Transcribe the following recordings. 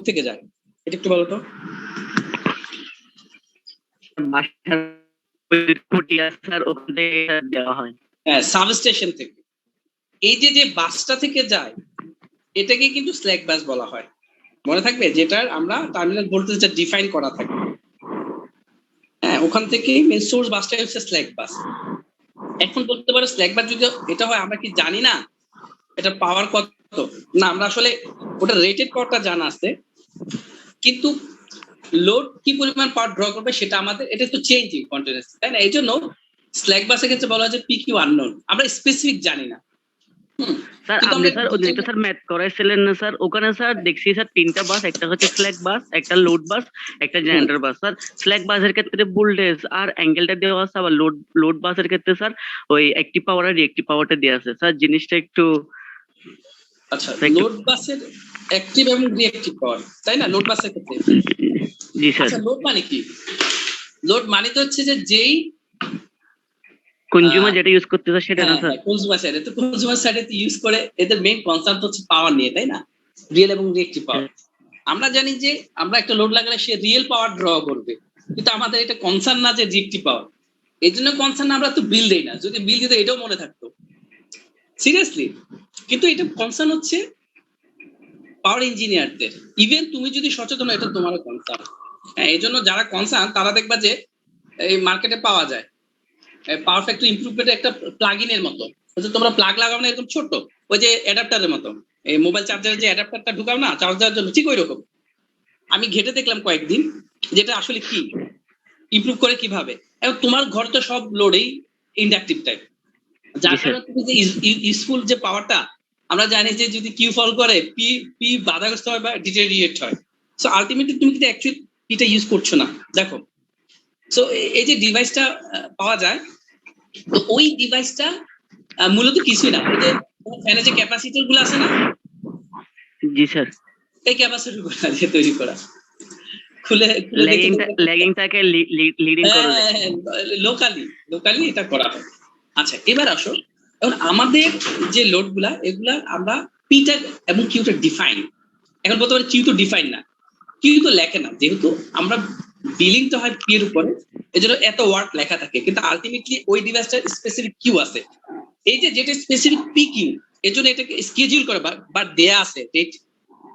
থেকে যায়? এটা একটু বলো তো। হ্যাঁ, সাবস্টেশন থেকে। এই যে বাসটা থেকে যায় এটাকে কিন্তু স্ল্যাক বাস বলা হয়, মনে থাকবে, যেটার আমরা টার্মিনাল ভোল্টেজটা ডিফাইন করা থাকে। হ্যাঁ, ওখান থেকে মেন সোর্স বাসটা হচ্ছে স্ল্যাক বাস। এখন বলতে পারো স্ল্যাক বাস যদি এটা হয় আমরা কি জানি না এটা পাওয়ার কত? না, আমরা আসলে ওটা রেটেড পাওয়ারটা জানা আছে, কিন্তু লোড কি পরিমাণ পাওয়ার ড্র করবে সেটা আমাদের, এটা তো চেঞ্জিং কন্টিনিউয়াস, তাই না? এই জন্য স্ল্যাক বাসের ক্ষেত্রে বলা হয় যে পিকিউ আননোন, আমরা স্পেসিফিক জানি না। স্যার আপনি স্যার ওদিকে স্যার ম্যাথ করাইছিলেন না স্যার? ওখানে স্যার দেখছি স্যার তিনটা বাস, একটা হচ্ছে স্ল্যাক বাস, একটা লোড বাস, একটা জেনারেটর বাস। স্যার স্ল্যাক বাসের ক্ষেত্রে ভোল্টেজ আর অ্যাঙ্গেলটা দেওয়া আছে, আবার লোড বাসের ক্ষেত্রে স্যার ওই অ্যাক্টিভ পাওয়ার আর রিঅ্যাক্টিভ পাওয়ারটা দেওয়া আছে। স্যার জিনিসটা একটু আচ্ছা, লোড বাসের অ্যাক্টিভ এবং রিঅ্যাক্টিভ পাওয়ার, তাই না? লোড বাসের ক্ষেত্রে জি স্যার। আচ্ছা, লোড মানে কি? লোড মানে তো হচ্ছে যে যেই কনজিউমার যেটা ইউজ করতেছে সেটা না স্যার? কনজিউমার সাইডে তো, কনজিউমার সাইডে তো ইউজ করে, এদের মেইন কনসার্ন হচ্ছে পাওয়ার নিয়ে, তাই না? রিয়েল এবং রিঅ্যাক্টিভ পাওয়ার। আমরা জানি যে আমরা একটা লোড লাগালে সে রিয়েল পাওয়ার ড্র করবে, কিন্তু আমাদের এটা কনসার্ন না যে রিঅ্যাক্টিভ পাওয়ার। এই জন্য কনসার্ন আমরা তো বিল দেই না, যদি বিল দিত এটাও মনে থাকতো সিরিয়াসলি। কিন্তু এটা কনসার্ন হচ্ছে পাওয়ার ইঞ্জিনিয়ারদের। ইভেন তুমি যদি সচেতন, এটা তোমারও কনসার্ন। হ্যাঁ, এই জন্য যারা কনসার্ন তারা দেখবা যে এই মার্কেটে পাওয়া যায় পাওয়ার ফ্যাক্টর ইমপ্রুভমেন্টের একটা প্লাগ ইনের মতো, তোমরা প্লাগ লাগাও না এরকম ছোট, ওই যে অ্যাডাপ্টারের মতো, এই মোবাইল চার্জারের যে অ্যাডাপ্টারটা ঢুকাও না চার্জ দেওয়ার জন্য, ঠিক ওই রকম। আমি ঘেটে দেখলাম কয়েকদিন যেটা আসলে কি ইমপ্রুভ করে কিভাবে। এবং তোমার ঘর তো সব লোডেই ইন্ডাকটিভ টাইপ, যার কারণে তুমি যে ইউজফুল যে পাওয়ারটা, আমরা জানি যে যদি কিউ ফল করে পি পি বাধাগ্রস্ত হয় বা ডিটেরিয়েট হয়। সো আলটিমেটলি তুমি কিন্তু অ্যাকচুয়ালি এটা ইউজ করছো না, দেখো। সো এই যে ডিভাইসটা পাওয়া যায়, তো ওই ডিভাইসটা মূলত কিছুই না, ওই যে ফ্যানের যে ক্যাপাসিটর গুলো আছে না? জি স্যার। এই ক্যাপাসিটর গুলো দিয়ে তৈরি করা, খুলে ল্যাগিংটাকে লিডিং করে লোকালি এটা করা হয়। আচ্ছা, এবার আসো, এখন আমাদের যে লোড গুলা এগুলা আমরা পিটা এবং কিউটা ডিফাইন। এখন বলতে পারি কিউ তো ডিফাইন না, কিউ তো লেখে না, যেহেতু আমরা বিলিং তো হয় পি এর উপরে, এজন্য এত ওয়ার্ড লেখা থাকে, কিন্তু আলটিমেটলি ওই ডিভাইসটার স্পেসিফিক কিউ আছে। এই যে যেটা স্পেসিফিক পি কিউ, এর জন্য এটাকে স্কেডিউল করে বা দেয়া আছে ডেট,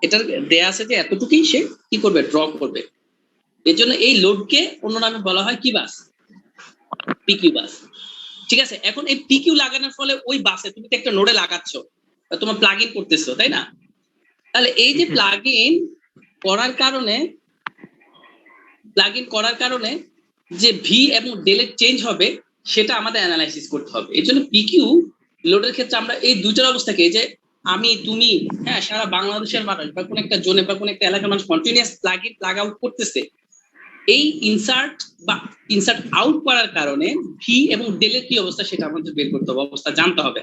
এটা দেয়া আছে যে এতটুকুই সে কি করবে, ড্র করবে। এর জন্য এই লোডকে অন্য নামে বলা হয় কি বাস? পিকিউ বাস। ঠিক আছে, এখন এই পিকিউ লাগানোর ফলে ওই বাসে তুমি তো একটা নোডে লাগাচ্ছ, তোমার প্লাগ ইন করতেছো, তাই না? তাহলে এই যে প্লাগ ইন করার কারণে যে ভি এবং ডেলের চেঞ্জ হবে সেটা আমাদের অ্যানালাইসিস করতে হবে। এই জন্য পিকিউ লোডের ক্ষেত্রে আমরা এই দুইটার অবস্থাকে, যে আমি তুমি, হ্যাঁ, সারা বাংলাদেশের মানুষ বা কোন একটা জোনে বা কোন একটা এলাকার মানুষ continuous plug in plug out করতেছে, এই ইনসার্ট আউট করার কারণে ভি এবং ডেলের কি অবস্থা সেটা আমাদের বের করতে হবে, অবস্থা জানতে হবে।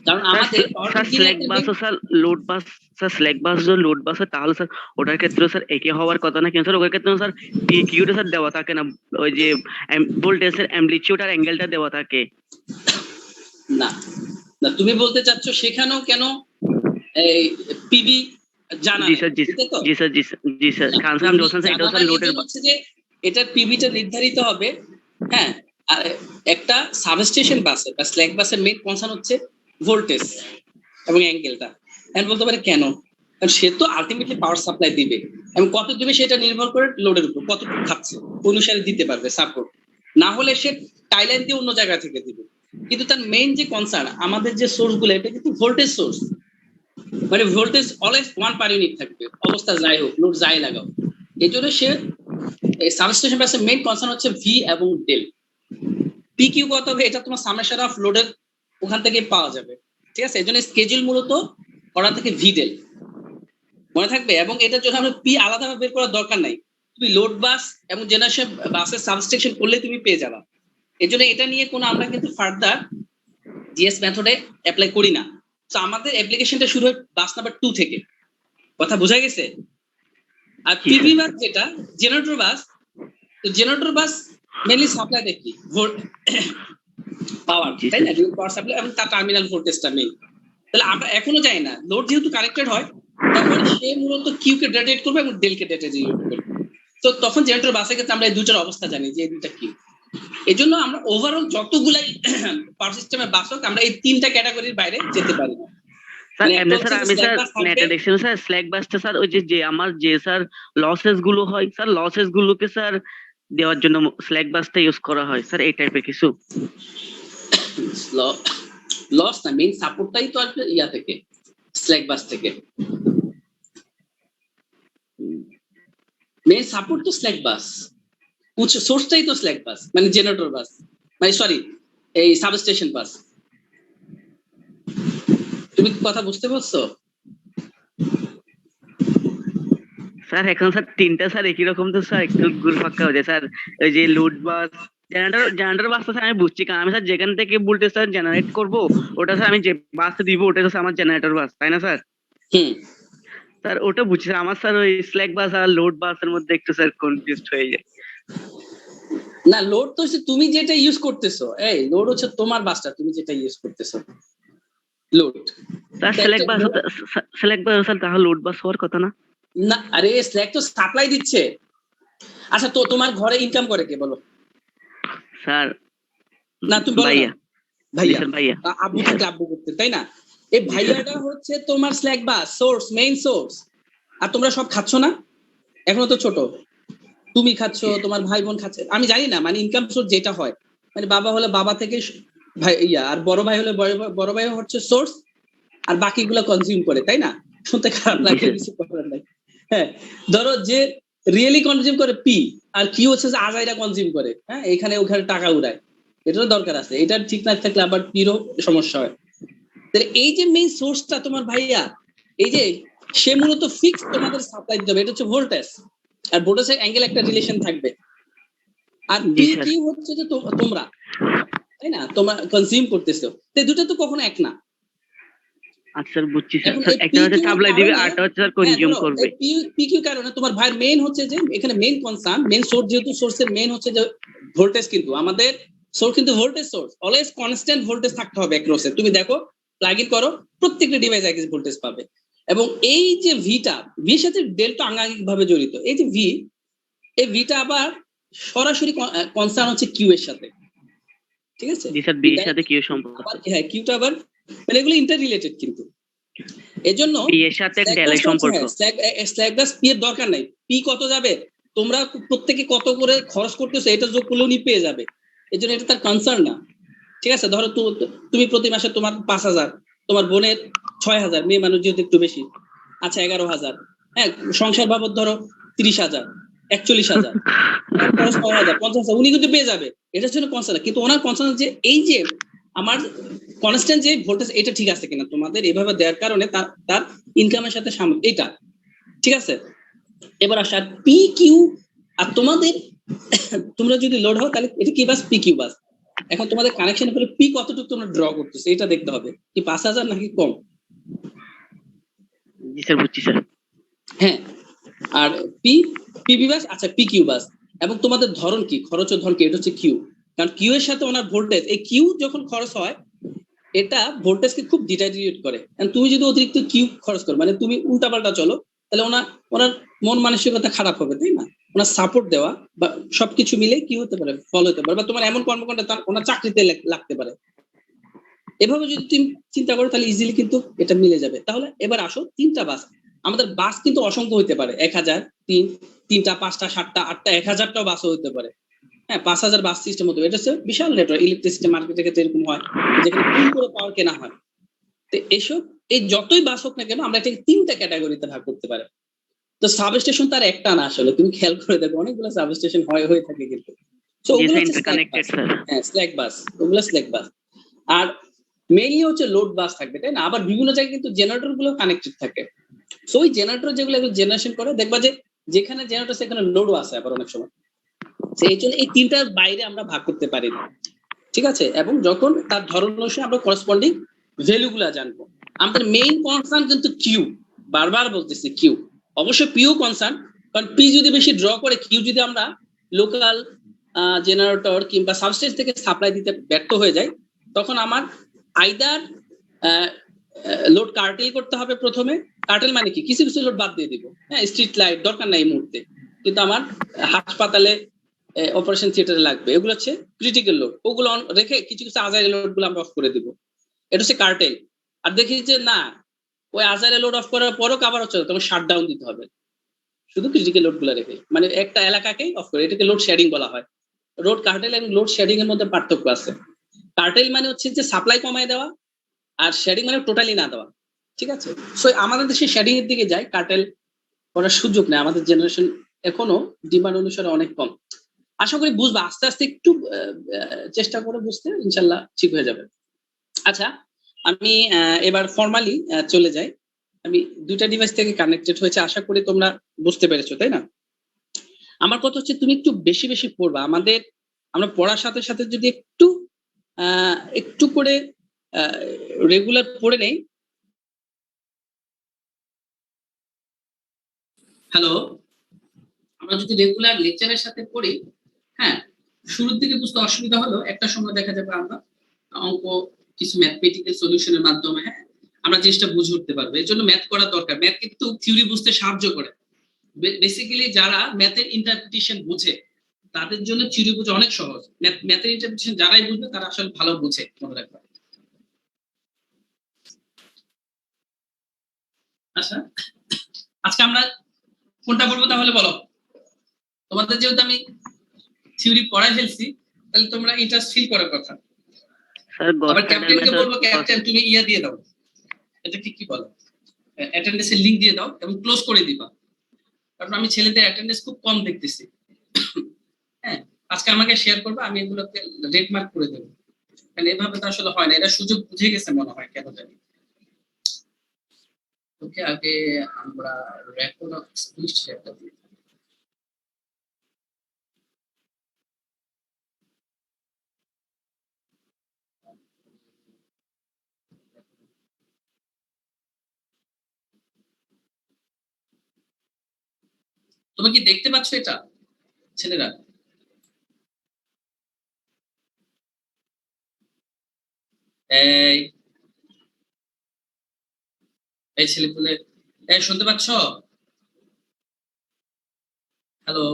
কারণ আমাদের স্ল্যাক বাস ও স্যার লোড বাস, স্যার স্ল্যাক বাস যদি লোড বাস হয় তাহলে স্যার ওটার ক্ষেত্রে স্যার একই হওয়ার কথা না, কিন্তু স্যার ওটার ক্ষেত্রে স্যার পিকিউটা স্যার দেওয়া থাকে না, ওই যে ভোল্টেজের অ্যামপ্লিটিউড আর অ্যাঙ্গেলটা দেওয়া থাকে না। না, তুমি বলতে চাচ্ছ সেখানেও কেন এই পিবি জানা নেই? জি স্যার খান স্যার, আমি বলছেন স্যার এটা স্যার লোডের হচ্ছে যে এটার পিবিটা নির্ধারিত হবে। হ্যাঁ, আর একটা সাবস্টেশন বাসে বা স্ল্যাক বাসের মেইন কনসার্ন হচ্ছে ভোল্টেজ এবং অ্যাঙ্গেলটা। এখন বলতে পারে কেন? কারণ সে তো আলটিমেটলি পাওয়ার সাপ্লাই দিবে, এবং কত দিবে সেটা নির্ভর করে লোডের উপর কতটুকু খাচ্ছে অনুসারে দিতে পারবে সাপোর্ট, না হলে সে টাইলাইন দিয়ে অন্য জায়গা থেকে দিবে। কিন্তু তার মেইন যে কনসার্ন, আমাদের যে সোর্স গুলো এটা কিন্তু ভোল্টেজ সোর্স, মানে ভোল্টেজ অলওয়েজ 1 পার ইউনিট থাকবে, অবস্থা যাই হোক, লোড যাই লাগাও। এই জন্য সে সাবস্টেশন বাসের মেইন কনসার্ন হচ্ছে ভি এবং ডেল। পিকিউ কত হবে এটা তোমার সামেশন অফ লোডের ওখান থেকে পাওয়া যাবে, ঠিক আছে? এই জন্য স্কেজুল মূলত করা থেকে ভি ডেল মনে থাকবে, এবং এটার জন্য আমরা পি আলাদাভাবে বের করার দরকার নাই, তুমি লোড বাস এবং জেনারেশন বাসের সাবস্টেশন করলে তুমি পেয়ে যাবা। এই জন্য এটা নিয়ে কোনো আমরা কিন্তু ফার্দার জিএস মেথডে অ্যাপ্লাই করি না। তো আমাদের অ্যাপ্লিকেশনটা শুরু হয় বাস নাম্বার 2 থেকে, কথা বোঝা গেছে? আর পিভি বাস যেটা জেনারেটর বাস, তো জেনারেটর বাস মেইনলি সাপ্লাই দেখি পাওয়ার, তাই না? পাওয়ার সাপ্লাই এবং তার টার্মিনাল ভোল্টেজটা মেইন। তাহলে আমরা এখনো জানি না লোড যেহেতু কানেক্টেড হয় তখন সে মূলত কিউ কে ডেটা রিড করবে এবং ডেল কে ডেটা রিড করবে। তো তখন জেনারেটর বাসের ক্ষেত্রে আমরা এই দুটার অবস্থা জানি যে এই দুটা কি। এই জন্য আমরা ওভারঅল যতগুলাই পাওয়ার সিস্টেমের বাস হোক আমরা এই তিনটা ক্যাটাগরির বাইরে যেতে পারি না। স্যার মানে একটা এমনি স্যার হচ্ছে আমি slack স্যার bus থাকবে। নেটে দেখছিলাম স্যার স্ল্যাক বাসটা স্যার ওই যে আমার যে স্যার লসেস গুলো হয় স্যার লসেস গুলোকে স্যার দেওয়ার জন্য স্ল্যাক বাসটা ইউজ করা হয় স্যার এই টাইপের কিছু। লস না, মেইন সাপোর্টটাই তো আসবে ইয়া থেকে, স্ল্যাক বাস থেকে। মেইন সাপোর্ট তো স্ল্যাক বাস, উৎস সোর্সটাই তো স্ল্যাক বাস, মানে জেনারেটর বাস, মানে সরি এই সাবস্টেশন বাস। তুমি কথা বুঝতে পারছো? স্যার এখন স্যার তিনটা স্যার একই রকম তো স্যার একটু ঘুরপাক্কা হয়ে যায় স্যার। ওই যে লোড বাস জেনারেটর বাসটা স্যার আমি বুঝছি, কারণ আমি স্যার যেখান থেকে ভোল্টেজ স্যার জেনারেট করবো ওটা স্যার আমি যে বাসটা দিব ওটা হচ্ছে আমার জেনারেটর বাস, তাই না স্যার? হুম। স্যার ওটা বুঝছি স্যার, আমার স্যার ওই স্ল্যাক বাস আর লোড বাসের মধ্যে একটু স্যার কনফিউজড হয়ে যায়। না, লোড তো হচ্ছে তুমি যেটা ইউজ করতেছো, এই লোড হচ্ছে তোমার বাসটা তুমি যেটা ইউজ করতেছো লোড। স্যার স্ল্যাক বাস স্যার তাহলে লোড বাস হওয়ার কথা না? না, আরে স্ল্যাক তো সাপ্লাই দিচ্ছে। আচ্ছা, তো তোমার ঘরে ইনকাম করে কে বলো? স্যার না তুমি বলো ভাইয়া। না। ভাইয়া। স্যার ভাইয়া। আব্বু থেকে আব্বু করতে, তাই না? এই ভাইয়াটা হচ্ছে তোমার স্ল্যাক বাস সোর্স, মেইন সোর্স। আর তোমরা সব খাচ্ছ না, এখনো তো ছোট। তুমি খাচ্ছ, তোমার ভাই বোন খাচ্ছে, আমি জানি না, মানে ইনকাম সোর্স যেটা হয়, মানে বাবা হলে বাবা থেকে ভাই ইয়া, আর বড় ভাই হলে বড় ভাই হচ্ছে সোর্স, আর বাকিগুলো কনজিউম করে, তাই না? শুনতে খারাপ লাগে, কিছু করার নাই। হ্যাঁ, ধরো যে রিয়েলি কনজিউম করে পি, আর কি হচ্ছে যে আজাইরা কনজিউম করে, হ্যাঁ, এখানে ওখানে টাকা উড়ায়। এটারও দরকার আছে, এটা ঠিক না থাকলে আবার পিরও সমস্যা হয়। তাহলে এই যে মেইন সোর্সটা তোমার ভাইয়া, এই যে সে মূলত ফিক্স তোমাদের সাপ্লাই দিতে হবে, এটা হচ্ছে ভোল্টেজ, আর ভোল্টেজের অ্যাঙ্গেল একটা রিলেশন থাকবে। আর পি কি হচ্ছে যে তোমরা, তাই না, তোমরা কনজিউম করতেছো, তো দুটো তো কখনো এক না। আচ্ছা স্যার বুঝছি স্যার। এখন স্যার এই একটা হচ্ছে PQ সাপ্লাই দিবে আরটা হচ্ছে স্যার কনজিউম ধরো করবে। এই পিকিউ কারণে তোমার ভাইয়ের মেইন হচ্ছে যে এখানে মেইন কনসার্ন, মেইন সোর্স, যেহেতু সোর্সের মেইন হচ্ছে যে ভোল্টেজ, কিন্তু আমাদের সোর্স কিন্তু voltage source always constant voltage থাকতে হবে অ্যাক্রসে। তুমি দেখো প্লাগ ইন করো, প্রত্যেকটা ডিভাইস একই ভোল্টেজ পাবে। এবং এই যে ভিটা, ভির সাথে ডেল্টা আঙ্গিক ভাবে জড়িত। এই যে ভি, এই ভিটা আবার সরাসরি কনসার্ন হচ্ছে কিউ এর সাথে, ঠিক আছে? জি স্যার, বি এর সাথে কিউ সম্পর্ক আবার আছে। হ্যাঁ, কিউটা আবার, মানে এগুলো ইন্টার রিলেটেড কিন্তু। এজন্য বি এর সাথে ডেলের সম্পর্ক। স্ল্যাক বাস পি এর দরকার নাই। পি কত যাবে, তোমরা প্রত্যেকে কত করে খরচ করতেছো এটা যোগ করলে উনি পেয়ে যাবে। এজন্য এটা তার কনসার্ন না, ঠিক আছে? ধরো তুমি প্রতি মাসে তোমার 5,000, তোমার বোনের 6,000, মেয়ে মানুষ যেহেতু একটু বেশি, আচ্ছা 11,000, হ্যাঁ, সংসার বাবদ ধরো 30,000, 41,000, খরচ 6,000, 50,000, উনি কিন্তু পেয়ে যাবে। এটার জন্য কনসার্ন, কিন্তু ওনার কনসার্ন যে এই যে আমার কনস্ট্যান্ট যে ভোল্টেজ, এটা ঠিক আছে কিনা তোমাদের এভাবে দেওয়ার কারণে তার ইনকামের সাথে এটা ঠিক আছে। এবার আসা পি কিউ, আর তোমাদের তোমরা যদি লোড হও তাহলে এটা কি বাস, পি কিউ বাস। এখন তোমাদের কানেকশন করে পি কতটুকু তোমরা ড্র করতেছো এটা দেখতে হবে, কি 5,000 নাকি কম। জি স্যার বুঝছি স্যার। হ্যাঁ, আর পিবি বাস, আচ্ছা পি কিউ বাস, এবং তোমাদের ধরন কি, খরচের ধরন কি, এটা হচ্ছে কিউ। কারণ কিউ এর সাথে ওনার ভোল্টেজ, এই কিউ যখন খরচ হয় এটা ভোল্টেজকে খুব ডিটারিয়েট করে। তুমি যদি অতিরিক্ত কিউ খরচ করো, মানে তুমি উল্টাপাল্টা চলো, তাহলে ওনার মন মানসিকতা খারাপ হবে, তাই না? ওনার সাপোর্ট দেওয়া বা সবকিছু মিলে কি হতে পারে, ফল হতে পারে, বা তোমার এমন কর্মকাণ্ড ওনার চাকরিতে লাগতে পারে। এভাবে যদি তুমি চিন্তা করো তাহলে ইজিলি কিন্তু এটা মিলে যাবে। তাহলে এবার আসো তিনটা বাস। আমাদের বাস কিন্তু অসংখ্য হতে পারে, 1,000, 3টা, 5টা, 7টা, 8টা, 1,000টাও বাসও হতে পারে। হ্যাঁ, 5,000 বাস সিস্টেম হতে পারে। এটা হচ্ছে বিশাল নেটওয়ার্ক। ইলেকট্রিসিটি মার্কেটের ক্ষেত্রে এরকম হয়, যেখানে পুল করে পাওয়ার কেনা হয়। তো এসব, এই যতই বাস হোক না কেন, আমরা এটাকে 3টা ক্যাটাগরিতে ভাগ করতে পারি। তো সাবস্টেশন তার একটা না, আসলে তুমি খেয়াল করে দেখো অনেকগুলো সাবস্টেশন হয়ে থাকে কিন্তু। তো ওগুলো হচ্ছে ইন্টারকানেক্টেড স্যার। হ্যাঁ, স্ল্যাক বাস, ওগুলো স্ল্যাক বাস। আর মেইনলি হচ্ছে লোড বাস থাকবে, তাই না? আবার বিভিন্ন জায়গায় কিন্তু জেনারেটর গুলো কানেক্টেড থাকে। সো ওই জেনারেটর যেগুলো জেনারেশন করে, দেখবা যে যেখানে জেনারেটর সেখানে লোডও আছে আবার অনেক সময়। সেই জন্য এই তিনটার বাইরে আমরা ভাগ করতে পারি না, ঠিক আছে? এবং যখন তার ধরন অনুসারে আমরা করসপন্ডিং ভ্যালু গুলা জানবো। আমাদের মেইন কনসার্ন কিন্তু কিউ, বারবার বলতেছি কিউ। অবশ্যই পিও কনসার্ন, কারণ পি যদি বেশি ড্র করে, কিউ যদি আমরা লোকাল জেনারেটর কিংবা সাবস্টেশন থেকে সাপ্লাই দিতে ব্যর্থ হয়ে যায়, তখন আমার আইদার লোড কার্টেল করতে হবে প্রথমে। কার্টেল মানে কি, কিছু কিছু লোড বাদ দিয়ে দিব, হ্যাঁ, স্ট্রিট লাইট দরকার নাই এই মুহূর্তে, কিন্তু আমার হাসপাতালে অপারেশন থিয়েটারে লাগবে, এগুলো হচ্ছে ক্রিটিক্যাল লোড, ওগুলো রেখে কিছু কিছু আজাইরি লোড গুলো আমরা অফ করে দিব, এটা হচ্ছে কার্টেল। আর দেখি যে না, ওই আজাইরি লোড অফ করার পরও কাভার হচ্ছে না, তখন শাটডাউন দিতে হবে, শুধু ক্রিটিক্যাল লোড গুলো রেখে, মানে একটা এলাকাকেই অফ করে, এটাকে লোড শেডিং বলা হয়। রোড কার্টেল এবং লোড শেডিং এর মধ্যে পার্থক্য আছে। কার্টেল মানে হচ্ছে যে সাপ্লাই কমায় দেওয়া, আর শেডিং মানে টোটালি না দেওয়া, ঠিক আছে। সো আমাদের দেশে শেডিং এর দিকে যায়, কার্টেল করার সুযোগ নেই, আমাদের জেনারেশন এখনো ডিমান্ড অনুসারে অনেক কম। আশা করি বুঝবা, আস্তে আস্তে একটু চেষ্টা করে বুঝতে, ইনশাল্লাহ ঠিক হয়ে যাবে। আচ্ছা, আমি এবার ফর্মালি চলে যাই। আমি দুইটা ডিভাইস থেকে কানেক্টেড হয়েছে, আশা করি তোমরা বুঝতে পেরেছো, তাই না? আমার কথা হচ্ছে তুমি একটু বেশি বেশি পড়বা, আমরা পড়ার সাথে সাথে যদি একটু করে রেগুলার পড়ে নেই। হ্যালো, আমরা যদি রেগুলার লেকচারের সাথে পড়ি, হ্যাঁ, শুরুর দিকে বুঝতে অসুবিধা হলো, একটা সময় দেখা যাবে আমরা অঙ্ক কিছু ম্যাথমেটিক্যাল সলিউশনের মাধ্যমে, হ্যাঁ, আমরা জিনিসটা বুঝে উঠতে পারবো। এর জন্য ম্যাথ করা দরকার। ম্যাথ কিন্তু থিওরি বুঝতে সাহায্য করে। বেসিক্যালি যারা ম্যাথের ইন্টারপ্রিটেশন বুঝে তাদের জন্য থিওরি বোঝা অনেক সহজ। ম্যাথের ইন্টারপ্রিটেশন যারাই বুঝবে তারা আসলে ভালো বুঝে, মনে রাখবে। আচ্ছা, আজকে আমরা কোনটা বলবো তাহলে বলো? তোমাদের যেহেতু আমি থিওরি পড়াই ফেলছি, তাহলে তোমরা ইন্টারেস্ট ফিল করার কথা। স্যার আবার ক্যাপ্টেনকে বলবো, ক্যাপ্টেন তুমি ইয়া দিয়ে দাও, এটা কি বলো, অ্যাটেন্ডেন্সের লিংক দিয়ে দাও এবং ক্লোজ করে দিবা, কারণ আমি ছেলেদের অ্যাটেন্ডেন্স খুব কম দেখতেছি। হ্যাঁ, আজকে আমাকে শেয়ার করবে, আমি এগুলোকে রেড মার্ক করে দেবো, কারণ এভাবে তো আসলে হয় না, এটা সুযোগ বুঝে গেছে মনে হয়, কেন জানি। ওকে, আগে আমরা রেকর্ড অফ স্পিচ শেয়ারটা দিই। তুমি কি দেখতে পাচ্ছ এটা ছেলেরা? এই এই ছেলেপুলে, এই শুনতে পাচ্ছ? হ্যালো,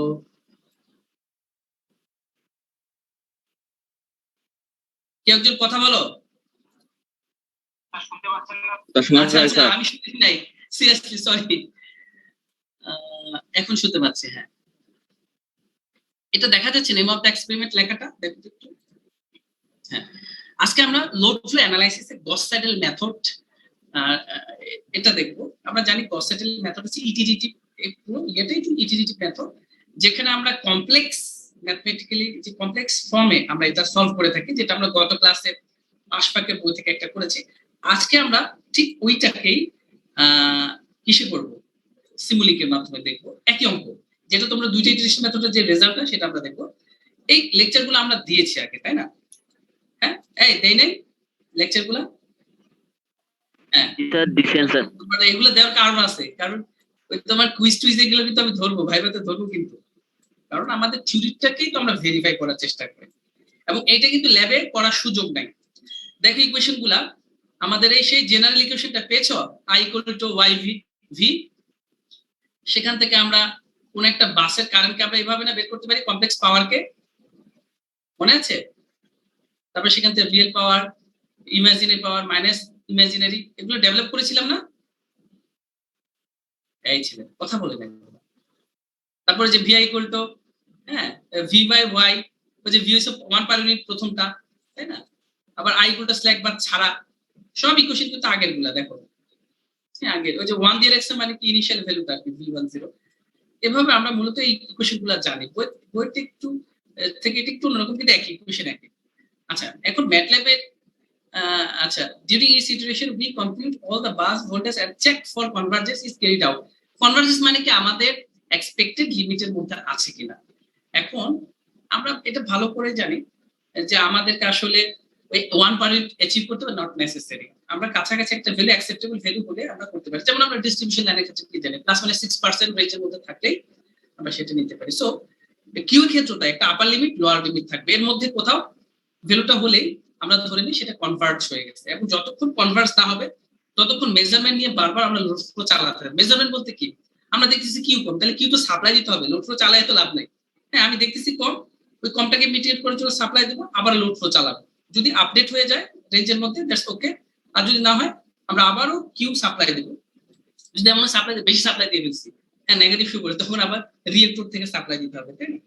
কেউ একজন কথা বলো। আচ্ছা আচ্ছা, আমি শুনতে নাই, সিরিয়াসলি সরি। এখন শুনতে পাচ্ছি, হ্যাঁ। এটা দেখা যাচ্ছে নেম অফ দ্য এক্সপেরিমেন্ট লেখাটা, দেখো একটু। হ্যাঁ, আজকে আমরা লোড ফ্লো অ্যানালাইসিসের গস স্যাডেল মেথড এটা দেখবো। আমরা জানি গস স্যাডেল মেথড হচ্ছে ইটিজিটিভ, পুরো এটাই ইটিজিটিভ মেথড, যেখানে আমরা কমপ্লেক্স ম্যাথমেটিক্যালি যে কমপ্লেক্স ফর্মে আমরা এটা সলভ করে থাকি, যেটা আমরা গত ক্লাসে আশফাকের বই থেকে একটা করেছি। আজকে আমরা ঠিক ওইটাকেই কিসে করবো, সিমুলিকের মাধ্যমে দেখবো, একই অঙ্ক, যেটা তোমরা দুইটা ইটারেশন মেথডের যে রেজাল্টটা সেটা আমরা দেখবো। এই লেকচারগুলো আমরা দিয়েছি আগে, তাই না? হ্যাঁ, এই দেই নাই লেকচারগুলো? হ্যাঁ স্যার দিছেন স্যার। মানে এগুলো দেওয়ার কারণ আছে, কারণ ওই তোমার কুইজ টুইজ এগুলো কিন্তু আমি ধরবো, ভাইভাতে ধরবো, কিন্তু কারণ আমাদের থিওরিটাকেই তো আমরা ভেরিফাই করার চেষ্টা করি, এবং এইটা কিন্তু ল্যাবে করার সুযোগ নাই। দেখো ইকুয়েশন গুলা আমাদের এই সেই জেনারেল ইকুয়েশনটা পেয়েছো, i equal to y v, সেখান থেকে আমরা কোন একটা বাসের কারেন্টকে আমরা এইভাবে না বের করতে পারি, কমপ্লেক্স পাওয়ারকে, মনে আছে? তারপরে সেখান থেকে রিয়েল পাওয়ার, ইমাজিনারি পাওয়ার, মাইনাস ইমাজিনারি, এগুলো ডেভেলপ করেছিলাম না? এই ছিল কথা বলে দেন। তারপরে যে vi ইকুয়াল টু, হ্যাঁ, v বাই y, ওই যে v হচ্ছে 1 পার ইউনিট প্রথমটা, তাই না? আবার i ইকুয়াল টু স্ল্যাক বাদ ছাড়া, সব ইকুয়েশন কিন্তু আগের গুলা দেখো, হ্যাঁ, আগের ওই যে 1 দিয়ে রাখছে মানে কি ইনিশিয়াল ভ্যালুটা কি v10। এভাবে আমরা মূলত এই ইকুয়েশন গুলা জানি, বইতে একটু থেকে একটু অন্যরকম, কিন্তু একই ইকুয়েশন একই। আচ্ছা, এখন ম্যাটল্যাবের আচ্ছা, during each iteration we compute all the bus voltage and check for convergence is carried out. Convergence মানে কি, আমাদের এক্সপেক্টেড লিমিটের মধ্যে আছে কিনা। এখন আমরা এটা ভালো করে জানি যে আমাদেরকে আসলে ওই 1 পার ইউনিট অ্যাচিভ করতে হবে, নট নেসেসারি। আমরা কাছাকাছি একটা ভ্যালু, অ্যাকসেপ্টেবল ভ্যালু হলে আমরা করতে পারি। যেমন আমরা ডিস্ট্রিবিউশন লাইনের ক্ষেত্রে কি জানি, প্লাস মানে 6% রেঞ্জের মধ্যে থাকলেই আমরা সেটা নিতে পারি। সো কিউ ক্ষেত্রটা একটা আপার লিমিট লোয়ার লিমিট থাকবে, এর মধ্যে কোথাও ভ্যালুটা হলেই আমরা ধরে নিই সেটা কনভার্জ হয়ে গেছে, এবং যতক্ষণ কনভার্জ না হবে ততক্ষণ মেজারমেন্ট নিয়ে বারবার আমরা লোড ফ্লো চালাতে হবে। মেজারমেন্ট বলতে কি, আমরা দেখতেছি কিউ কম, তাহলে কিউ তো সাপ্লাই দিতে হবে, লোড ফ্লো চালায় তো লাভ নাই। হ্যাঁ, আমি দেখতেছি কম, ওই কমটাকে মিটিগেট করার জন্য সাপ্লাই দেবো, আবার লোড ফ্লো চালাবো। যদি আপডেট হয়ে যায় রেঞ্জের মধ্যে দ্যাটস ওকে, আর যদি না হয় আমরা আবারও কিউ সাপ্লাই দেবো। যদি আমরা সাপ্লাই বেশি সাপ্লাই দিয়ে ফেলছি, হ্যাঁ নেগেটিভ শো করে, তখন আবার রিয়েক্টর থেকে সাপ্লাই দিতে হবে, তাই না?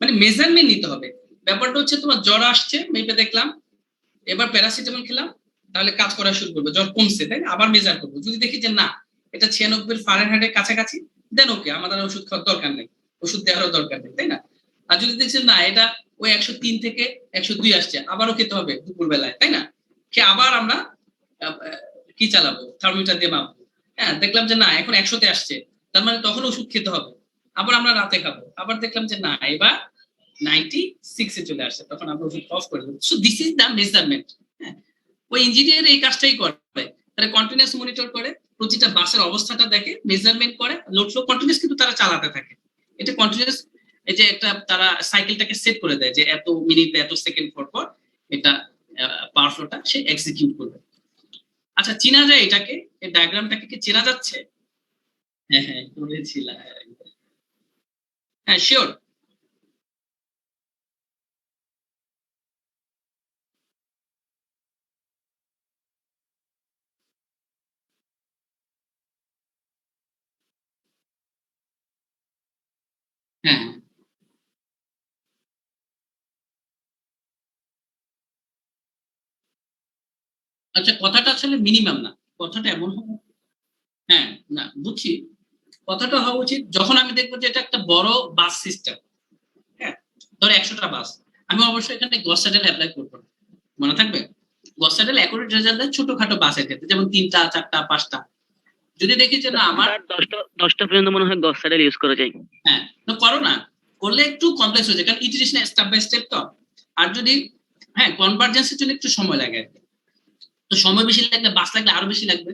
মানে মেজারমেন্ট নিতে হবে। ব্যাপারটা হচ্ছে তোমার জ্বর আসছে, মেপে দেখলাম, এবার প্যারাসিটামল খেলাম, তাহলে কাজ করা শুরু করবে, জ্বর কমছে, তাই না? আবার মেজার করবো, যদি দেখি যে না এটা 96 ফারেনহাইটের কাছাকাছি, দেন ওকে, আমাদের আর ওষুধ খাওয়ার দরকার নেই, ওষুধ দেওয়ারও দরকার নেই, তাই না? আর যদি দেখছেন না এটা ওই 103 থেকে 102 আসছে, আবারও খেতে হবে দুপুর বেলায়, তাই না? খেয়ে আবার আমরা কি চালাবো, থার্মোমিটার দিয়ে মাপবো। হ্যাঁ, দেখলাম যে না এখন 100-তে আসছে, তার মানে তখন ওষুধ খেতে হবে, আবার আমরা রাতে খাবো, আবার দেখলাম যে না এবার 96-এ চলে আসছে, তখন আমরা ওষুধ অফ করে দেবো। So this is the measurement. হ্যাঁ, ওই ইঞ্জিনিয়ার এই কাজটাই করে, তারা কন্টিনিউয়াস মনিটর করে, প্রতিটা বাসের অবস্থাটা দেখে, মেজারমেন্ট করে, লোড ফ্লো কন্টিনিউয়াস কিন্তু তারা চালাতে থাকে। এটা কন্টিনিউয়াস, এই যে একটা তারা সাইকেলটাকে সেট করে দেয় যে এত মিনিট এত সেকেন্ড পর পর এটা পাওয়ার ফ্লোটা সে এক্সিকিউট করবে। আচ্ছা, চেনা যায় এটাকে, এই ডায়াগ্রামটাকে কি চেনা যাচ্ছে? হ্যাঁ হ্যাঁ করেছিলাম, হ্যাঁ শিওর। হ্যাঁ, আচ্ছা কথাটা আসলে মিনিমাম না, কথাটা এমন হবে, হ্যাঁ না বুঝছি, কথাটা হওয়া উচিত যখন আমি দেখবো যে এটা একটা বড় বাস সিস্টেম, হ্যাঁ ধর 100টা বাস, আমি অবশ্যই এখানে গস স্যাডেল অ্যাপ্লাই করবো না। মনে থাকবে, গস স্যাডেল অ্যাকুরেট রেজাল্ট দেয় ছোটখাটো বাসের ক্ষেত্রে, যেমন 3টা 4টা 5টা। যদি দেখি যে না আমার, স্যার 10টা পর্যন্ত মনে হয় গস স্যাডেল ইউজ করা যায়। হ্যাঁ তো করো না, করলে একটু কমপ্লেক্স হয়ে যায়, কারণ ইটারেশন স্টেপ বাই স্টেপ তো। আর যদি, হ্যাঁ কনভার্জেন্সের জন্য একটু সময় লাগে আর কি। তো সময় বেশি লাগলে, বাস লাগলে আরো বেশি লাগবে।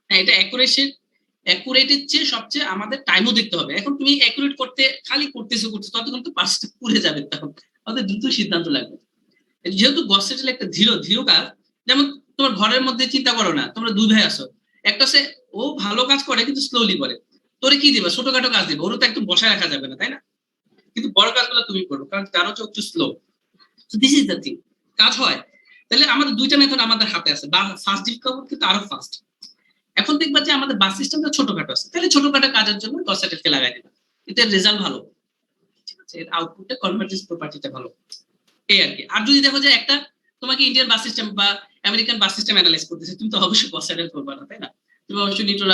হ্যাঁ, এটা অ্যাকুরেটের চেয়ে সবচেয়ে আমাদের টাইমও দেখতে হবে। এখন তুমি অ্যাকুরেট করতে খালি করতেছো ততক্ষণ তো পাঁচটা পুড়ে যাবে, তখন আমাদের দ্রুত সিদ্ধান্ত লাগবে। যেহেতু গস সেটেল একটা ধীর ধীর কাজ, যেমন তোমার ঘরের মধ্যে চিন্তা করো না, তোমরা দুই ভাই আছো, একটা সে ও ভালো কাজ করে কিন্তু স্লোলি করে, তোরে কি দিবা, ছোটখাটো কাজ দিবে, ওরও তো একদম বসায় রাখা যাবে না, তাই না? কিন্তু বড় কাজগুলো তুমি করবে, কারণ তার হচ্ছে একটু slow. This is the thing, কাজ হয়। তাহলে আমাদের দুইটা মেথড আমাদের হাতে আছে, বা ফাস্ট ডিসকভার কিন্তু আরো ফাস্ট। এখন দেখবা যে আমাদের বাস সিস্টেমটা ছোটখাটো আছে, তাহলে ছোটখাটো কাজের জন্য গস সেটেলকে লাগাই দিবা, এটার রেজাল্ট ভালো, ঠিক আছে, এর আউটপুটে কনভার্জেন্স প্রপার্টিটা ভালো, এই আর কি। আর যদি দেখো যে একটা তোমাকে ইন্ডিয়ান বাস সিস্টেম বা আমেরিকান বাস সিস্টেম অ্যানালাইজ করতেছে, তুমি তো অবশ্যই গস সেটেল করবা না, তাই না? তুমি অবশ্যই নিউট্রাল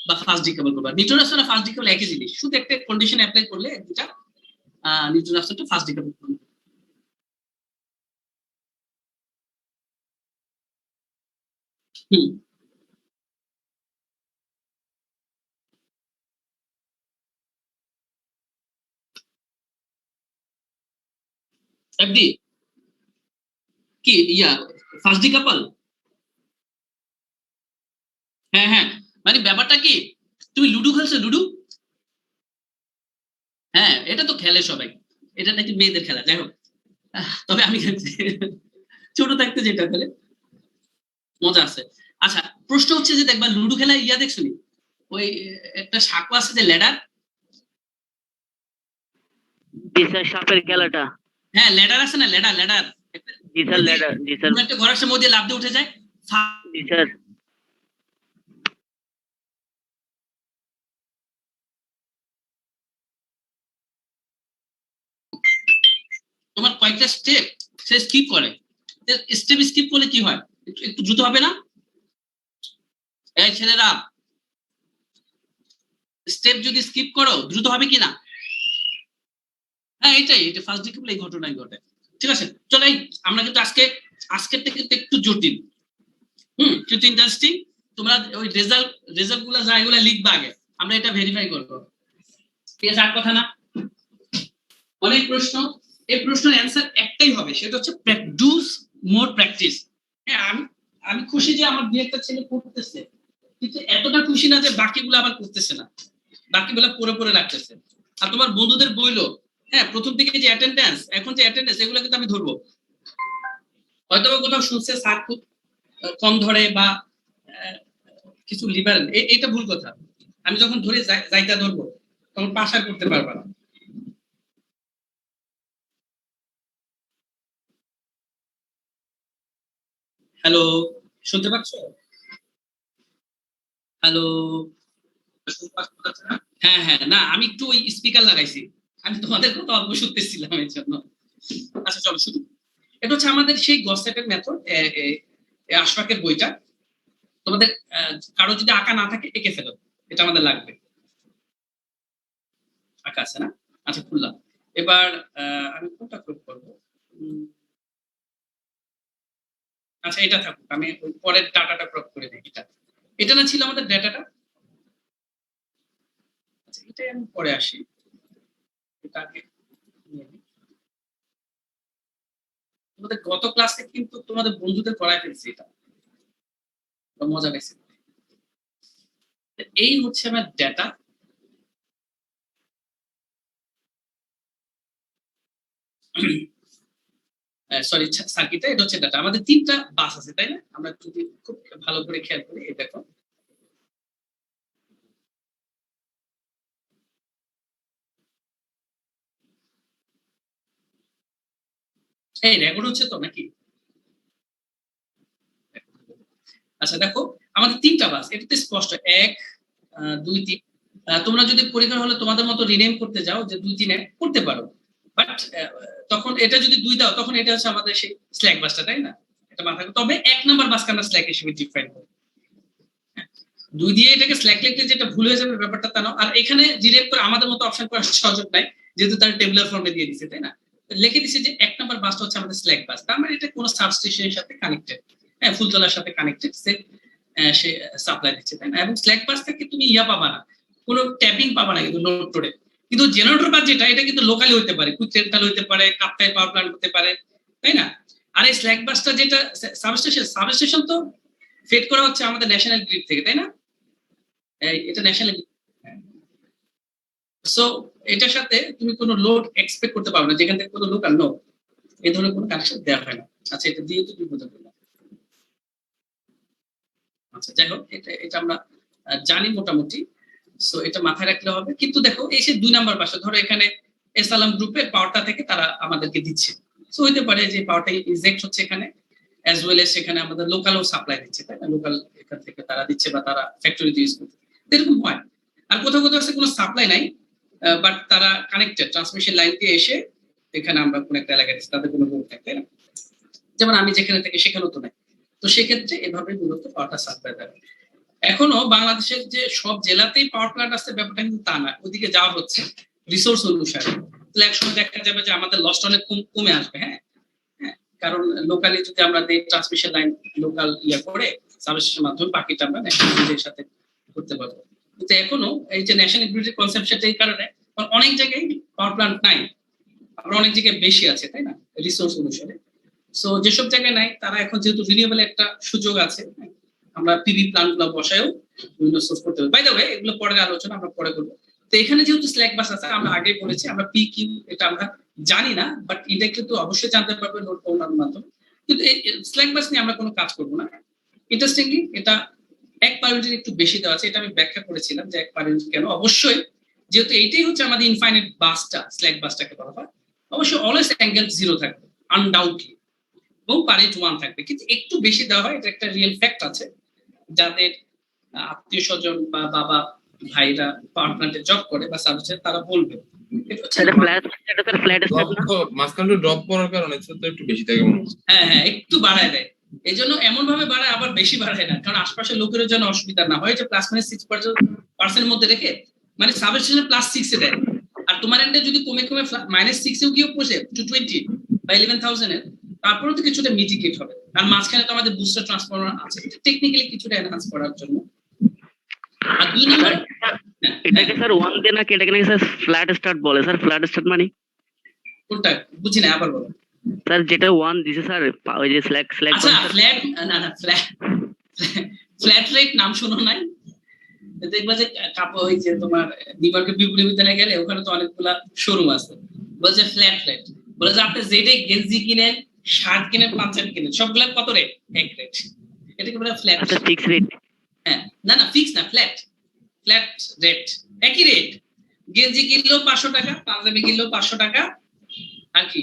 বা ফাস্ট ডিকেবল করবা। নিউট্রাল আর ফাস্ট ডিকেবল একই জিনিস, শুধু একটা কন্ডিশন অ্যাপ্লাই করলে দুটা নিউট্রাল ফাস্ট ডিকেবল করবে। হুম, এফডি কি ইয়া ফাস্ট ডিকাপল, হ্যাঁ হ্যাঁ, মানে ব্যাপারটা কি, তুমি লুডো খেলছো, লুডো? হ্যাঁ, এটা তো খেলে সবাই, এটা নাকি মেয়েদের খেলা, যাই হোক। তবে আমি খেলছি ছোট থাকতে, যেটা খেলে মজা আছে। আচ্ছা, প্রশ্ন হচ্ছে যে দেখবা লুডো খেলায় ইয়া দেখছো নি, ওই একটা সাঁকো আছে যে ল্যাডার, জি স্যার, সাপের খেলাটা। হ্যাঁ ল্যাডার আছে না, ল্যাডার ল্যাডার, জি স্যার, ল্যাডার। জি স্যার। একটা ঘরের সামনে দিয়ে লাফ দিয়ে উঠে যায়। জি স্যার। তোমার কয়েকটা স্টেপ সে স্কিপ করে, স্টেপ স্কিপ করলে কি হয়, একটু দ্রুত হবে না? এই ছেলেরা, স্টেপ যদি স্কিপ করো দ্রুত হবে কি না? হ্যাঁ এটাই, এটা ফার্স্ট ডিকেবল এই ঘটনাই ঘটে। ঠিক আছে, চলো আমরা কিন্তু আজকের থেকে একটু জটিল, কিন্তু ইন্টারেস্টিং। তোমরা ওই রেজাল্ট গুলা যা এগুলা লিখবা আগে, আমরা এটা ভেরিফাই করবো, ঠিক আছে? আর কথা না, অনেক প্রশ্ন, এই প্রশ্নের অ্যান্সার একটাই হবে, সেটা হচ্ছে ডুস মোর প্র্যাকটিস। হ্যাঁ, আমি খুশি যে আমার দুই একটা ছেলে পড়তেছে, কিন্তু এতটা খুশি না যে বাকিগুলো আবার করতেছে না, বাকিগুলো পড়ে পড়ে রাখতেছে। আর তোমার বন্ধুদের বইলো, হ্যাঁ প্রথম থেকে যে অ্যাটেন্ডেন্স, এখন যে অ্যাটেন্ডেন্স, এগুলো কিন্তু আমি ধরবো। হয়তো কোথাও শুনছে স্যার খুব কম ধরে, বা কিছু লিভার এটা ভুল কথা। আমি যখন ধরে যাইতা ধরবো তখন পাশার করতে পারবা না। হ্যালো, শুনতে পাচ্ছ? হ্যালো, হ্যাঁ হ্যাঁ, না আমি একটু ওই স্পিকার লাগাইছি, আমি তোমাদের কথা অল্প শুনতেছিলাম এর জন্য। আচ্ছা চলো শুরু। এটা হচ্ছে আমাদের সেই গসেটের মেথড, আশফাকের বইটা। তোমাদের কারো যদি আঁকা না থাকে এঁকে ফেলো, এটা আমাদের লাগবে। আঁকা আছে না? আচ্ছা খুললাম। এবার আমি কোনটা ক্রপ করবো? আচ্ছা এটা থাকুক, আমি ওই পরের ডাটাটা ক্রপ করে দিই। এটা না ছিল আমাদের ডাটাটা? আচ্ছা এটাই আমি পরে আসি, এটা আগে নিয়ে নিই। তোমাদের গত ক্লাসে কিন্তু তোমাদের বন্ধুদের করাই ফেলছি, এটা মজা পেয়েছি। এই হচ্ছে আমার ডেটা। সরি সার্কিটটা, এটা হচ্ছে ডাটা। আমাদের 3টা বাস আছে তাই না? আমরা যদি খুব ভালো করে খেয়াল করি, এই দেখো এই রেকর্ড হচ্ছে তো নাকি? আচ্ছা দেখো আমাদের 3টা বাস, এটা তো স্পষ্ট, 1 2 3। তোমরা যদি পরীক্ষা হলে তোমাদের মতো রিনেম করতে যাও যে 2 3 1 করতে পারো, বাট তখন এটা যদি 2 দাও তখন এটা হচ্ছে আমাদের সেই স্ল্যাক বাসটা তাই না? এটা মাথায়, তবে 1 নাম্বার বাসকে আমরা স্ল্যাক হিসেবে ডিফাইন করি। 2 দিয়ে এটাকে স্ল্যাক লিখলে যেটা ভুল হয়ে যাবে ব্যাপারটা তা না। আর এখানে ডিরেক্ট করে আমাদের মতো অপশন করার সুযোগ নাই, যেহেতু তার টেবুলার ফর্মে দিয়ে দিছে তাই না? লিখে দিছে যে 1 নাম্বার বাসটা হচ্ছে আমাদের স্ল্যাক বাস, তার মানে এটা কোনো সাবস্টেশনের সাথে কানেক্টেড, হ্যাঁ ফুলতলার সাথে কানেক্টেড, সে সাপ্লাই দিচ্ছে তাই না? এবং স্ল্যাক বাস থেকে তুমি ইয়া পাবা না, কোনো ট্যাপিং পাবা না কিন্তু নোট টোডে। কিন্তু জেনারেটর বাস যেটা, এটা কিন্তু লোকালি হতে পারে, কুইক সেন্ট্রাল হতে পারে, কাপ্তাই পাওয়ার প্ল্যান্ট হতে পারে তাই না? আর এই স্ল্যাক বাসটা যেটা সাবস্টেশন তো ফেড করা হচ্ছে আমাদের ন্যাশনাল গ্রিড থেকে তাই না? এটা ন্যাশনাল। সো এটার সাথে তুমি কোনো লোড এক্সপেক্ট করতে পারবে না, যেখান থেকে কোনো লোড আর নো এই ধরনের কোনো কানেকশন দেওয়া হয় না। আচ্ছা এটা দিয়ে তো তুমি বোঝা পেলাম। আচ্ছা যাই হোক, এটা আমরা জানি মোটামুটি। সো এটা মাথায় রাখলে হবে। কিন্তু দেখো এই যে 2 নাম্বার পাশে ধরো এখানে এসালাম গ্রুপের পাওয়ারটা থেকে তারা আমাদেরকে দিচ্ছে, সো হইতে পারে যে পাওয়ারটা ইনজেক্ট হচ্ছে এখানে, অ্যাজ ওয়েল এস সেখানে আমাদের লোকালও সাপ্লাই দিচ্ছে তাই না? লোকাল এখান থেকে তারা দিচ্ছে বা তারা ফ্যাক্টরিতে ইউজ করছে, এরকম হয়। আর কোথাও কোথাও আছে কোনো সাপ্লাই নাই, বাট তারা কানেক্টেড ট্রান্সমিশন লাইন দিয়ে এসে এখানে আমরা কোন একটা এলাকায় দিচ্ছি, তাদের কোনো লোড নাই তাই না? যেমন আমি যেখানে থেকে সেখানেও তো নাই। তো সেক্ষেত্রে এভাবে মূলত পাওয়ারটা সাপ্লাই দেয়। এখনো বাংলাদেশের যে সব জেলাতেই পাওয়ার প্ল্যান্ট আছে ব্যাপারটা কিন্তু তা না, ওদিকে যাওয়া হচ্ছে রিসোর্স অনুসারে। তাহলে একসময় দেখা যাবে যে আমাদের লস্ট অনেক কমে আসবে। হ্যাঁ হ্যাঁ, কারণ লোকালি যদি আমরা দেই ট্রান্সমিশন লাইন লোকাল ইয়া করে সাবস্টেশনের মাধ্যমে বাকিটা আমরা ন্যাশনাল গ্রিডের সাথে করতে পারবো। কিন্তু এখনো এই যে ন্যাশনাল গ্রিডের কনসেপ্টটা এই কারণে অনেক জায়গায় পাওয়ার প্ল্যান্ট নাই, আবার অনেক জায়গায় বেশি আছে তাই না রিসোর্স অনুসারে। সো যেসব জায়গায় নাই তারা এখন যেহেতু রিনিউয়েবল একটা সুযোগ আছে, আমরা পিভি প্ল্যান্ট গুলো বসায়ও বিভিন্ন সোর্স করতে পারি। বাই দ্য ওয়ে এগুলো পরের আলোচনা, আমরা পরে করবো। তো এখানে যেহেতু স্ল্যাক বাস আছে, আমরা আগে বলেছি আমরা পি কিউ এটা আমরা জানি না, বাট এটা কিন্তু অবশ্যই জানতে পারবে নোট করার মাধ্যমে। কিন্তু এই স্ল্যাক বাস নিয়ে আমরা কোনো কাজ করবো না। ইন্টারেস্টিংলি এটা 1 পার ইউনিটের একটু বেশি দেওয়া আছে, এটা আমি ব্যাখ্যা করেছিলাম যে 1 পার ইউনিট কেন। অবশ্যই যেহেতু এইটাই হচ্ছে আমাদের ইনফাইনাইট বাসটা, স্ল্যাক বাসটাকে বলা হয়, অবশ্যই অলওয়েজ অ্যাঙ্গেল 0 থাকবে আনডাউটলি, এবং পার ইউনিট 1 থাকবে। কিন্তু একটু বেশি দেওয়া হয়, এটা একটা রিয়েল ফ্যাক্ট আছে। যাদের আত্মীয় স্বজন বা বাবা ভাইরা পাওয়ার প্ল্যান্টে জব করে বা সার্ভিসে, তারা বলবে মাঝখানে ড্রপ করার কারণে একটু বেশি থাকে মনে হয়। হ্যাঁ হ্যাঁ একটু বাড়ায় দেয়, এই জন্য এমন ভাবে বাড়ায়, আবার বেশি বাড়ায় না, কারণ আশপাশের লোকের জন্য অসুবিধা না হয়। যে প্লাস মাইনাস 6% মধ্যে রেখে মানে সাবস্টেশনে +6 এ দেয়, আর তোমার এন্ডে যদি কমে কমে -6 এও গিয়ে পৌঁছে 220 বা 11,000 এর, তারপরেও তো কিছুটা মিটিগেট হবে। আর মাঝখানে তো আমাদের বুস্টার ট্রান্সফরমার আছে, এটা টেকনিক্যালি কিছুটা এনহান্স করার জন্য। আর 2 নাম্বার এটাকে স্যার 1 দেন নাকি এটাকে নাকি স্যার ফ্ল্যাট স্টার্ট বলে? স্যার ফ্ল্যাট স্টার্ট মানে কোনটা বুঝি না, আবার বলো। স্যার যেটা 1 দিছে স্যার, ওই যে স্ল্যাক আচ্ছা ফ্ল্যাট, না না ফ্ল্যাট রেট নাম শুনো নাই? দেখবা যে ওই যে তোমার নিউইয়র্কের বিপণী বিতানে গেলে ওখানে তো অনেকগুলা শোরুম আছে, বলছে ফ্ল্যাট রেট, বলে যে আপনি যেটাই গেঞ্জি কিনেন, শার্ট কিনেন, পাঞ্জাবি কিনেন, সবগুলা কত রেট? 1 রেট। এটাকে বলে ফ্ল্যাট। আচ্ছা ফিক্স রেট। হ্যাঁ, না না ফিক্স না, ফ্ল্যাট রেট, একই রেট। গেঞ্জি কিনলেও 500 টাকা, পাঞ্জাবি কিনলেও 500 টাকা, আর কি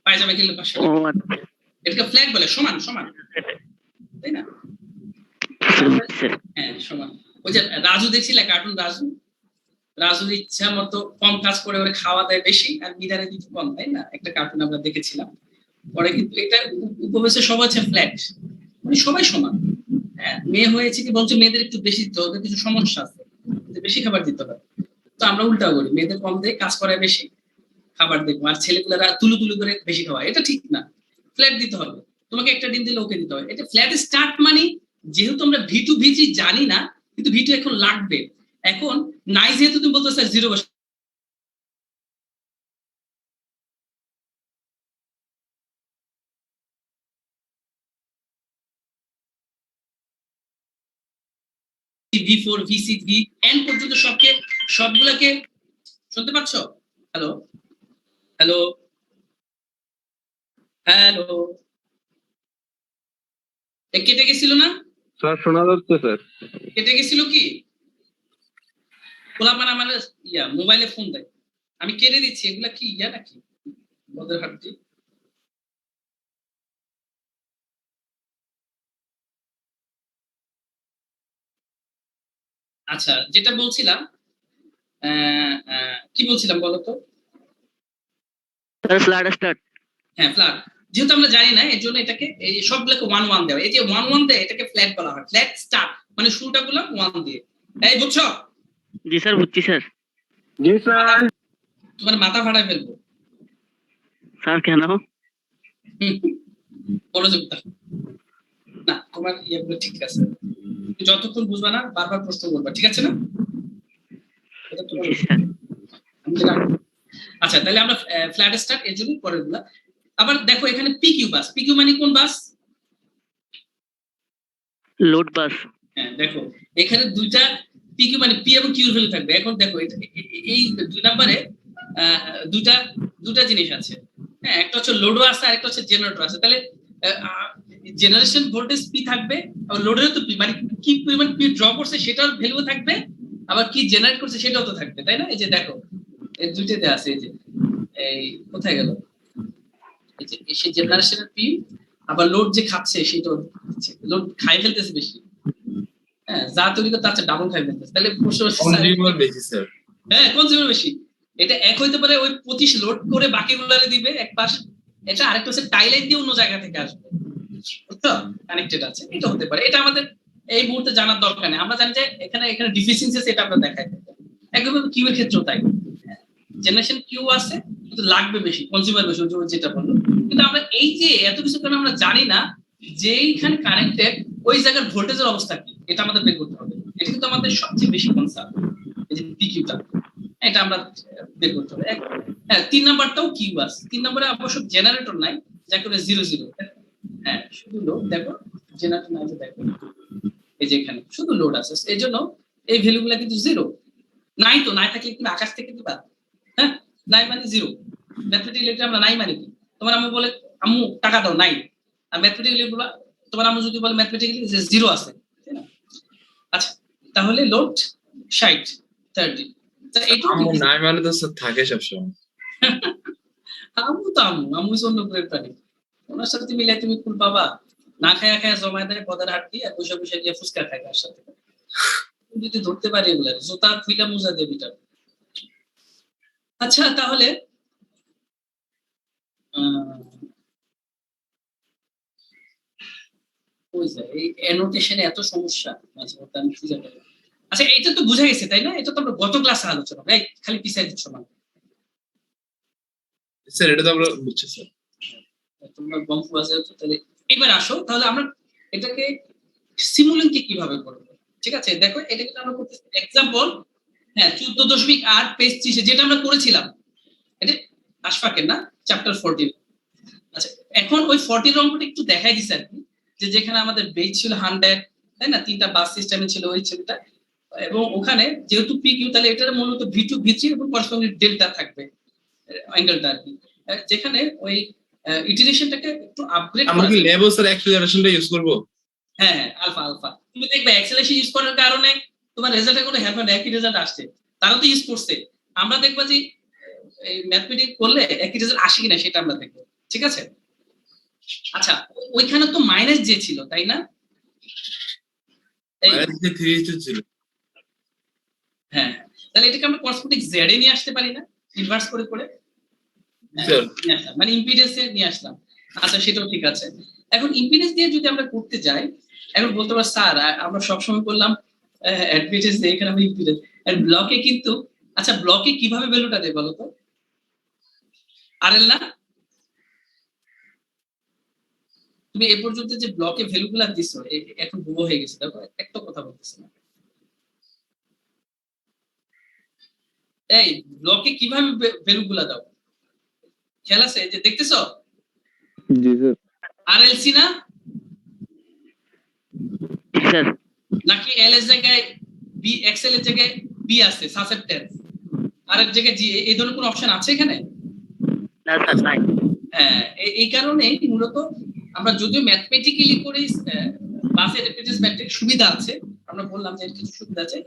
পায়জামা কিনলেও 500 ও টাকা। আচ্ছা এটাকে ফ্ল্যাট বলে, সমান সমান, তাই না? স্যার। হ্যাঁ সমান। ওই যে রাজু দেখছিলে কার্টুন, রাজুর ইচ্ছা মতো কম কাজ করে ওরে খাওয়া দেয় বেশি আর মিরারে দিতে কম, তাই না? একটা কার্টুন আমরা দেখেছিলাম। পরে কিন্তু এটা উপবেশে সবাই হচ্ছে ফ্ল্যাট, মানে সবাই সমান। হ্যাঁ, মেয়ে হয়েছে কি বলছে মেয়েদের একটু বেশি দিতে হবে, কিছু সমস্যা আছে, বেশি খাবার দিতে হবে। তো আমরা উল্টা করি, মেয়েদের কম দেয়, কাজ করায় বেশি, খাবার দেখবো, আর ছেলেগুলারা তুলু তুলু করে বেশি খাওয়া, এটা ঠিক না। ফ্ল্যাট দিতে হবে, তোমাকে একটা ডিম দিলে ওকে দিতে হবে। এটা ফ্ল্যাট স্টার্ট মানে, যেহেতু আমরা V2 V3 জানি না, কিন্তু V2 এখন লাগবে। এখন নাই যেহেতু তুমি বলতে স্যার জিরো বসে, V4 V6 VN পর্যন্ত সবগুলাকে শুনতে পাচ্ছ? হ্যালো হ্যালো হ্যালো, কেটে গেছিল না? স্যার শোনা যাচ্ছে স্যার। কেটে গেছিল কি? পোলাপান আমার মোবাইলে ফোন দেয়, আমি কেটে দিচ্ছি। এগুলা কি নাকি বদের হাড্ডি? আচ্ছা, যেটা বলছিলাম, কি বলছিলাম বলো তো? Sir flat start. হ্যাঁ, ফ্ল্যাট। যেহেতু আমরা জানি না, এর জন্য এটাকে এই সবগুলোকে 1 1 দেওয়া। এই যে 1 1 দেয়, এটাকে ফ্ল্যাট বলা হয়। ফ্ল্যাট স্টার্ট মানে শুরুটা গুলো 1 দিয়ে। এই বুঝছো? জি স্যার বুঝছি স্যার। জি স্যার। তোমার মাথা ফাটাই ফেলবো। স্যার কেন? মনোযোগ দাও। না, তোমার ইয়েগুলো ঠিক আছে, যতক্ষণ বুঝবা না বারবার প্রশ্ন করবা, ঠিক আছে না? এটা তোমার। জি স্যার। আচ্ছা, তাহলে আমরা ফ্ল্যাট স্টার্ট এর জন্য পরের গুলা। আবার দেখো এখানে পিকিউ বাস। পিকিউ মানে কোন বাস? লোড বাস। হ্যাঁ, দেখো এখানে দুইটা পিকিউ মানে পি এবং কিউ ভ্যালু থাকবে। এখন দেখো এই 2 নম্বরে দুটা জিনিস আছে। হ্যাঁ, একটা হচ্ছে লোডও আছে আর একটা হচ্ছে জেনারেটর আছে। তাহলে জেনারেশন ভোল্টেজ পি থাকবে, আর লোডেরও তো পি, মানে কি পরিমাণ পি ড্র করছে সেটার ভ্যালু থাকবে, আবার কি জেনারেট করছে সেটাও তো থাকবে, তাই না? এই যে দেখো এই দুইটাতে আছে। এই যে এই কোথায় গেল, এই যে সেই জেনারেশনের পি, আবার লোড যে খাচ্ছে সেটাও দিচ্ছে। লোড খাই ফেলতেছে বেশি, হ্যাঁ, যা তৈরি করতে তার ডাবল খাই ফেলতেছে। তাহলে প্রশ্ন হচ্ছে কনজিউমার বেশি স্যার। হ্যাঁ, কনজিউমার বেশি। এটা এক হইতে পারে ওই 25 লোড করে বাকিগুলারে দিবে এক পাশ, এটা আরেকটা হচ্ছে টাইলাইন দিয়ে অন্য জায়গা থেকে আসবে, বুঝছো? কানেক্টেড আছে, এটা হতে পারে। এটা আমাদের এই মুহূর্তে জানার দরকার নেই। আমরা জানি যে এখানে ডিফিসিয়েন্সি আছে, এটা আমরা দেখাই দেবো। একদম কিউ এর ক্ষেত্রেও তাই, জেনারেশন কিউ আছে কিন্তু লাগবে বেশি, কনজিউমার বেশি, যেটা বললো। কিন্তু আমরা এই যে এত কিছু কেন আমরা জানি না, যেইখানে কানেক্টেড ওই জায়গার ভোল্টেজের অবস্থা কি, এটা আমাদের বের করতে হবে। এটা কিন্তু আমাদের সবচেয়ে বেশি কনসার্ন, এই যে পিকিউটা, এটা আমরা বের করতে হবে। হ্যাঁ, 3 নাম্বারটাও কিউ আছে। 3 নম্বরে অবশ্য জেনারেটর নাই, যাকে বলে 0 0। হ্যাঁ, শুধু লোড। দেখো জেনারেটর নাই, দেখো এই যে এখানে শুধু লোড আছে, এই জন্য এই ভ্যালুগুলো কিন্তু 0 নাই। তো নাই থাকলে কিন্তু আকাশ থেকে দিবা, হ্যাঁ, নাই মানে 0। ম্যাথমেটিক্যালি আমরা নাই মানে কি? তোমার আম্মু বলে আম্মু টাকা দাও, নাই। আর ম্যাথমেটিক্যালি বলা, তোমার আম্মু যদি বলে ম্যাথমেটিক্যালি যে 0 আছে, তাই না? আচ্ছা, তাহলে লোড 60 30। আম্মু নাই মানে তো স্যার থাকে সবসময়। আম্মু অন্য করে প্রাণী, ওনার সাথে মিলাই তুমি কুল পাবা। না খায়া খায়া জমায় দেয় পদের হাট দিয়ে, আর বসে বসে গিয়ে ফুচকা খায় তার সাথে। যদি ধরতে পারি এগুলা, জোতা খুইলা মোজা দেবে এটা। আচ্ছা, তাহলে এই অ্যানোটেশনে এত সমস্যা মাঝে মধ্যে আমি খুঁজে পাই। আচ্ছা, এটা তো বুঝা গেছে তাই না? এটা তো আমরা গত ক্লাসে আলোচনা, এই খালি পিছাই দিচ্ছ না। স্যার এটা তো আমরা বুঝছি স্যার। তোমরা বম্পু আছে তো। তাহলে এবার আসো, তাহলে আমরা এটাকে সিমুলিংকে কিভাবে করব? ঠিক আছে, দেখো এটা কিন্তু আমরা করতেছি এক্সাম্পল। হ্যাঁ, 14.8 পেজ 30, যেটা আমরা করেছিলাম, এটা আশফাকের না, চ্যাপ্টার 14। আচ্ছা, এখন ওই 40 অঙ্কটা একটু দেখাই দিছে আর কি, যে যেখানে আমাদের বেজ ছিল 100, তাই না? 3টা বাস সিস্টেমে ছিল ওই ছবিটা, এবং ওখানে যেহেতু পি কিউ, তাহলে এটার মূলত V2 V3 এবং করসপন্ডিং ডেল্টা থাকবে, অ্যাঙ্গেলটা আর কি। যেখানে ওই ইটারেশনটাকে একটু আপগ্রেড আমরা কি লেভেল স্যার অ্যাক্সেলারেশনটা ইউজ করব? হ্যাঁ আলফা আলফা, তুমি দেখবে এক্সেলেশন ইউজ করার কারণে তোমার রেজাল্টে কোনো হেল্প হয় না, একই রেজাল্ট আসছে। তারা তো ইউজ করছে, আমরা দেখবো যে এই ম্যাথমেটিক্স করলে একই রেজাল্ট আসে কিনা সেটা আমরা দেখবো। ঠিক আছে, আচ্ছা ওইখানে তো মাইনাস যে ছিল তাই না? এই মাইনাস যে 3:2 ছিল। হ্যাঁ, তাহলে এটাকে আমরা কসমেটিক জেড এ নিয়ে আসতে পারি না, ইনভার্স করে করে? স্যার নিয়ে আসলাম, মানে ইম্পিডেন্সে নিয়ে আসলাম। আচ্ছা সেটাও ঠিক আছে। এখন ইম্পিডেন্স দিয়ে যদি আমরা করতে যাই, এখন বলতে পারো স্যার আমরা সবসময় করলাম অ্যাডমিটেন্স দিয়ে, এখানে আমরা ইম্পিডেন্স আর ব্লকে কিন্তু, আচ্ছা ব্লকে কিভাবে ভ্যালুটা দেয় বলো তো? আরএল না? তুমি এ পর্যন্ত যে ব্লকে ভ্যালুগুলা দিছো এখন বুবো হয়ে গেছে, দেখো একটা কথা বলতেছে না। এই ব্লকে কিভাবে ভ্যালুগুলা দাও? খেয়াল আছে যে দেখতেছো? জি স্যার। আরএলসি না স্যার নাকি এল এর জায়গায় বি, এক্সেল এর জায়গায় বি আছে সাসেপ্টেন্স, আর এর জায়গায় জি, এই ধরনের কোনো অপশন আছে এখানে? না স্যার নাই। হ্যাঁ, এই কারণে মূলত আমরা যদিও ম্যাথমেটিক্যালি করি বাসের রিপ্রেজেন্টেশন ম্যাট্রিক্স সুবিধা আছে, আমরা বললাম যে এর কিছু সুবিধা আছে,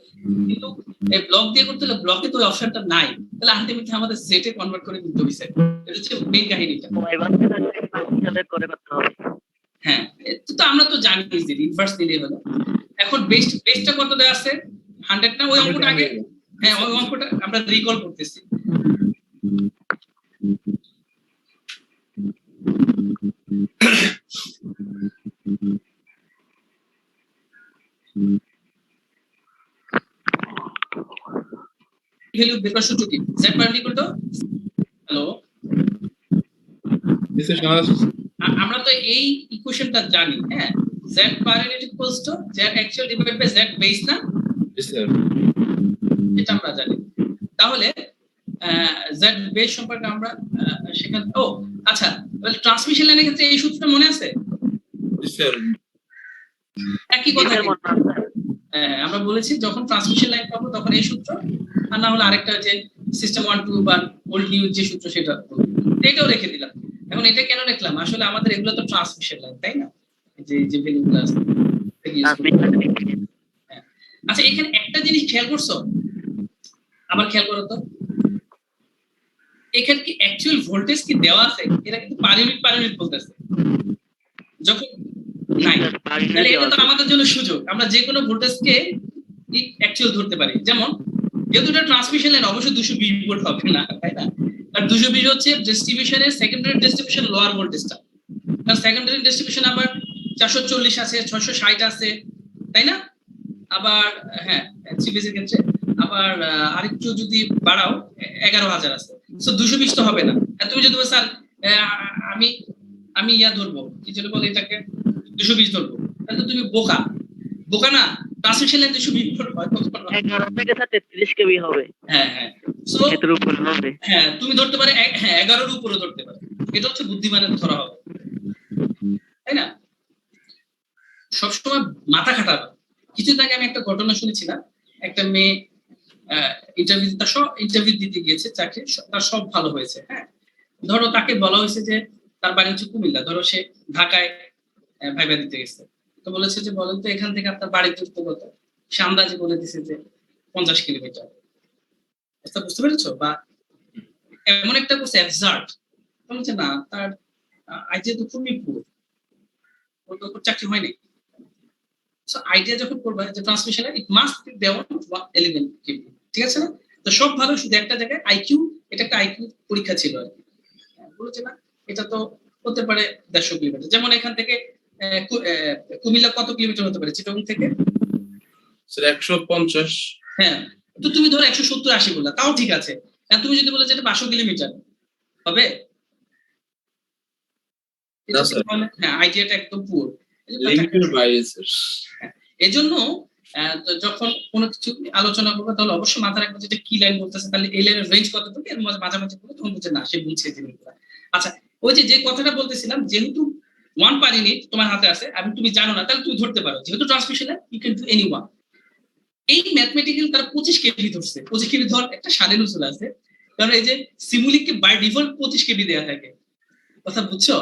কিন্তু এই ব্লক দিয়ে করতে হলে ব্লকে তো ওই অপশনটা নাই, তাহলে আলটিমেটলি আমাদের সেটে কনভার্ট করে দিতে হইছে। এটা হচ্ছে মেইন কাহিনীটা। এবার করে করতে হবে। হ্যাঁ, তো আমরা তো জানি যে ইনভার্স দিলেই হলো। এখন বেস্টটা কত দেওয়া আছে? 100 না? ওই অঙ্কটা আগে, হ্যাঁ ওই অঙ্কটা আমরা রিকল করতেছি। ভ্যালু বের করার সূত্র কি? z particular to, hello, sir শোনা যাচ্ছে? আমরা তো এই ইকুয়েশনটা জানি। হ্যাঁ, z per unit equals to z actual divide by z base না? জি স্যার। এটা আমরা জানি। তাহলে z বেস সম্পর্কে আমরা সেখানে, ও আচ্ছা, তাহলে ট্রান্সমিশন লাইনের ক্ষেত্রে এই সূত্রটা মনে আছে? জি স্যার। একই কথা কিন্তু। আমরা বলেছি যখন ট্রান্সমিশন লাইন পাবো তখন এই সূত্র, আর না হলে আরেকটা যে সিস্টেম 1 2 বা ওল্ড নিউ যে সূত্র সেটা, এটাও রেখে দিলাম। এখন এটা কেন রাখলাম? আসলে আমাদের এগুলো তো ট্রান্সমিশন লাইন তাই না, যে যে ভ্যালুগুলো আছে। আচ্ছা এখানে একটা জিনিস খেয়াল করছো, আবার খেয়াল করো তো, এখানে কি অ্যাকচুয়াল ভোল্টেজ কি দেওয়া আছে? এরা কিন্তু পার ইউনিট বলতেছে যখন নাই, তাহলে এটা তো আমাদের জন্য সুযোগ, আমরা যে কোনো ভোল্টেজকে অ্যাকচুয়াল ধরতে পারি। যেমন যেহেতু এটা ট্রান্সমিশন লাইন, অবশ্যই 220 ভোল্ট হবে না, তাই না? আর 220 হচ্ছে ডিস্ট্রিবিউশনের সেকেন্ডারি ডিস্ট্রিবিউশন লোয়ার ভোল্টেজটা, কারণ সেকেন্ডারি ডিস্ট্রিবিউশন আবার 440 আছে, 660 আছে, তাই না? আবার হ্যাঁ সিবিএস ক্ষেত্রে আবার আরেকটু যদি বাড়াও 11,000 আছে, সো 220 তো হবে না। আর তুমি যদি স্যার আমি আমি ইয়া ধরবো, কি যেন বলে এটাকে, 220 ধরবো, তাহলে তুমি বোকা না। ট্রান্সমিশন লাইন 220 ভোল্ট হয় কত? 11 থেকে 33 কেবি হবে। হ্যাঁ সো এর উপর হবে। হ্যাঁ তুমি ধরতে পারে, হ্যাঁ 11 এর উপরে ধরতে পারে, এটা হচ্ছে বুদ্ধিমানের ধরা হবে, তাই না? সবসময় মাথা খাটাবে। কিছুদিন আগে আমি একটা ঘটনা শুনেছিলাম, একটা মেয়ে ইন্টারভিউ দিতে গিয়েছে চাকরি, তার সব ভালো হয়েছে। হ্যাঁ, ধরো তাকে বলা হয়েছে যে তার বাড়ি হচ্ছে কুমিল্লা, ধরো সে ঢাকায় ভাইবা দিতে গেছে, তো বলেছে যে বলেন তো এখান থেকে আপনার বাড়ির দূরত্ব কত? সে আন্দাজে বলে দিছে যে 50 কিলোমিটার। বুঝতে পেরেছো? বা এমন একটা করছে অ্যাবসার্ড, বলছে না তার আইডিয়া তো খুবই পুরো, ওর তো চাকরি হয়নি। সো আইডিয়া যখন করবে যে transmission it must be beyond 11 কেবি, ঠিক আছে না? তো সব ভালো, শুধু একটা জায়গায় আইকিউ, এটা একটা আইকিউ পরীক্ষা ছিল আর কি। বলেছে না এটা তো হতে পারে 150 কিলোমিটার, যেমন এখান থেকে কুমিল্লা কত কিলোমিটার হতে পারে চিটাগং থেকে? স্যার 150। হ্যাঁ, তো তুমি ধরো 170 80 বললা, তাও ঠিক আছে। আর তুমি যদি বলো যে এটা 500 কিলোমিটার হবে, হ্যাঁ আইডিয়াটা একদম পুরো। লিংকের বাইরে স্যার। এজন্য যখন কোনো কিছু আলোচনা করবে তাহলে অবশ্যই মাথায় রাখবে যেটা কি লাইন বলতেছে, তাহলে এই লাইনের রেঞ্জ কতটুকু, এর মাঝামাঝি করবে, তখন বুঝে না সে বুঝছে জিনিসগুলো। আচ্ছা ওই যে কথাটা বলতেছিলাম, যেহেতু 1 পার ইউনিট তোমার হাতে আছে এবং তুমি জানো না, তাহলে তুমি ধরতে পারো যেহেতু transmission line you can do anyone. এই ম্যাথমেটিক্যাল তারা 25 কেবি ধরছে। 25 কেবি ধর একটা স্বাধীন উসুল আছে, কারণ এই যে সিমুলিককে বাই ডিফল্ট 25 কেবি দেয়া থাকে, কথা বুঝছো?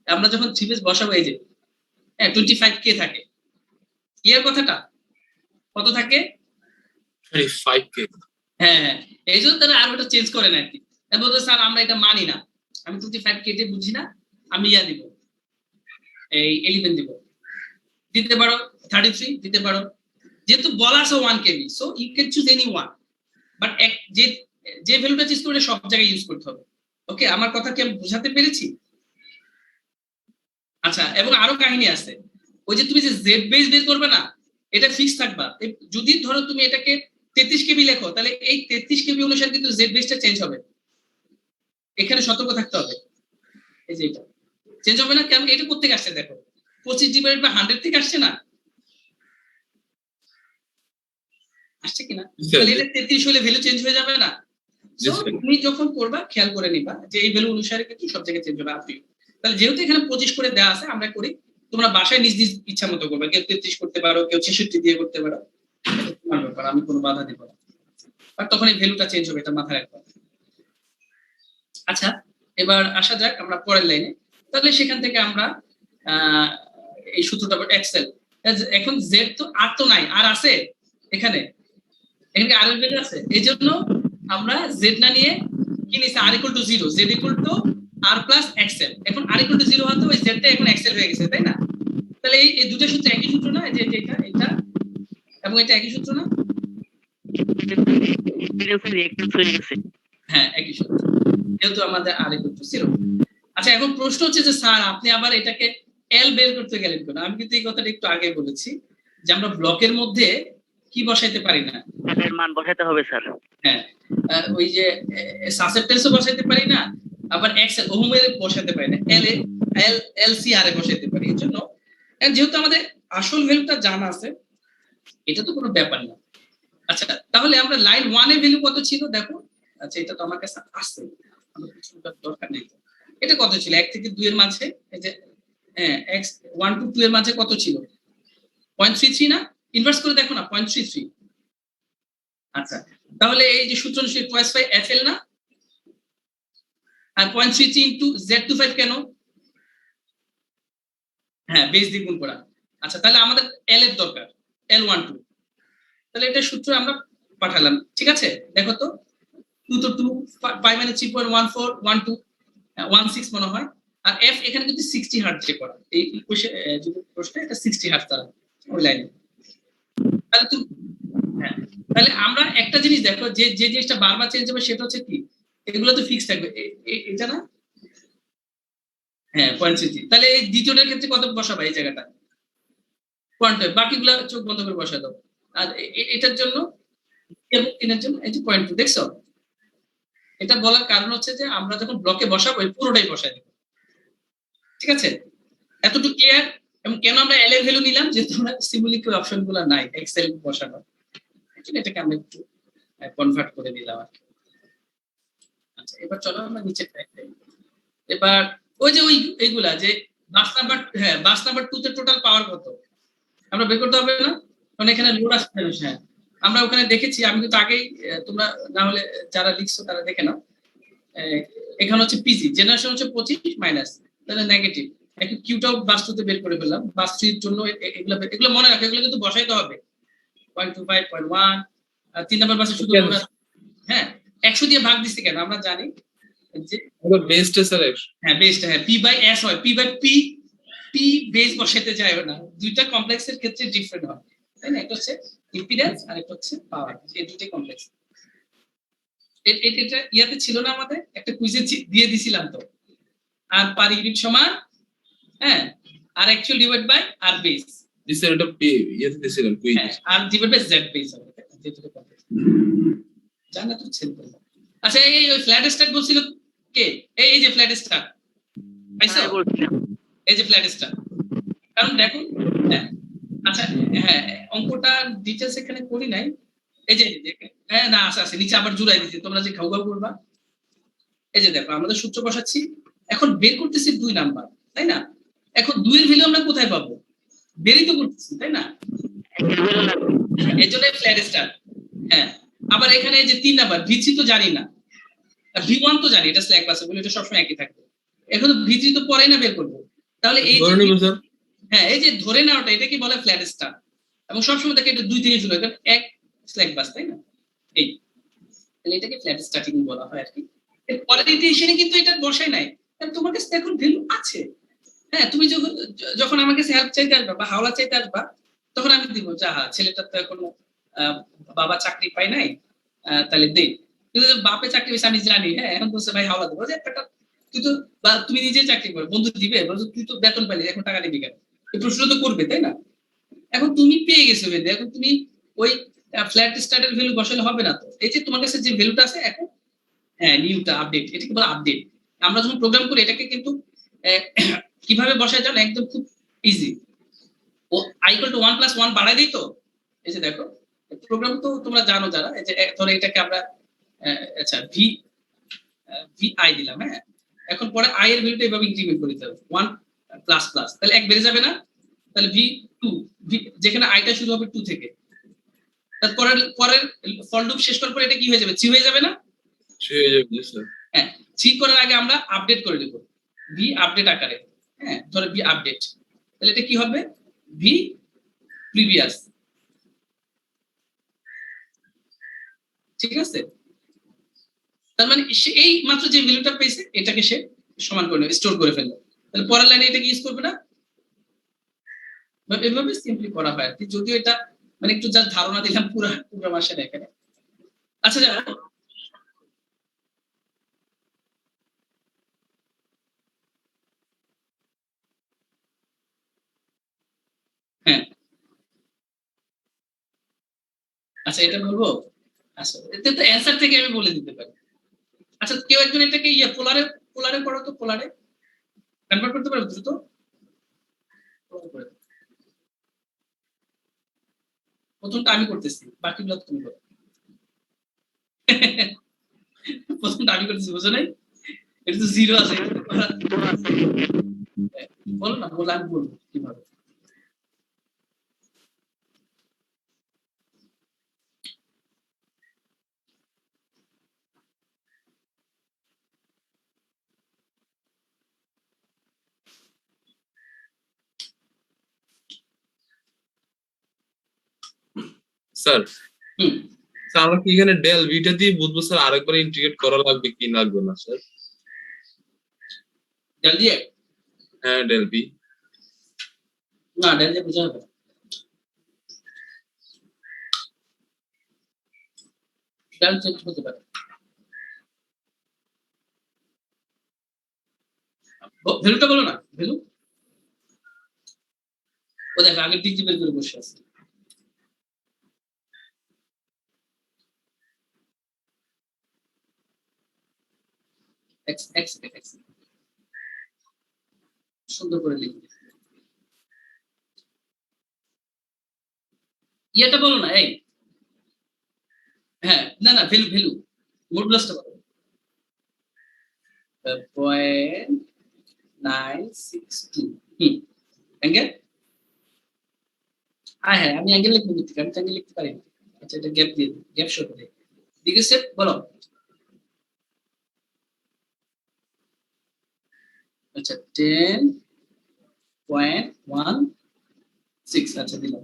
আমরা যখন থ্রি ফেজ বসাবো এই যে 25K থাকে, ক্লিয়ার কথাটা? কত থাকে? 25k। হ্যাঁ হ্যাঁ, এই জন্য তারা আর ওটা চেঞ্জ করে না আর কি। বলতো স্যার আমরা এটা মানি না, আমি 25 কেটে বুঝি না, আমি ইয়া দিব, এই 11 দিব, দিতে পারো 33 দিতে পারো, যেহেতু বলা আছে 1 KB, so you can choose any one, but যে যে ভ্যালুটা চুজ করে সব জায়গায় ইউজ করতে হবে। ওকে, আমার কথা কি আমি বোঝাতে পেরেছি? আচ্ছা, এবং আরো কাহিনী আছে, ওই যে তুমি যে জেড বেস বের করবে না, এটা ফিক্স থাকবা। যদি ধরো তুমি এটাকে 33 কেবি লেখো, তাহলে এই 33 কেবি অনুসারে কিন্তু জেড বেসটা চেঞ্জ হবে, এখানে সতর্ক থাকতে হবে। এই যে এটা চেঞ্জ হবে না কেন? এটা কোথেকে আসছে দেখো, 25 ডিভাইডেড বাই 100 থেকে আসছে না, আসছে কিনা? তাহলে এটা 33 হলে ভ্যালু চেঞ্জ হয়ে যাবে না? সো তুমি যখন করবা খেয়াল করে নিবা যে এই ভ্যালু অনুসারে কিন্তু সব জায়গায় চেঞ্জ হবে আপনি। তাহলে যেহেতু এখানে 25 করে দেওয়া আছে, আমরা করি, তোমরা বাসায় নিজ নিজ ইচ্ছা মতো করবে, কেউ 33 করতে পারো, কেউ 66 দিয়ে করতে পারো, তোমার ব্যাপার, আমি কোনো বাধা দিব না, আর তখন এই ভ্যালুটা চেঞ্জ হবে, এটা মাথায় রাখবা। আচ্ছা, এবার আসা যাক আমরা পরের লাইনে। তাহলে সেখান থেকে আমরা এই সূত্রটা এক্সেল, এখন জেড তো আর তো নাই, আর আছে এখানে, এখানে আর এর ভ্যালু আছে, এই জন্য আমরা জেড না নিয়ে কি নিছি, R equal to 0, Z equal to R plus X L. এখন আর ইকুয়াল টু 0 হতে ওই জেডটা এখন এক্সেল হয়ে গেছে, তাই না? তাহলে এই দুটো সূত্র একই সূত্র না, যে এটা এটা এবং এটা একই সূত্র না? হ্যাঁ, একই সূত্র, যেহেতু আমাদের আর ইকুয়াল টু 0। আচ্ছা, এখন প্রশ্ন হচ্ছে যে স্যার আপনি আবার এটাকে এল বের করতে গেলেন কেন? আমি কিন্তু এই কথাটা একটু আগে বলেছি যে আমরা ব্লকের মধ্যে কি বসাইতে পারি না, এর মান বসাতে হবে স্যার। হ্যাঁ, ওই যে সাসেপ্টেন্সও বসাইতে পারি না, আবার এক্সেল ওহমের বসাইতে পারি না, এল এলসিআর এ বসাইতে পারি। এর জন্য যেহেতু আমাদের আসল ভ্যালুটা জানা আছে, এটা তো কোনো ব্যাপার না। আচ্ছা, তাহলে আমরা লাইন 1 এর ভ্যালু কত ছিল দেখো। আচ্ছা, এটা তো আমার কাছে আছে, আমার কিছু দরকার নেই। এটা কত ছিল 1 থেকে 2 এর মাঝে, এই যে x 1 টু 2 এর মাঝে কত ছিল? 0.33 না? ইনভার্স করে দেখো না, 0.33। আচ্ছা, তাহলে এই যে সূত্র অনুসারে টুয়াইস বাই এফএল না, আর 0.33 ইনটু z25 কেন? হ্যাঁ, বেস দিয়ে গুণ করা। আচ্ছা, তাহলে আমাদের এল এর দরকার, L12, তাহলে এটা সূত্র আমরা পাঠালাম, ঠিক আছে? দেখো তো 2 তো 2, পাই মানে 3.14 12 16 মনে হয়, আর এফ এখানে কিন্তু 60 হার্টজে করা, এই যদি প্রশ্নে এটা 60 হার্টজ তারা ওই লাইনে। তাহলে তুমি হ্যাঁ, তাহলে আমরা একটা জিনিস দেখো, যে যে জিনিসটা বারবার চেঞ্জ হবে সেটা হচ্ছে কি, এগুলো তো ফিক্স থাকবে, এটা না? হ্যাঁ, 0.33। তাহলে এই দ্বিতীয়টার ক্ষেত্রে কত বসাবা এই জায়গাটা? 0.5, বাকিগুলো চোখ বন্ধ করে বসা দাও। আর এটার জন্য এবং 3 জন্য এই যে 0.2, দেখছো? এটা বলার কারণ হচ্ছে যে আমরা যখন ব্লকে বসাবো পুরোটাই বসাই দেব, ঠিক আছে? এতটুকু ক্লিয়ার? এবং কেন আমরা এল এর ভ্যালু নিলাম, যেহেতু আমরা সিমুলিক অপশনগুলো নাই এক্সেল বসানো, এটাকে আমরা একটু কনভার্ট করে দিলাম আর কি। আচ্ছা, এবার চলো আমরা নিচে এবার ওই যে এইগুলা যে বাস নাম্বার, হ্যাঁ বাস নাম্বার 2 তে টোটাল পাওয়ার কত আমরা বের করতে হবে না? কারণ এখানে লোড আসছে। হ্যাঁ, আমরা ওখানে দেখেছি, আমি কিন্তু আগেই, তোমরা না হলে যারা লিখছো তারা দেখে নাও, এখানে হচ্ছে পিজি জেনারেশন হচ্ছে 25 মাইনাস, তাহলে নেগেটিভ। একটু কিউটাও বাস 2 তে বের করে ফেললাম, বাস 3 এর জন্য এগুলো মনে রাখো, এগুলো কিন্তু বসাইতে হবে। 0.25 0.1 আর 3 নাম্বার বাসে শুধু লোড আসছে। হ্যাঁ, 100 দিয়ে ভাগ দিছি কেন আমরা জানি যে ওটা বেসটা স্যার 100। হ্যাঁ, বেসটা, হ্যাঁ পি বাই এস হয়, P by P, P base বসাতে যাবে না, দুইটা কমপ্লেক্সের ক্ষেত্রে ডিফারেন্ট হয়, তাই না? এটা হচ্ছে ইম্পিডেন্স আর এটা হচ্ছে পাওয়ার, এই দুটোই কমপ্লেক্স। এটা ইয়াতে ছিল না, আমাদের একটা কুইজে দিয়ে দিছিলাম তো, আর পার ইউনিট সমান, হ্যাঁ, R actual divide by R base, sir এটা ইয়াতে দিছিলাম কুইজ, হ্যাঁ, R divide by Z base হবে, যে দুটো কমপ্লেক্স জানা তো ছিল। আচ্ছা, এই ওই ফ্ল্যাট স্ট্যাক বলছিল কে? এই যে ফ্ল্যাট স্ট্যাক পাইছো, এই যে ফ্ল্যাট স্ট্যাক, কারণ দেখো, হ্যাঁ আচ্ছা, হ্যাঁ অঙ্কটা ডিটেইলস এখানে করি নাই, এই যে হ্যাঁ না আছে নিচে আবার জুড়াই দিচ্ছি, তোমরা যে ঘাউ ঘাউ করবা। এই যে দেখো, আমাদের সূত্র বসাচ্ছি, এখন বের করতেছি 2 নাম্বার, তাই না? এখন 2 এর ভ্যালু আমরা কোথায় পাবো? বেরই তো করতেছি, তাই না? এই জন্য ফ্ল্যাট স্টার। হ্যাঁ, আবার এখানে এই যে 3 নাম্বার V3 তো জানি না, আর V1 তো জানি, এটা স্ল্যাক বাসে বলে এটা সবসময় একই থাকবে। এখন V3 তো পরেই না বের করবো, তাহলে এই ধরে নেব স্যার। হ্যাঁ, এই যে ধরে নেওয়াটা, এটা কি বলে ফ্ল্যাট স্টার। এবং সবসময় দেখে এটা 2 থেকে শুরু হয়, কারণ এক স্ল্যাক বাস, তাই না? এই তাহলে এটাকে ফ্ল্যাট স্টার্টিং বলা হয় আর কি। এর পরের ইটারেশনে কিন্তু এটা বসাই নাই, কারণ তোমার কাছে এখন ভ্যালু আছে। হ্যাঁ, তুমি যখন আমার কাছে হেল্প চাইতে আসবা বা হাওলা চাইতে আসবা, তখন আমি দিব যে হ্যাঁ, ছেলেটার তো এখনো বাবা চাকরি পায় নাই, তাহলে দে। কিন্তু বাপে চাকরি পেয়েছে আমি জানি, হ্যাঁ, এখন বলছে ভাই হাওলা দেবো, যে একটা তুই তো, বা তুমি নিজে চাকরি করো, বন্ধু দিবে, বলছো তুই তো বেতন পাইলি, এখন টাকা দিবি কেন? এই প্রশ্ন তো করবে, তাই না? এখন তুমি পেয়ে গেছো বেঁধে, এখন তুমি ওই ফ্ল্যাট স্টার্টের ভ্যালু বসালে হবে না তো। এই যে তোমার কাছে যে ভ্যালুটা আছে এখন, হ্যাঁ, নিউটা আপডেট, এটাকে বলে আপডেট। আমরা যখন প্রোগ্রাম করি এটাকে কিন্তু কিভাবে বসায় জানো, একদম খুব ইজি। ও i = 1 + 1 বাড়াই দিই তো, এই যে দেখো প্রোগ্রাম তো তোমরা জানো যারা, এই যে ধরো এটাকে আমরা আচ্ছা ভি আই দিলাম, হ্যাঁ, এখন পরে আই এর ভ্যালুটা এভাবে ইনক্রিমেন্ট করে দিতে হবে 1 ++, তাহলে এক বেড়ে যাবে না? তাহলে ভি2, যেখানে আইটা শুরু হবে 2 থেকে, তারপরে পরের ফর লুপ শেষ করার পরে এটা কি হয়ে যাবে, 3 হয়ে যাবে না? সে হয়ে যাবে স্যার। হ্যাঁ, 3 করার আগে আমরা আপডেট করে দেব, ভি আপডেট আকারে। হ্যাঁ, ধরো ভি আপডেট, তাহলে এটা কি হবে, ভি প্রিভিয়াস। ঠিক আছে? তার মানে সে এই মাত্র যে ভ্যালুটা পেয়েছে এটাকে সে সমান করে নেবে, স্টোর করে ফেলবে। তাহলে পরের লাইনে এটাকে ইউজ করবে না? এভাবে সিম্পলি করা হয় আর কি, যদিও এটা মানে একটু যা ধারণা দিলাম, পুরো পুরো মাসে না এখানে। আচ্ছা যাও, হ্যাঁ, আচ্ছা এটা বলবো। আচ্ছা, এটা তো অ্যানসার থেকে আমি বলে দিতে পারি। আচ্ছা, কেউ একজন এটাকে পোলারে পোলারে করো তো, পোলারে কনভার্ট করতে পারো দ্রুত? প্রথমটা আমি করতেছি, বাকিগুলো তুমি করো। প্রথমটা আমি করতেছি, বুঝো নাই? এটা তো 0 আছে, বলো না, বলো, আমি বলবো কিভাবে। স্যার, হুম, স্যার আমরা কি এখানে ডেল ভিটা দিয়ে বুঝবো স্যার আরেকবার ইন্টিগ্রেট করা লাগবে কি লাগবে না স্যার? ডেল দিয়ে? হ্যাঁ, ডেল ভি। না, ডেল দিয়ে বোঝা হবে না। ডেল চেঞ্জ করতে পারে। ভ্যালুটা বলো না, ভ্যালু। ও দেখো আগের ডিগ্রি বের করে বসে আছে। এক্স এক্স এক্স সুন্দর করে লিখবে। ইয়েটা বলো না, এই, হ্যাঁ, না না, ভ্যালু ভ্যালু মডুলাসটা বলো। 0.962। অ্যাঙ্গেল, হ্যাঁ হ্যাঁ, আমি অ্যাঙ্গেল লিখবো কিন্তু আমি অ্যাঙ্গেল লিখতে পারি না। আচ্ছা, এটা গ্যাপ দিয়ে দিই, গ্যাপ শো করে দিকে স্টেপ বলো। আচ্ছা, 10.16, আচ্ছা দিলাম।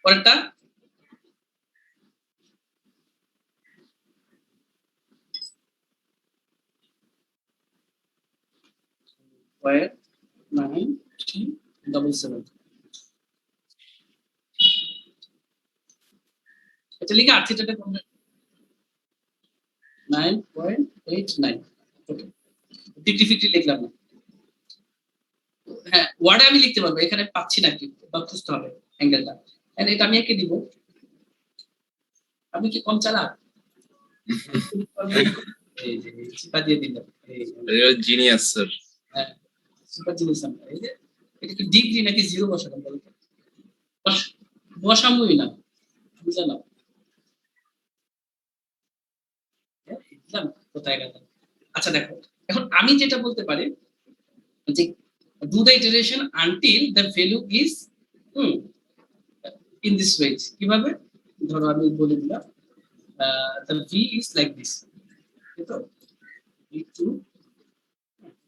পরেরটা 0.977। আচ্ছা, লিখে আর থিটাটা কোনটা? 9.89। ওকে, 50-50 লিখলাম না। হ্যাঁ, ওয়ার্ডে আমি লিখতে পারবো, এখানে পাচ্ছি না, কি বা খুঁজতে হবে অ্যাঙ্গেলটা। এটা আমি এঁকে দিব। আমি কি কম চালাক? এই যে চিপা দিয়ে দিলাম, জিনিয়াস স্যার। হ্যাঁ, সুপার জিনিস আমরা। এই যে এটা কি ডিগ্রি নাকি 0 বসালাম বলতো? বসামই না, বুঝলাম। বুঝলাম কোথায় গেল। আচ্ছা দেখো, এখন আমি যেটা বলতে পারি যে do the iteration until the value is in this range। কিভাবে? ধরো আমি বলে দিলাম the v is like this, তো v2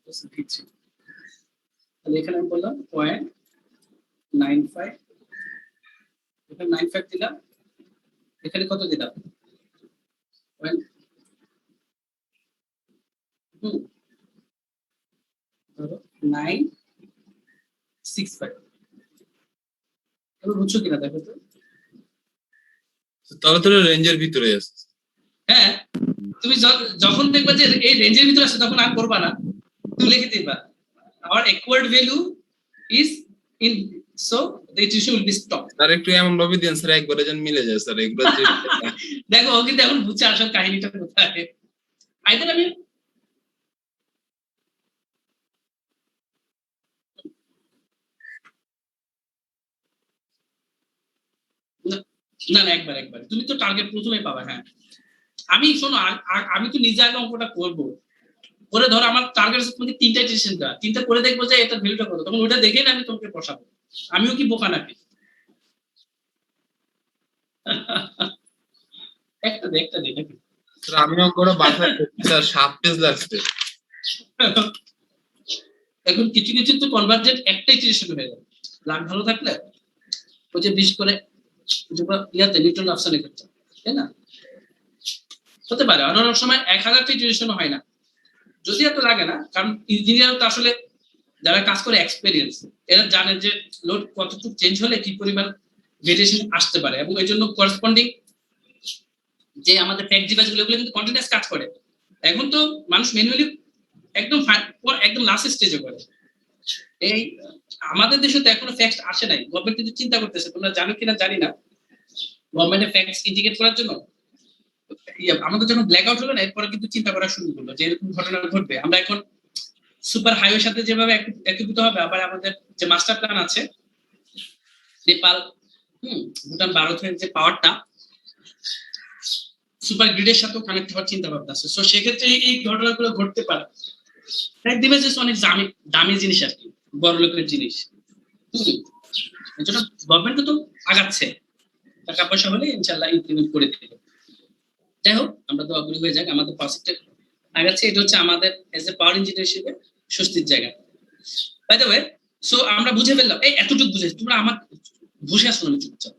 v3, তাহলে এখানে আমি বললাম 0.95 এখানে 95 দিলাম, এখানে কত দিলাম? ধরো 965। তুমি বুঝছো কিনা দেখো তো। তাহলে তো রেঞ্জের ভিতরে আছে। হ্যাঁ, তুমি যখন দেখবা যে এই রেঞ্জের ভিতরে আছে তখন আর করবা না, তুমি লিখে দিবা our acquired value is in, so the issue will be stopped. Sir একটু এমন ভাবে দেন স্যার একবারে যেন মিলে যায় স্যার এগুলো যে দেখো ও কিন্তু এখন বুঝছে আসল কাহিনীটা কোথায়। আইদার আমি না না একবার তুমি তো টার্গেট প্রথমে পাবে। হ্যাঁ, আমি শোনো আমি তো নিজে আগে অঙ্কটা করবো, করে ধরো আমার টার্গেট হচ্ছে তোমাকে তিনটা ডিসিশন দেওয়া, তিনটা করে দেখবো যে এটা ভ্যালুটা কত, তখন ওটা দেখেই না আমি তোমাকে বসাবো। আমিও কি বোকা নাকি? একটা দে নাকি? স্যার আমি অঙ্কটা বাসায় স্যার 7 পেজ লাগছে। এখন কিছু তো কনভার্জেন্ট একটাই ডিসিশন হয়ে যাবে। লাভ ভালো থাকলে ওই যে 20 করে ইয়াতে নিউটন অপশনে করতে, তাই না? হতে পারে অনেক সময় 1000টি ডিসিশন হয় না, যদি এত লাগে না, কারণ ইঞ্জিনিয়ার তো আসলে যারা কাজ করে এক্সপেরিয়েন্স, এরা জানে যে লোড কতটুকু চেঞ্জ হলে কি পরিমাণ ভেরিয়েশন আসতে পারে, এবং এই জন্য করেসপন্ডিং যে আমাদের ফ্যাক্ট ডিভাইস গুলো কিন্তু কন্টিনিউয়াস কাজ করে। এখন তো মানুষ ম্যানুয়ালি একদম লাস্ট স্টেজে করে। এই আমাদের দেশে তো এখনো ফ্যাক্ট আসে নাই, গভর্নমেন্ট কিন্তু চিন্তা করতেছে, তোমরা জানো কিনা জানি না, গভর্নমেন্টের ফ্যাক্টস ইন্টিগ্রেট করার জন্য। আমাদের যখন ব্ল্যাক আউট হলো না, এরপরে কিন্তু চিন্তা করা শুরু করলো যে এরকম ঘটনা ঘটবে। আমরা এখন সুপার হাইওয়ের সাথে যেভাবে একীভূত হবে, আবার আমাদের যে মাস্টার প্ল্যান আছে নেপাল, ভুটান, ভারতের যে পাওয়ারটা সুপার গ্রিডের সাথেও কানেক্ট হওয়ার চিন্তা ভাবনা আছে। সো সেক্ষেত্রে এই ঘটনাগুলো ঘটতে পারে। ডিভাইসেস অনেক দামি জিনিস আর কি, বড় লোকের জিনিস। এজন্য গভর্নমেন্ট তো আগাচ্ছে, টাকা পয়সা হলে ইনশাআল্লাহ ইমপ্লিমেন্ট করে দেবে। যাই হোক, আমরা তো অগ্রী হয়ে যাক, আমাদের প্রজেক্টে আগাচ্ছে। এটা হচ্ছে আমাদের এজ এ পাওয়ার ইঞ্জিনিয়ার হিসেবে স্বস্তির জায়গা। বাই দ্য ওয়ে, সো আমরা বুঝে ফেললাম, এই এতটুকু বুঝে তোমরা আমার বসে আসলো না চুপচাপ।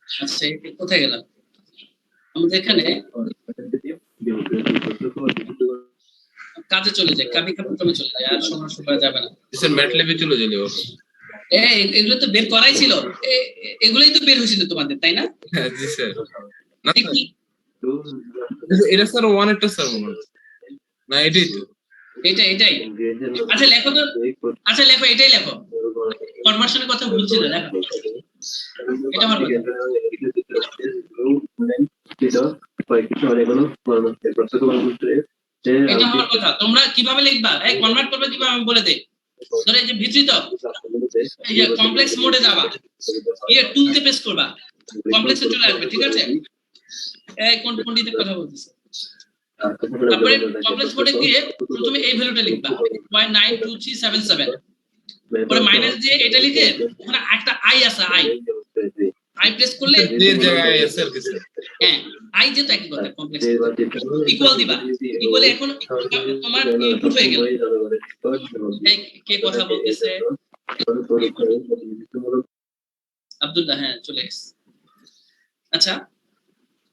আচ্ছা, কোথায় গেলাম? আমাদের এখানে কাজে চলে যায়, কাবি কাপড়ে চলে যায়, আর সমস্যা করা যাবে না। স্যার ম্যাট ল্যাবে চলে গেলে এগুলো তো বের করাই ছিল, এগুলোই তো বের হয়েছিল তোমাদের, তাই না? হ্যাঁ জি স্যার। না এটা স্যার ওয়ান একটা স্যার মনে হচ্ছে না, এটাই তো এটাই। আচ্ছা লেখো তো, আচ্ছা লেখো, এটাই লেখো। কনভার্সনের কথা বলছি না, লেখো এটা আমার কথা। এটা আমার কথা, তোমরা কিভাবে লিখবা, এই কনভার্ট করবে কিভাবে আমি বলে দেই। ধরো এই যে ভিতরিত, এই যে কমপ্লেক্স মোডে যাবা, টুল তে প্রেস করবা, কমপ্লেক্সে চলে আসবে, ঠিক আছে? এই কোনটিতে কথা বলতেছে। তারপরে কমপ্লেক্স মোডে গিয়ে প্রথমে এই ভ্যালুটা লিখবা 0.92377, পরে মাইনাস দিয়ে এটা লিখে ওখানে একটা আই আছে, আই প্রেস করলে এর জায়গায় স্যার কি স্যার? হ্যাঁ, আই যেটা একই কথা, কমপ্লেক্স ইকুয়াল দিবা, ইকুয়ালে এখন তোমার ইনপুট হয়ে গেল। এই কে কথা বলতেছে? আব্দুল্লাহ, হ্যাঁ চলে গেছে। আচ্ছা,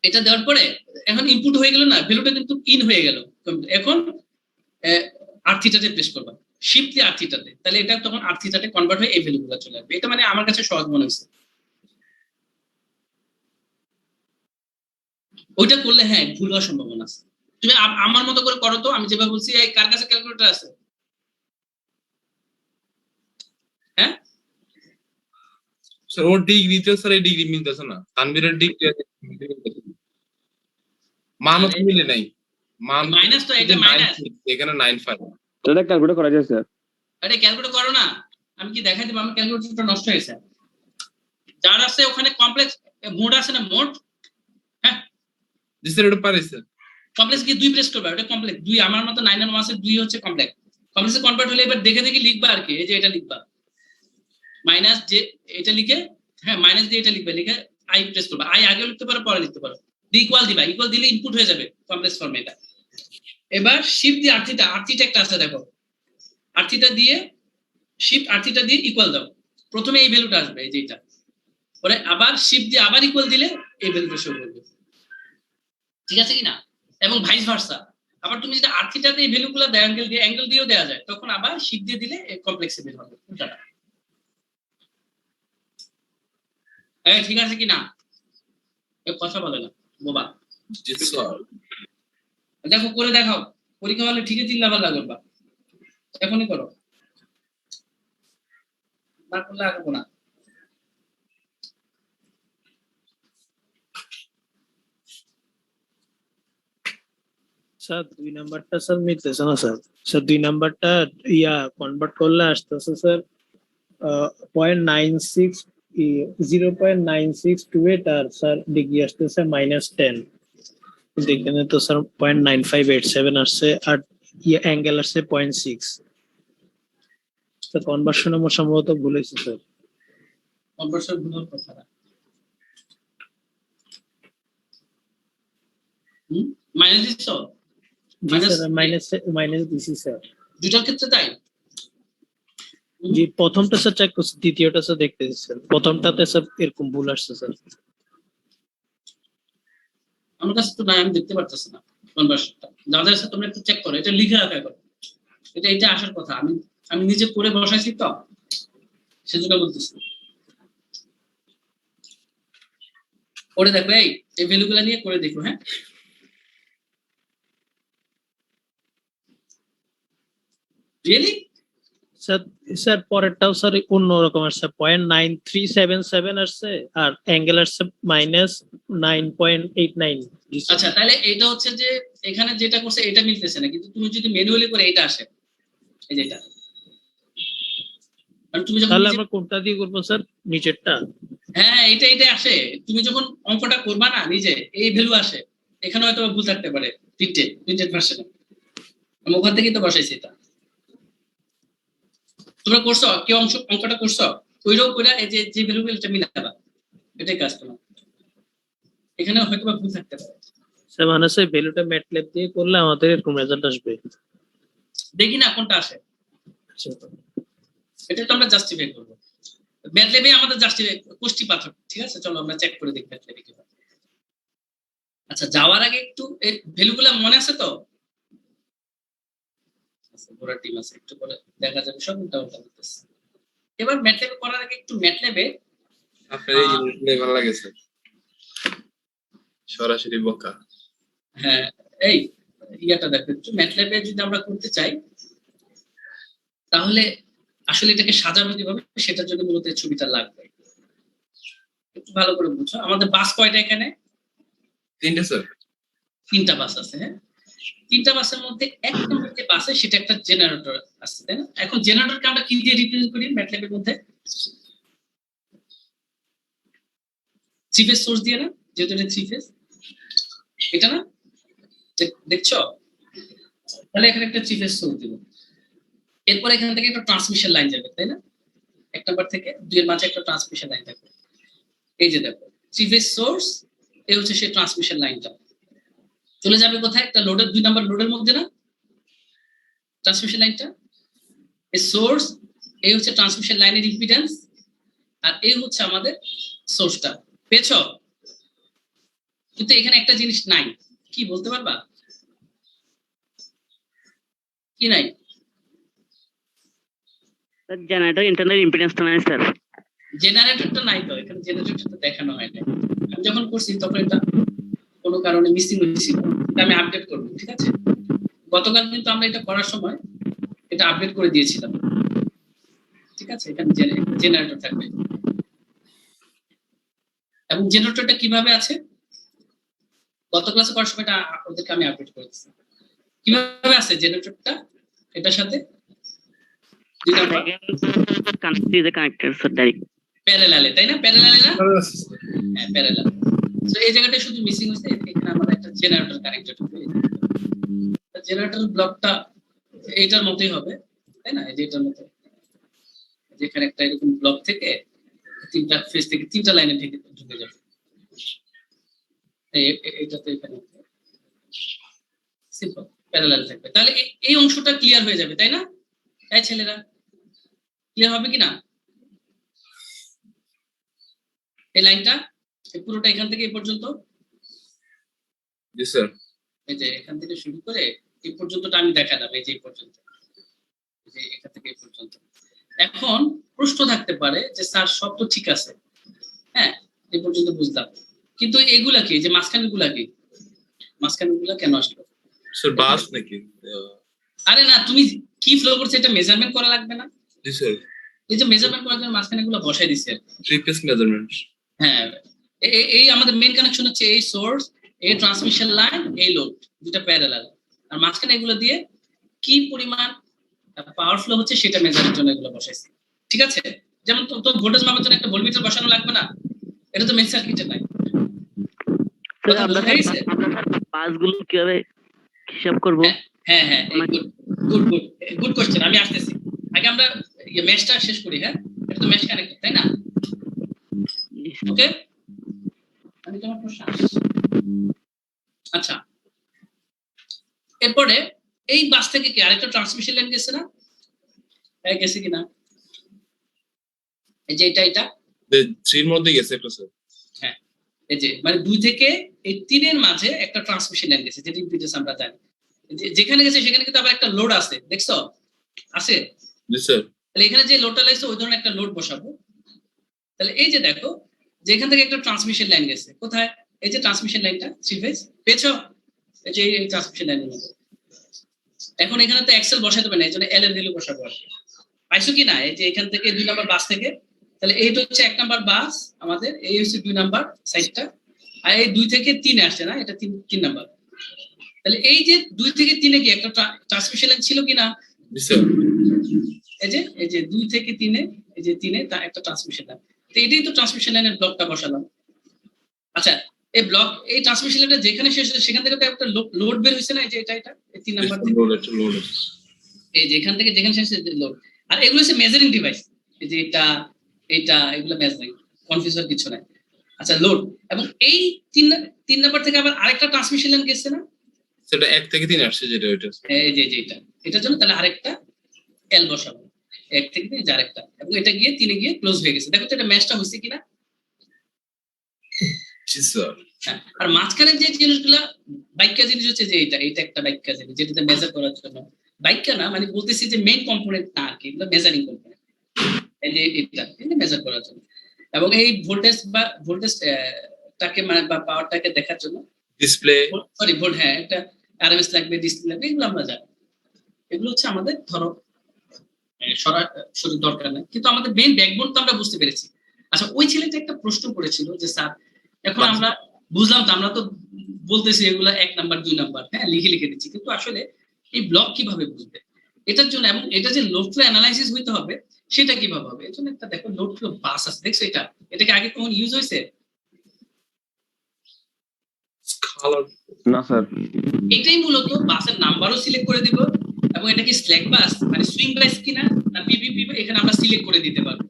এটা দেওয়ার পরে এখন ইনপুট হয়ে গেল না, ভ্যালুটা কিন্তু ইন হয়ে গেল। এখন আরথিটাতে প্রেস করবা, শিফট দিয়ে আরথিটাতে, তাহলে এটা তখন আরথিটাতে কনভার্ট হয়ে এই ভ্যালুগুলো চলে আসবে। এটা মানে আমার কাছে সহজ মনে হয়েছে। ওইটা করলে হ্যাঁ ভুল হওয়ার সম্ভাবনা আছে। তুমি আমার মতো করে করো তো, আমি যেভাবে বলছি। এই কার কাছে ক্যালকুলেটর আছে? হ্যাঁ স্যার ওর ডিগ্রিতে স্যার এই ডিগ্রি মিলতেছে না, তানভীরের ডিগ্রি মান তো মিলে নাই, মান মাইনাস তো এটা মাইনাস, এখানে 95। এটা ক্যালকুলেট করা যায় স্যার? আরে ক্যালকুলেট করো না, আমি কি দেখাই দেব? আমার ক্যালকুলেটরটা নষ্ট হয়েছে। যার আছে ওখানে কমপ্লেক্স মোড আছে না, মোড। হ্যাঁ জি স্যার এটা পারে স্যার। কমপ্লেক্স কি 2 প্রেস করবা, ওটা কমপ্লেক্স 2, আমার মতো 9 এর মাসে 2 হচ্ছে কমপ্লেক্স। কমপ্লেক্সে কনভার্ট হলে এবার দেখে দেখে লিখবা আর কি। এই যে এটা লিখবা মাইনাস, যে এটা লিখে, হ্যাঁ মাইনাস দিয়ে এটা লিখবে, লিখে আই প্রেস করবা। আই আগে লিখতে পারো, পরে লিখতে পারো। ইকুয়াল দিবা, ইকুয়াল দিলে ইনপুট হয়ে যাবে কমপ্লেক্স ফর্মে এটা। এবার শিফট দিয়ে আরথিটা একটা আছে দেখো, r দিয়ে শিফট r দিয়ে ইকুয়াল দাও, প্রথমে এই ভ্যালুটা আসবে, এই যেটা, পরে আবার শিফট দিয়ে আবার ইকুয়াল দিলে এই ভ্যালুটা শো করবে, ঠিক আছে কিনা? এবং ভাইস ভার্সা, আবার তুমি যদি r দিয়ে এই ভ্যালুগুলো দেয় অ্যাঙ্গেল দিয়েও দেওয়া যায়, তখন আবার শিফট দিয়ে দিলে কমপ্লেক্সে বের হবে উল্টাটা। ঠিক আছে কিনা? কথা বলে না বোবা। জি স্যার। দেখো করে দেখাও, পরীক্ষা হলে ঠিকই চিল্লাবার লাগবে বা এখনই করো, না করলে আগাবো না। স্যার 2 নাম্বারটা স্যার মিলতেছে না স্যার। স্যার 2 নাম্বারটা কনভার্ট করলে আসতেছে স্যার 0.96 0.9628 আর স্যার ডিগ্রি আসতেছে -10। কিন্তু এখানে তো স্যার 0.9587 আসছে আর অ্যাঙ্গেল আসছে 0.6। স্যার কনভার্সন আমার সম্ভবত ভুল হয়েছে স্যার। কনভার্সন ভুল কথা না, মাইনাস দিছো? জি স্যার মাইনাস দিছি স্যার। দুটার ক্ষেত্রে তাই? জি প্রথমটা স্যার চেক করছি, দ্বিতীয়টা স্যার দেখতেছি স্যার। প্রথমটাতে স্যার এরকম ভুল আসছে স্যার। আমার কাছে তো নাই, আমি দেখতে পারতেছি না কনভার্সনটা। যাদের সাথে তোমরা একটু চেক করো, এটা লিখে রাখা করো, এটা আসার কথা। আমি নিজে করে বসাইছি তো, সেজন্য বলতেছি। করে দেখো, এই ভ্যালুগুলো নিয়ে করে দেখো। হ্যাঁ, রিয়েলি? স্যার পরেরটাও স্যার অন্যরকম আসছে, 0.9377 আসছে আর অ্যাঙ্গেল আসছে -9.89। আচ্ছা, তাহলে এটা হচ্ছে যে এখানে যেটা করছে এটা মিলতেছে না, কিন্তু তুমি যদি ম্যানুয়ালি করে এটা আসে, এই যেটা, মানে তুমি যখন তাহলে আমরা কোনটা দিয়ে করবো স্যার, নিচেরটা? হ্যাঁ, এটা আসে। তুমি যখন অঙ্কটা করবা না নিজে, এই ভ্যালু আসে। এখানে হয়তো ভুল থাকতে পারে প্রিন্টেড ভার্সনে, আমি ওখান থেকেই তো বসাইছি এটা। তোমরা করছো কেউ অঙ্কটা করছো, ওইটাও করে এই যে ভ্যালুগুলো এটা মিলাবা, এটাই কাজ তোমার। এখানে হয়তো বা ভুল থাকতে পারে। স্যার মানে স্যার ভ্যালুটা ম্যাটল্যাব দিয়ে করলে আমাদের এরকম রেজাল্ট আসবে। দেখি না কোনটা আসে, আচ্ছা এটা তো আমরা জাস্টিফাই করবো। ম্যাটল্যাবে আমাদের জাস্টিফাই কোষ্টি পাথর, ঠিক আছে? চলো আমরা চেক করে দেখি ম্যাটল্যাবে কি হয়। আচ্ছা, যাওয়ার আগে একটু এই ভ্যালুগুলো মনে আছে তো? পুরো টিম আছে, একটু পরে দেখা যাবে সব উল্টা উল্টা করতেছে। এবার ম্যাটল্যাবে করার আগে একটু ম্যাটল্যাবে আপনার এই জিনিসগুলো ভালো লাগেছে, সরাসরি বকা। হ্যাঁ, এই ইয়াটা দেখো একটু। ম্যাটল্যাবে যদি আমরা করতে চাই, তাহলে আসলে এটাকে সাজানো কিভাবে, সেটার জন্য মূলত এই ছবিটা লাগবে। একটু ভালো করে বুঝো। আমাদের বাস কয়টা এখানে? 3টা স্যার। 3টা বাস আছে। হ্যাঁ, 3টা বাসের মধ্যে 1 নম্বর যে বাস সেটা একটা জেনারেটর আছে, তাই না? এখন জেনারেটরকে আমরা কি দিয়ে রিপ্রেজেন্ট করি ম্যাটল্যাবের মধ্যে? 3 ফেজ সোর্স দিয়ে না, যেহেতু এটা 3 ফেজ, এটা না দেখছো? তাহলে এখানে একটা 3 ফেজ সোর্স দিব, এরপর এখান থেকে একটা ট্রান্সমিশন লাইন যাবে, তাই না? 1 নম্বর থেকে 2 এর মাঝে একটা ট্রান্সমিশন লাইন থাকবে। এই যে দেখো 3 ফেজ সোর্স, এই হচ্ছে সেই ট্রান্সমিশন লাইনটা। চলে যাবে কোথায়? একটা লোডের 2 নম্বর লোডের মধ্যে না ট্রান্সমিশন লাইনটা। এই সোর্স, এই হচ্ছে ট্রান্সমিশন লাইনের ইম্পিডেন্স, আর এই হচ্ছে আমাদের সোর্সটা। পেয়েছো? কিন্তু এখানে একটা জিনিস নাই, কি বলতে পারবা? কি নাই? স্যার জেনারেটর ইন্টারনাল ইম্পিডেন্সটা নাই স্যার। জেনারেটরটা নাই তো, এখানে জেনারেটরটা দেখানো হয় না। আমি যখন করছি তখন এটা কোনো কারণে মিসিং হয়েছিল, এটা আমি আপডেট করবো, ঠিক আছে? গতকাল কিন্তু আমরা এটা করার সময় এটা আপডেট করে দিয়েছিলাম, ঠিক আছে? এখানে জেনারেটর থাকবে। এবং জেনারেটরটা কিভাবে আছে গত ক্লাসে করার সময় এটা ওদেরকে আমি আপডেট করেছি। কিভাবে আছে জেনারেটরটা এটার সাথে? কানেক্টেড স্যার ডাইরেক্ট প্যারালালে, তাই না? প্যারালালে না? হ্যাঁ, প্যারালাল। সো এই জায়গাটা শুধু মিসিং হচ্ছে, এখানে আমাদের একটা জেনারেটর কানেক্টেড হবে। জেনারেটর ব্লকটা এইটার মতোই হবে, তাই না? এই যে এটার মতো, যেখানে একটা এরকম ব্লক থেকে 3টা ফেজ থেকে 3টা লাইনে ঢুকে যাবে। এইটাতে এখানে সিম্পল প্যারালাল থাকবে। তাহলে এই অংশটা ক্লিয়ার হয়ে যাবে, তাই না? এই ছেলেরা ক্লিয়ার হবে কিনা? এই লাইনটা এই পুরোটা এখান থেকে এই পর্যন্ত, জি স্যার। এই যে এখান থেকে শুরু করে এই পর্যন্তটা আমি দেখালাম, এই যে এই পর্যন্ত, এই যে এখান থেকে এই পর্যন্ত। এখন প্রশ্ন থাকতে পারে যে স্যার সব তো ঠিক আছে, হ্যাঁ এই পর্যন্ত বুঝলাম, কিন্তু এগুলা কি, যে মাঝখানগুলা কি, মাঝখানগুলা কেন আসলো? স্যার বাস নাকি? আরে না, তুমি কি ফ্লো করছে এটা মেজারমেন্ট করা লাগবে না? জি স্যার। এই যে মেজারমেন্ট করার জন্য মাঝখানে গুলো বসাই দিচ্ছে। 3 পিস মেজারমেন্ট। হ্যাঁ, এই আমাদের মেইন কানেকশন হচ্ছে এই সোর্স, এই ট্রান্সমিশন লাইন, এই লোড, দুটো প্যারালাল, আর মাঝখানে এগুলো দিয়ে কি পরিমাণ পাওয়ার ফ্লো হচ্ছে সেটা মেজারের জন্য এগুলো বসাইছি। ঠিক আছে, যেমন তো ভোল্টেজ মাপার জন্য একটা ভোল্টমিটার বসানো লাগবে না, এটা তো মেইন সার্কিটে নাই। স্যার আমরা বাসগুলো কিভাবে হিসাব করব? হ্যাঁ হ্যাঁ, গুড কোশ্চেন, আমি আসতেছি। আগে আমরা মেশটা শেষ করি। হ্যাঁ, এটা তো মেশ কানেক্ট, তাই না? ওকে, আমি তোমার প্রশ্ন আসছি। আচ্ছা, এরপরে এই বাস থেকে কি আরেকটা ট্রান্সমিশন লাইন গেছে না? গেছে কিনা? এই যে এটা 3 এর মধ্যে গেছে একটা স্যার। হ্যাঁ, এই যে মানে 2 থেকে এই 3 এর মাঝে একটা ট্রান্সমিশন লাইন গেছে, যেটা ইম্পিডেন্স আমরা জানি। যেখানে গেছে সেখানে কিন্তু আবার একটা লোড আছে, দেখছো? আছে। জি স্যার। তাহলে এখানে যে লোডটা লাগছে ওই ধরনের একটা লোড বসাবো। তাহলে এই যে দেখো, যে এখান থেকে একটা ট্রান্সমিশন লাইন গেছে, কোথায়? এই যে ট্রান্সমিশন লাইনটা 3 ফেজ পেয়েছো, এই যে এই ট্রান্সমিশন লাইনের মধ্যে। এখন এখানে তো এক্সেল বসাতে হবে না, এই জন্য এল এর ভ্যালু বসাবো আর কি। পাইছো কি না? এই যে এখান থেকে 2 নাম্বার বাস থেকে, তাহলে এইটা হচ্ছে 1 নাম্বার বাস আমাদের, এই হচ্ছে 2 নাম্বার সাইডটা, আর এই 2 থেকে 3 আসছে না, এটা 3 নাম্বার। তাহলে এই যে 2 থেকে 3 এ কি একটা ট্রান্সমিশন লাইন ছিল কিনা? জি স্যার। এই যে 2 থেকে 3 এ, এই যে 3 এ তা একটা ট্রান্সমিশন লাইন, তো এটাই তো ট্রান্সমিশন লাইনের ব্লকটা বসালাম। আচ্ছা, এই ব্লক, এই ট্রান্সমিশন লাইনটা যেখানে শেষ হচ্ছে সেখান থেকে তো একটা লোড বের হইছে না, এই যে এটা এই 3 নাম্বার থেকে, লোড এই যে এখান থেকে যেখানে শেষ হচ্ছে লোড। আর এগুলো হচ্ছে মেজারিং ডিভাইস, এই যে এটা এগুলো মেজারিং, কনফিউজ কিছু নাই। আচ্ছা, লোড, এবং এই 3 নাম্বার থেকে আবার আরেকটা ট্রান্সমিশন লাইন গেছে না, সেটা 1 থেকে 3 আসছে যেটা ওইটা। এই যে এটার জন্য তাহলে আরেকটা এল বসাবো, 1 থেকে 3 যে আরেকটা, এবং এটা গিয়ে 3 এ গিয়ে ক্লোজ হয়ে গেছে। দেখো তো এটা ম্যাচটা হচ্ছে কিনা? জি স্যার। হ্যাঁ, আর মাঝখানে যে জিনিসগুলা বাইকা জিনিস হচ্ছে যে এটা একটা বাইকা জিনিস, যেটাতে মেজার করার জন্য, বাইকা না মানে বলতেছি যে মেইন কম্পোনেন্ট না আর কি, এগুলো মেজারিং কম্পোনেন্ট, এই যে এটা মেজার করার জন্য, এবং এই ভোল্টেজ টাকে মানে বা পাওয়ারটাকে দেখার জন্য ডিসপ্লে, সরি ভোল্ট, হ্যাঁ একটা আরএমএস লাগবে, ডিসপ্লে লাগবে, এগুলো আমরা জানি। এগুলো হচ্ছে আমাদের ধরো সরাসরি দরকার নেই, কিন্তু আমাদের মেইন ব্যাকবোন তো আমরা বুঝতে পেরেছি। আচ্ছা, ওই ছেলেটা একটা প্রশ্ন করেছিল যে স্যার এখন আমরা বুঝলাম তো, আমরা তো বলতেছি এগুলা 1 নাম্বার 2 নাম্বার, হ্যাঁ লিখে দিচ্ছি, কিন্তু আসলে এই ব্লক কিভাবে বুঝবে এটার জন্য, এবং এটা যে লোড ফ্লো অ্যানালাইসিস হইতে হবে সেটা কিভাবে হবে, এর জন্য একটা দেখো লোড ফ্লো বাস আছে, দেখছো এটাকে আগে কখন ইউজ হয়েছে? না স্যার। এটাই মূলত বাসের নাম্বারও সিলেক্ট করে দিব, এবং এটা কি স্ল্যাক বাস মানে সুইং বাস কিনা না পিপিপি, এখানে আমরা সিলেক্ট করে দিতে পারবো।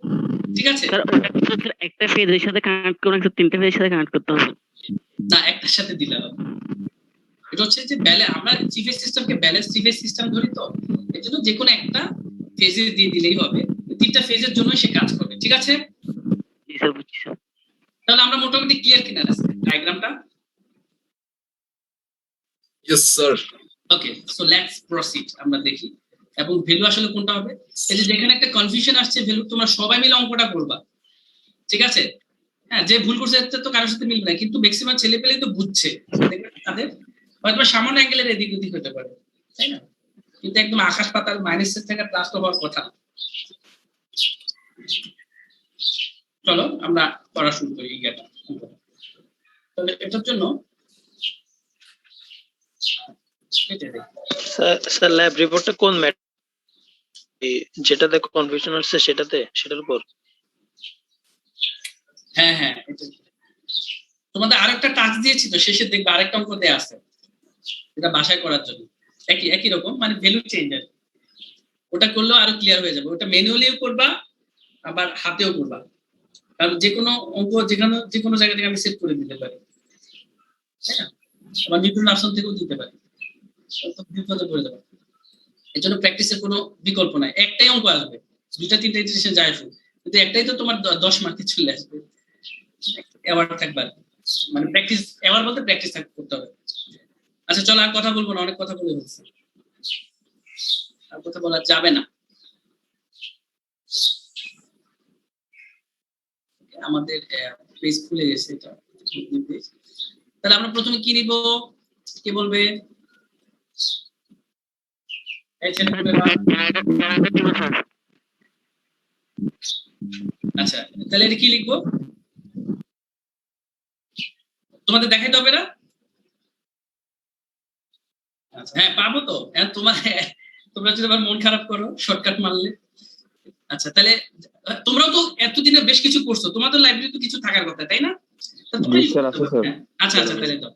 ঠিক আছে, স্যার ওটা কিন্তু একটা ফেজের সাথে কানেক্ট করে 3টা ফেজের সাথে কানেক্ট করতে হবে না একটার সাথে দিলে হবে। এটা হচ্ছে যে আমরা চিফেজ সিস্টেমকে ব্যালেন্স চিফেজ সিস্টেম ধরি, তো এর জন্য যে কোনো একটা ফেজে দিয়ে দিলেই হবে, 3টা ফেজের জন্য সে কাজ করবে। ঠিক আছে, জি স্যার, বুঝছি স্যার। তাহলে আমরা মোটামুটি ক্লিয়ার কিনা ডায়াগ্রামটা? Yes sir. Okay, so let's proceed, আমরা দেখি। এবং ভ্যালু আসলে কোনটা হবে, এই যে যেখানে একটা কনফিউশন আসছে ভ্যালু, তোমরা সবাই মিলে অঙ্কটা করবা, ঠিক আছে? হ্যাঁ, যে ভুল করছে তো কারোর সাথে মিলবে না, কিন্তু ম্যাক্সিমাম ছেলেপেলেই তো বুঝছে, তাদের হয়তো সামান্য অ্যাঙ্গেলের এদিক ওদিক হতে পারে, তাই না? কিন্তু একদম আকাশ পাতাল মাইনাসের থেকে প্লাস হওয়ার কথা। চলো আমরা পড়া শুরু করি এটা। তাহলে এটার জন্য স্যার ল্যাব রিপোর্টটা কোন যেটাতে কনফিউশন আসছে সেটার উপর? হ্যাঁ হ্যাঁ, তোমাদের আরেকটা টাস্ক দিয়েছি তো, শেষে দেখবে আরেকটা অঙ্ক দেয়া আছে, এটা বাসায় করার জন্য একই রকম, মানে ভ্যালু চেঞ্জার, ওটা করলেও আরো ক্লিয়ার হয়ে যাবে। ওটা ম্যানুয়ালিও করবা আবার হাতেও করবা, কারণ যে কোনো অঙ্ক যে কোনো জায়গা থেকে আমি সেট করে দিতে পারি, তাই না? আবার নিউটন আসন থেকেও দিতে পারি, বিপদে পড়ে যাবে। এর জন্য প্র্যাকটিসের কোনো বিকল্প নাই, একটাই অঙ্ক আসবে, দুইটা তিনটা ইন্টিগ্রেশন যায় আসবে, কিন্তু একটাই তো তোমার 10 মার্কে চলে আসবে, অ্যাওয়ার্ড থাকবে আর কি। মানে প্র্যাকটিস, অ্যাওয়ার্ড বলতে প্র্যাকটিস করতে হবে। আচ্ছা চলো আর কথা বলবো না, অনেক কথা বলে ফেলছি, আর কথা বলা যাবে না। আমাদের পেজ খুলে গেছে এটা, তাহলে আমরা প্রথমে কি নিব, কে বলবে? এই ছেলেগুলো আচ্ছা তাহলে এটা কি লিখবো, তোমাদের দেখাইতে হবে না? আচ্ছা হ্যাঁ পাবো তো, তোমরা যদি আবার মন খারাপ করো শর্টকাট মারলে। আচ্ছা তাহলে তোমরাও তো এতদিনে বেশ কিছু করছো, তোমাদের লাইব্রেরি তো কিছু থাকার কথা তাই না? আচ্ছা আচ্ছা তাহলে তো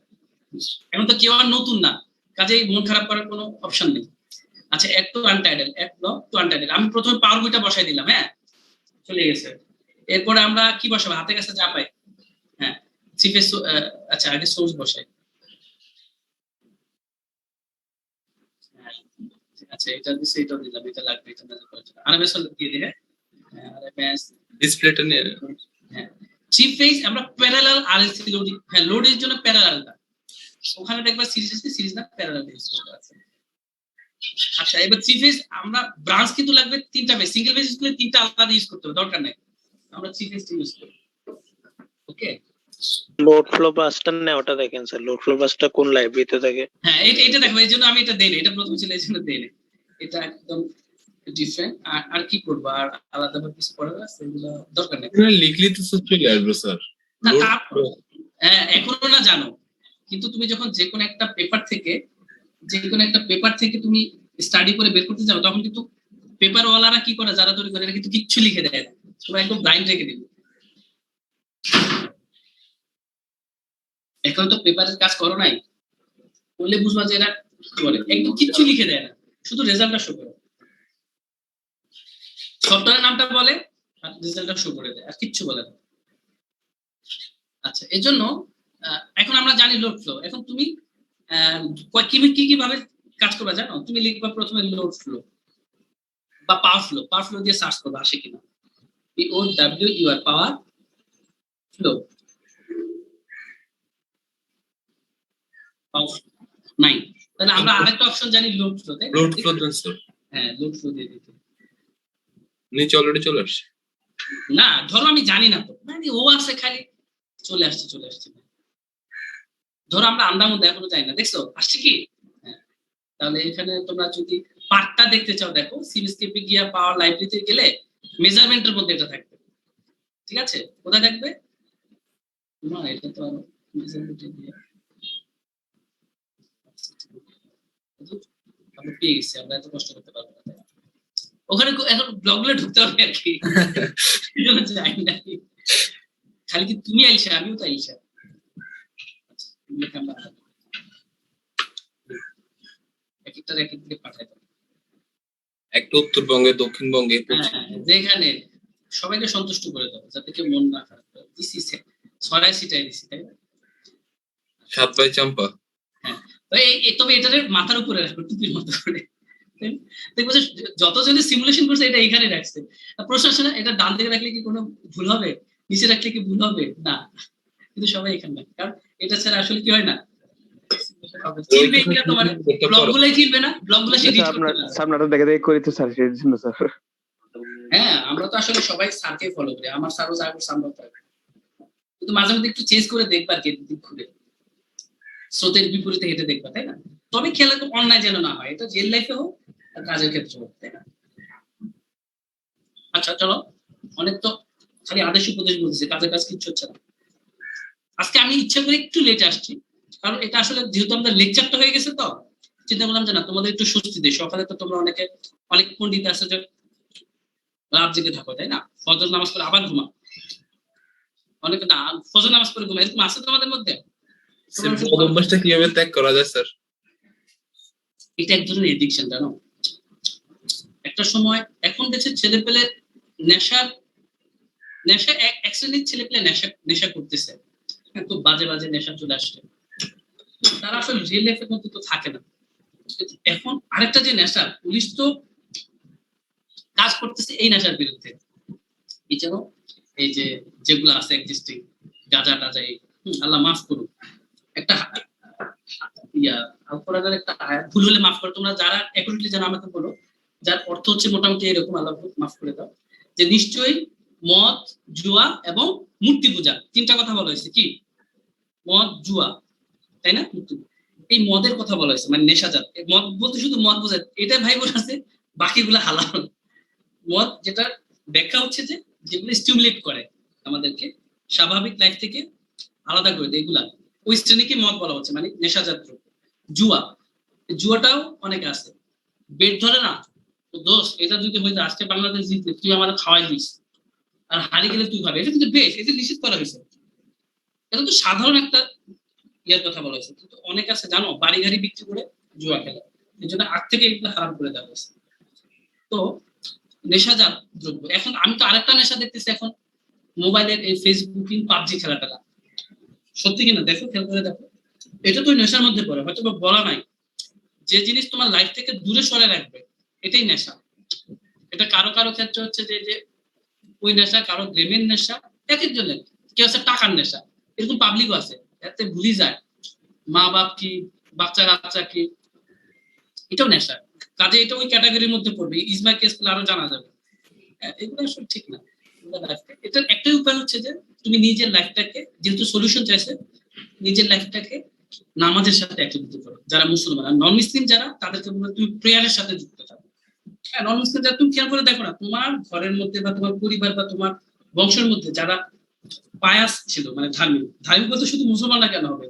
এখন তো কেউ আর নতুন না, কাজেই মন খারাপ করার কোনো অপশন নেই। আচ্ছা add to untitled, add block to untitled, আমি প্রথমে পাওয়ার বইটা বসাই দিলাম, হ্যাঁ চলে গেছে। এরপরে আমরা কি বসাবো, হাতের কাছে যা পাই, হ্যাঁ সিফেস, আচ্ছা আগে সোর্স বসাই। আচ্ছা এটা দিছে, এটা দিলাম, এটা লাগবে, এটা না করে আরএমএস দিয়ে দিলে, আরএমএস ডিসপ্লেটা নিয়ে হ্যাঁ থ্রি ফেজ আমরা প্যারালাল আরএলসি লোডিং, হ্যাঁ লোডের জন্য প্যারালালটা ওখানে দেখবা সিরিজ আছে, সিরিজ না প্যারালাল ইউজ করতে আছে। আচ্ছা এবার থ্রি ফেজ আমরা ব্রাঞ্চ কিন্তু লাগবে তিনটা ফেজ, সিঙ্গেল ফেজ গুলো তিনটা আলাদা ইউজ করতে হবে, দরকার নাই, আমরা থ্রি ফেজ ইউজ করি। ওকে লোড ফ্লো বাসটা না, ওটা দেখেন স্যার, লোড ফ্লো বাসটা কোন লাইব্রেরিতে থাকে? হ্যাঁ এটা দেখো, এই জন্য আমি এটা দেই না, এটা প্রথম ছিল এই জন্য দেই না, এটা একদম ডিফারেন্ট। আর কি করবো, আর আলাদা ভাবে কিছু পড়ার আছে এগুলো দরকার নেই। লিখলি তো চলে আসবে স্যার। না হ্যাঁ এখনো না জানো, কিন্তু তুমি যখন যে কোনো একটা পেপার থেকে তুমি স্টাডি করে বের করতে যাও, তখন কিন্তু পেপার ওয়ালারা কি করে, যারা তৈরি করে, এরা কিন্তু কিচ্ছু লিখে দেয় না, সবাই একদম ব্লাইন্ড রেখে দিবে। এখন তো পেপারের কাজ করো নাই, করলে বুঝবা যে এরা কি করে, একদম কিচ্ছু লিখে দেয় না, শুধু রেজাল্টটা শো করে, সফটওয়্যারের নামটা বলে আর রেজাল্টটা শো করে দেয়, আর কিচ্ছু বলে না। আচ্ছা এর জন্য এখন আমরা জানি লোড ফ্লো, এখন তুমি কি ভাবে কাজ করবা জানো, তুমি লিখবা প্রথমে লোড ফ্লো বা পাওয়ার ফ্লো দিয়ে সার্চ করবা আসে কিনা, POWER পাওয়ার ফ্লো, নাই, তাহলে আমরা আরেকটা অপশন জানি লোড ফ্লো, তাই লোড ফ্লো দেন স্যার, হ্যাঁ লোড ফ্লো দিয়ে দিতে, নিচে অলরেডি চলে আসছে। না ধরো আমি জানি না তো, মানে ও আছে খালি চলে আসছে, ধরো আমরা আন্দার মধ্যে এখনো যাই না, দেখছো আসছে কি, তাহলে এখানে তোমরা যদি পার্টটা দেখতে চাও, দেখো সিভিস্কেপে গিয়া পাওয়ার লাইব্রেরিতে গেলে মেজারমেন্টের মধ্যে এটা থাকবে, ঠিক আছে? কোথায় থাকবে না, এটা তো আর মেজারমেন্টে দিয়ে আমরা পেয়ে গেছি, আমরা এত কষ্ট করতে পারবো না, ওখানে এখন ব্লগগুলো ঢুকতে হবে আর কি, যাই না খালি কি তুমি আইসা, আমিও তো আইসা, এক একটা এক এক দিকে পাঠাই দেবো, একটা উত্তরবঙ্গে, দক্ষিণবঙ্গে, যেখানে সবাইকে সন্তুষ্ট করে দেবো, যাতে কেউ মন না খারাপ করে, দিছি ছড়াই ছিটাই দিছি, তাই না? 7 বাই চাম্পা, হ্যাঁ তবে এটার মাথার উপরে রাখবো টুপির মতো করে, দেখবো যে যতজনে সিমুলেশন করছে এটা এখানে রাখছে, প্রশ্ন আসে না এটা ডান দিকে রাখলে কি কোনো ভুল হবে, নিচে রাখলে কি ভুল হবে না, কিন্তু সবাই এখানে রাখে, কারণ এটা ছাড়া আসলে কি হয় না, চিনবে কিনা তোমার ব্লগগুলাই চিনবে না, ব্লগগুলো সে এডিট করতে পারে। আপনারা দেখে দেখে করি তো স্যার, সেই জন্য স্যার। হ্যাঁ আমরা তো আসলে সবাই স্যারকে ফলো করি, আমার স্যারও যা করছে আমরাও তাই, কিন্তু মাঝে মধ্যে একটু চেঞ্জ করে দেখবা কি দিক ঘুরে, স্রোতের বিপরীতে হেঁটে দেখবা, তাই না? তবে খেলা তো অন্যায় যেন না হয়, এটা রিয়েল লাইফে হোক আর কাজের ক্ষেত্রে হোক, তাই না? আচ্ছা চলো, অনেক তো খালি আদেশ উপদেশ বলতেছে, কাজের কাজ কিচ্ছু হচ্ছে না। আজকে আমি ইচ্ছা করে একটু লেট আসছি, কারণ এটা আসলে যেহেতু আমাদের লেকচারটা হয়ে গেছে, তো চিন্তা করলাম যে না তোমাদের একটু স্বস্তি দেয়, সকালে তো তোমরা অনেক পণ্ডিত আছে যে রাত জেগে থাকো, তাই না? ফজর নামাজ পড়ে আবার ঘুমা, অনেকে না ফজর নামাজ পড়ে ঘুমা, এরকম আছে তোমাদের মধ্যে? অভ্যাসটা কিভাবে ত্যাগ করা যায় স্যার? এটা এক ধরনের এডিকশন, জানো? একটা সময় এখন দেশে ছেলে পেলে নেশা এক শ্রেণীর ছেলে পেলে নেশা করতেছে, খুব বাজে নেশা চলে আসছে, তারা আসলে রিয়েল লাইফের মধ্যে তো থাকে না, এখন আরেকটা যে নেশা, পুলিশ তো কাজ করতেছে এই নেশার বিরুদ্ধে। এই যেন এই যে যেগুলো আছে এক্সিস্টিং গাঁজা টাজা, আল্লাহ মাফ করুক, একটা আল কোরআনের একটা আয়াত ভুল হলে মাফ করো, তোমরা যারা অ্যাকুরেটলি জানো আমাকে বলো, যার অর্থ হচ্ছে মোটামুটি এরকম, আল্লাহ মাফ করে দাও, যে নিশ্চয়ই মদ, জুয়া এবং মূর্তি পূজা, তিনটা কথা বলা হয়েছে। কি? মদ, জুয়া, তাই না? এই মদের কথা বলা হয়েছে, মানে নেশাজাত। মদ বলতে শুধু মদ বোঝায় এটা ভাই বোঝাচ্ছে, বাকিগুলো হালাল। মদ যেটা ব্যাখ্যা হচ্ছে যে যেগুলো স্টিমুলেট করে আমাদেরকে স্বাভাবিক লাইফ থেকে আলাদা করে দেয়, এগুলা ওই শ্রেণীকে মদ বলা হচ্ছে, মানে নেশাজাত দ্রব্য। জুয়া, জুয়াটাও অনেকে আছে, বেট ধরে না তো দোষ, এটা যদি হইতো আজকে বাংলাদেশ জিতলে তুই আমার খাওয়াই দিস, আর হারিয়ে গেলে তুই খাবে, এটা কিন্তু বেশ, এটা নিষেধ করা হয়েছে। এটা তো সাধারণ একটা ইয়ার কথা বলা হয়েছে, কিন্তু অনেক আছে জানো বাড়ি গাড়ি বিক্রি করে জুয়া খেলা, এই জন্য আগ থেকে এগুলো হারাম করে দেওয়া হয়েছে। তো নেশাজাত দ্রব্য, এখন আমি তো আরেকটা নেশা দেখতেছি এখন, মোবাইলের এই ফেসবুকিং, পাবজি খেলাটা, সত্যি কিনা দেখো, খেয়াল করে দেখো, এটা তো নেশার মধ্যে পড়ে, হয়তো বলা নাই, যে জিনিস তোমার লাইফ থেকে দূরে সরে রাখবে এটাই নেশা। এটা কারো কারো ক্ষেত্রে হচ্ছে যে ওই নেশা, কারো গেমের নেশা, এক একজনের, কেউ আছে টাকার নেশা, এরকম পাবলিকও আছে, এতে ভুলি যায় মা বাপ কি, বাচ্চা কাচ্চা কি, এটাও নেশা। কাজে এটা ওই ক্যাটাগরির মধ্যে পড়বে, ইজমা কেস আরো জানা যাবে। এগুলো আসলে ঠিক না। এটার একটাই উপায় হচ্ছে যে তুমি নিজের লাইফটাকে, যেহেতু সলিউশন চাইছে, নিজের লাইফটাকে নামাজের সাথে একত্রিত করো। যারা মুসলমান, আর নন মুসলিম যারা, তাদেরকে বলবো তুমি প্রেয়ারের সাথে যুক্ত থাকো। হ্যাঁ, নন মুসলিম যারা, তুমি খেয়াল করে দেখো না, তোমার ঘরের মধ্যে বা তোমার পরিবার বা তোমার বংশের মধ্যে যারা পায়াস ছিল, মানে ধার্মিক, ধার্মিক বলতে শুধু মুসলমানরা কেন হবে,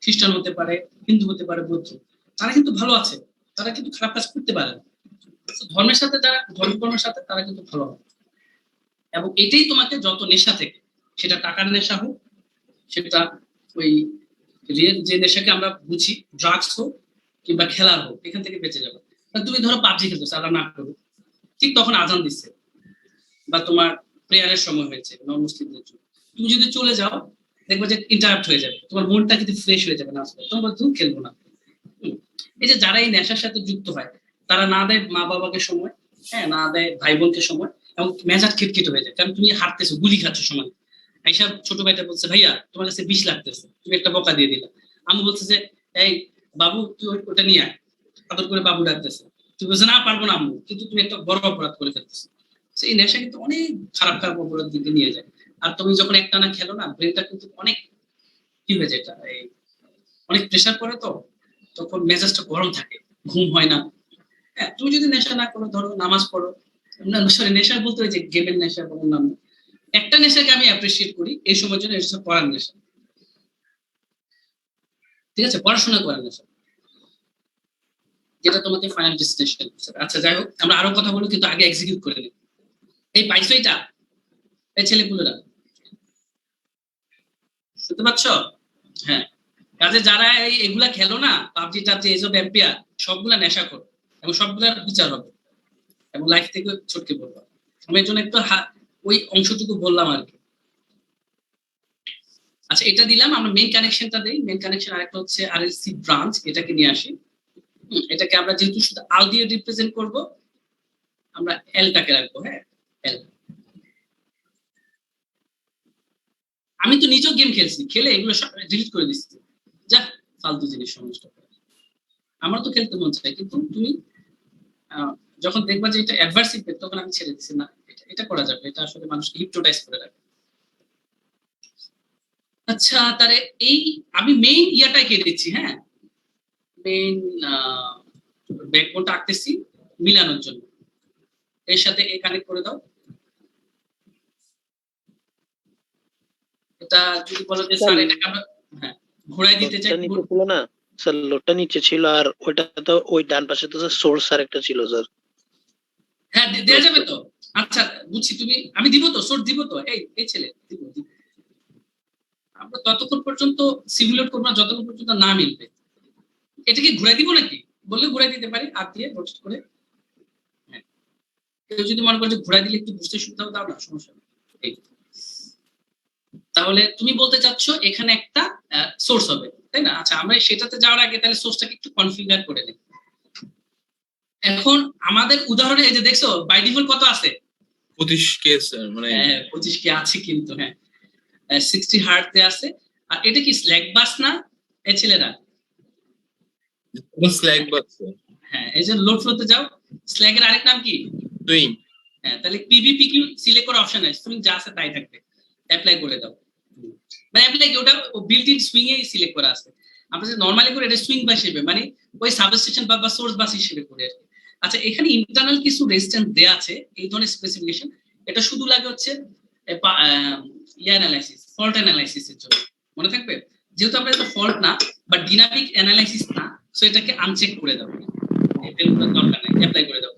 খ্রিস্টান হতে পারে, হিন্দু হতে পারে, বৌদ্ধ, তারা কিন্তু ভালো আছে, তারা কিন্তু খারাপ কাজ করতে পারে না। ধর্মের সাথে যারা, ধর্মের সাথে তারা কিন্তু ভালো হবে। এবং এটাই তোমাকে যত নেশা থেকে, সেটা টাকার নেশা হোক, সেটা ওই যে নেশাকে আমরা বুঝি ড্রাগস হোক কিংবা খেলার হোক, এখান থেকে বেঁচে যাবে। তুমি ধরো পাবজি খেলতেছো, আল্লাহ না করো, ঠিক তখন আজান দিচ্ছে বা তোমার প্রেয়ারের সময় হয়েছে নন মুসলিমদের জন্য, তুমি যদি চলে যাও দেখবে যে ইন্টারাপ্ট হয়ে যাবে, তোমার মনটা কিন্তু ফ্রেশ হয়ে যাবে, না আসলে তোমার তুমি খেলবো না। এই যে যারা এই নেশার সাথে যুক্ত হয়, তারা না দেয় মা বাবাকে সময়, হ্যাঁ, না দেয় ভাই বোনকে সময়, এবং মেজাজ খিটখিট হয়ে যায়, কারণ তুমি হাঁটতেছো, গুলি খাচ্ছ সময়। এইসব ছোট ভাইটা বলছে, ভাইয়া তোমার কাছে 20 লাগতেছে, তুমি একটা বকা দিয়ে দিলা। আমি বলছে যে এই বাবু তুই ওটা নিয়ে আয়, আদর করে বাবু ডাকতেছে, তুই বলছে না পারবো না আম্মু, কিন্তু তুমি একটা বড় অপরাধ করে ফেলতেছো। এই নেশা কিন্তু অনেক খারাপ খারাপ অপরাধ দিকে নিয়ে যায়। আর তুমি যখন একটানা খেলো না, ব্রেনটা কিন্তু অনেক কি হয়ে যায়, এই অনেক প্রেশার পড়ে, তো তখন মেজাজটা গরম থাকে, ঘুম হয় না। হ্যাঁ, তুমি যদি নেশা না করো, ধরো নামাজ পড়ো, সরি নেশা বলতে ওই যে গেমের নেশা বা অন্যান্য, একটা নেশাকে আমি অ্যাপ্রিসিয়েট করি এই সময়ের জন্য, এটা হচ্ছে পড়ার নেশা। ঠিক আছে, পড়াশোনা করার নেশা, যেটা তোমাকে ফাইনাল ডেস্টিনেশন। আচ্ছা যাই হোক, আমরা আরো কথা বলবো, কিন্তু আগে এক্সিকিউট করে নিই। এই পাইছো এটা, এই ছেলেগুলোরা শুনতে পাচ্ছ? হ্যাঁ, কাজে যারা এগুলা খেলো না, পাবজি টাবজি এইসব এমপিআর, সবগুলা নেশা করো, এবং সবগুলার বিচার হবে, এবং লাইফ থেকে ছটকে পড়বো। আমি এর জন্য একটু ওই অংশটুকু বললাম আর কি। আচ্ছা, এটা দিলাম, আমরা মেইন কানেকশনটা দেই। মেইন কানেকশন আরেকটা হচ্ছে আরএলসি ব্রাঞ্চ, এটাকে নিয়ে আসি। এটাকে আমরা যেহেতু শুধু আল দিয়ে রিপ্রেজেন্ট করব, আমরা এলটাকে রাখবো। হ্যাঁ, এল। আমি তো নিজেও গেম খেলছি, খেলে এগুলো ডিলিট করে দিচ্ছি, যা ফালতু জিনিস সমস্ত। আমার তো খেলতে মন চাই, কিন্তু তুমি যখন দেখবা যে এটা অ্যাডভার্স ইফেক্ট, তখন আমি ছেড়ে দিচ্ছি, না এটা করা যাবে, এটা আসলে মানুষকে হিপনোটাইজ করে রাখে। আচ্ছা, তাহলে এই আমি মেইন ইয়াটাই কে দিচ্ছি, হ্যাঁ, মেইন ব্যাকবোনটা আঁকতেছি মিলানোর জন্য, এর সাথে এ কানেক্ট করে দাও। এটা যদি বলো যে স্যার এটাকে আমরা হ্যাঁ ঘোরাই দিতে চাই, না স্যার, লোডটা নিচে ছিল, আর ওইটা তো ওই ডান পাশে তো সোর্স আর একটা ছিল স্যার। হ্যাঁ, দেয়া যাবে তো। আচ্ছা বুঝছি, তুমি আমি দিব তো, সোর্স দিব তো, এই ছেলে দিব। আমরা ততক্ষণ পর্যন্ত সিমুলেট করবো না যতক্ষণ পর্যন্ত না মিলবে। এটা কি ঘুরাই দিব নাকি? বললে ঘুরাই দিতে পারি, হাত দিয়ে রোটেট করে। কেউ যদি মনে করে যে ঘুরাই দিলে একটু বুঝতে সুবিধা হবে, তাও না, সমস্যা নেই। তাহলে তুমি বলতে চাচ্ছ এখানে একটা সোর্স হবে, তাই না? আচ্ছা, আমরা সেটাতে যাওয়ার আগে তাহলে সোর্সটাকে একটু কনফিগার করে নিই। এখন আমাদের উদাহরণে এই যে দেখছো বাই ডিফল্ট কত আছে? 25K স্যার, মানে 25 কে আছে কিন্তু, হ্যাঁ 60 হার্টজে আছে। আর এটা কি স্ল্যাক বাস না এই ছেলেরা? স্ল্যাক বাস স্যার, হ্যাঁ, এই যে লোড ফ্লোতে যাও, স্ল্যাক এর আরেক নাম কি? সুইং। হ্যাঁ, তাহলে পিভিপিকিউ সিলেক্ট করার অপশন আছে, সুইং যা আছে তাই থাকবে, অ্যাপ্লাই করে দাও। মানে অ্যাপ্লাই কি, ওটা built in swing A select করা আছে। আমরা যে নরমালি করে এটা সুইং বাস হিসেবে, মানে ওই সাবস্টেশন বা সোর্স বাস হিসেবে করে আর কি। আচ্ছা, এখানে ইন্টারনাল কিছু রেজিস্ট্যান্স দেয়া আছে, এই ধরনের স্পেসিফিকেশন। এটা শুধু লাগে হচ্ছে অ্যানালাইসিস, ফল্ট অ্যানালাইসিসের জন্য, মনে থাকবে। যেহেতু আমরা এটা ফল্ট না বা ডিনামিক অ্যানালাইসিস না, সো এটাকে আনচেক করে দাও, এটার দরকার নাই, অ্যাপ্লাই করে দাও।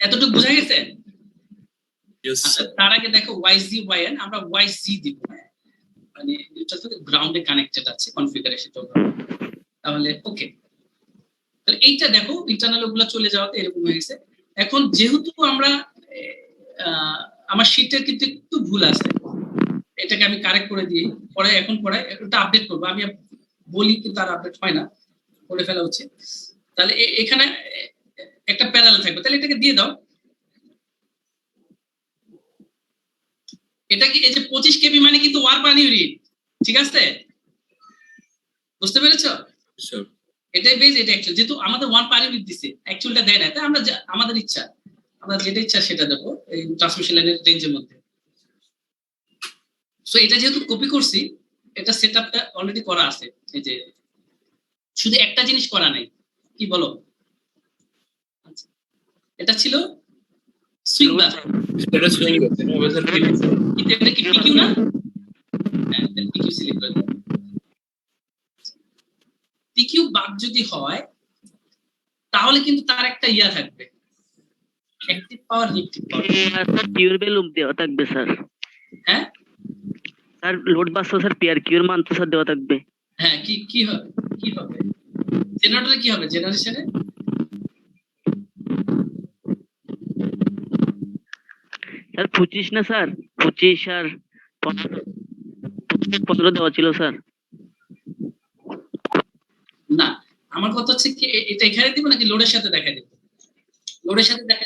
এতটুকু বোঝা গেছে? ইয়েস আচ্ছা, স্যার। তার আগে দেখো ওয়াইজি ওয়াইএন, আমরা ওয়াইজি দিব, মানে এটা তো গ্রাউন্ডে কানেক্টেড আছে কনফিগারেশন, তাহলে ওকে। তাহলে এইটা দেখো ইন্টারনাল ওগুলো চলে যাওয়াতে এরকম হয়ে গেছে। এখন যেহেতু আমরা আমার শীটের কিন্তু একটু ভুল আছে, এটাকে আমি কারেক্ট করে দিই, পরে এখন পরে এটা আপডেট করবো, আমি বলি কিন্তু আর আপডেট হয় না, করে ফেলা উচিত। তাহলে এখানে একটা প্যারাল থাকবে, তাহলে এটাকে দিয়ে দাও। এটা কি এই যে 25 কেবি মানে কিন্তু ওয়ার পার ইউনিট, ঠিক আছে? বুঝতে পেরেছো? স্যার এটাই বেজ, এটা অ্যাকচুয়াল, যেহেতু আমাদের ওয়ান পার ইউনিট দিছে, অ্যাকচুয়ালটা দেয় না, তাই আমরা আমাদের ইচ্ছা, আমরা যেটা ইচ্ছা সেটা দেবো এই ট্রান্সমিশন লাইনের রেঞ্জের মধ্যে। সো এটা যেহেতু কপি করছি, এটা সেটআপটা অলরেডি করা আছে, এই যে শুধু একটা জিনিস করা নাই, কি বলো? আচ্ছা, এটা ছিল সুইং বাস, এটা সুইং বাস, এটা হবে স্যার কিন্তু এটা কি পিকিউ না? হ্যাঁ, পিকিউ সিলেক্ট করে দাও। পিকিউ বাদ যদি হয় তাহলে কিন্তু তার একটা ইয়া থাকবে, অ্যাক্টিভ পাওয়ার, রিঅ্যাক্টিভ পাওয়ার। স্যার কিউর ভ্যালু দেওয়া থাকবে স্যার। হ্যাঁ স্যার লোড বাস তো স্যার পিআর কিউর মান তো স্যার দেওয়া থাকবে। হ্যাঁ, কি হবে, কি হবে জেনারেটরে, কি হবে জেনারেশনে? স্যার 25 না স্যার, 25 আর 15 দেওয়া ছিল স্যার। না, আমার কথা হচ্ছে কি, এটা এখানে দিব নাকি লোডের সাথে দেখা দিব? লোডের সাথে দেখা,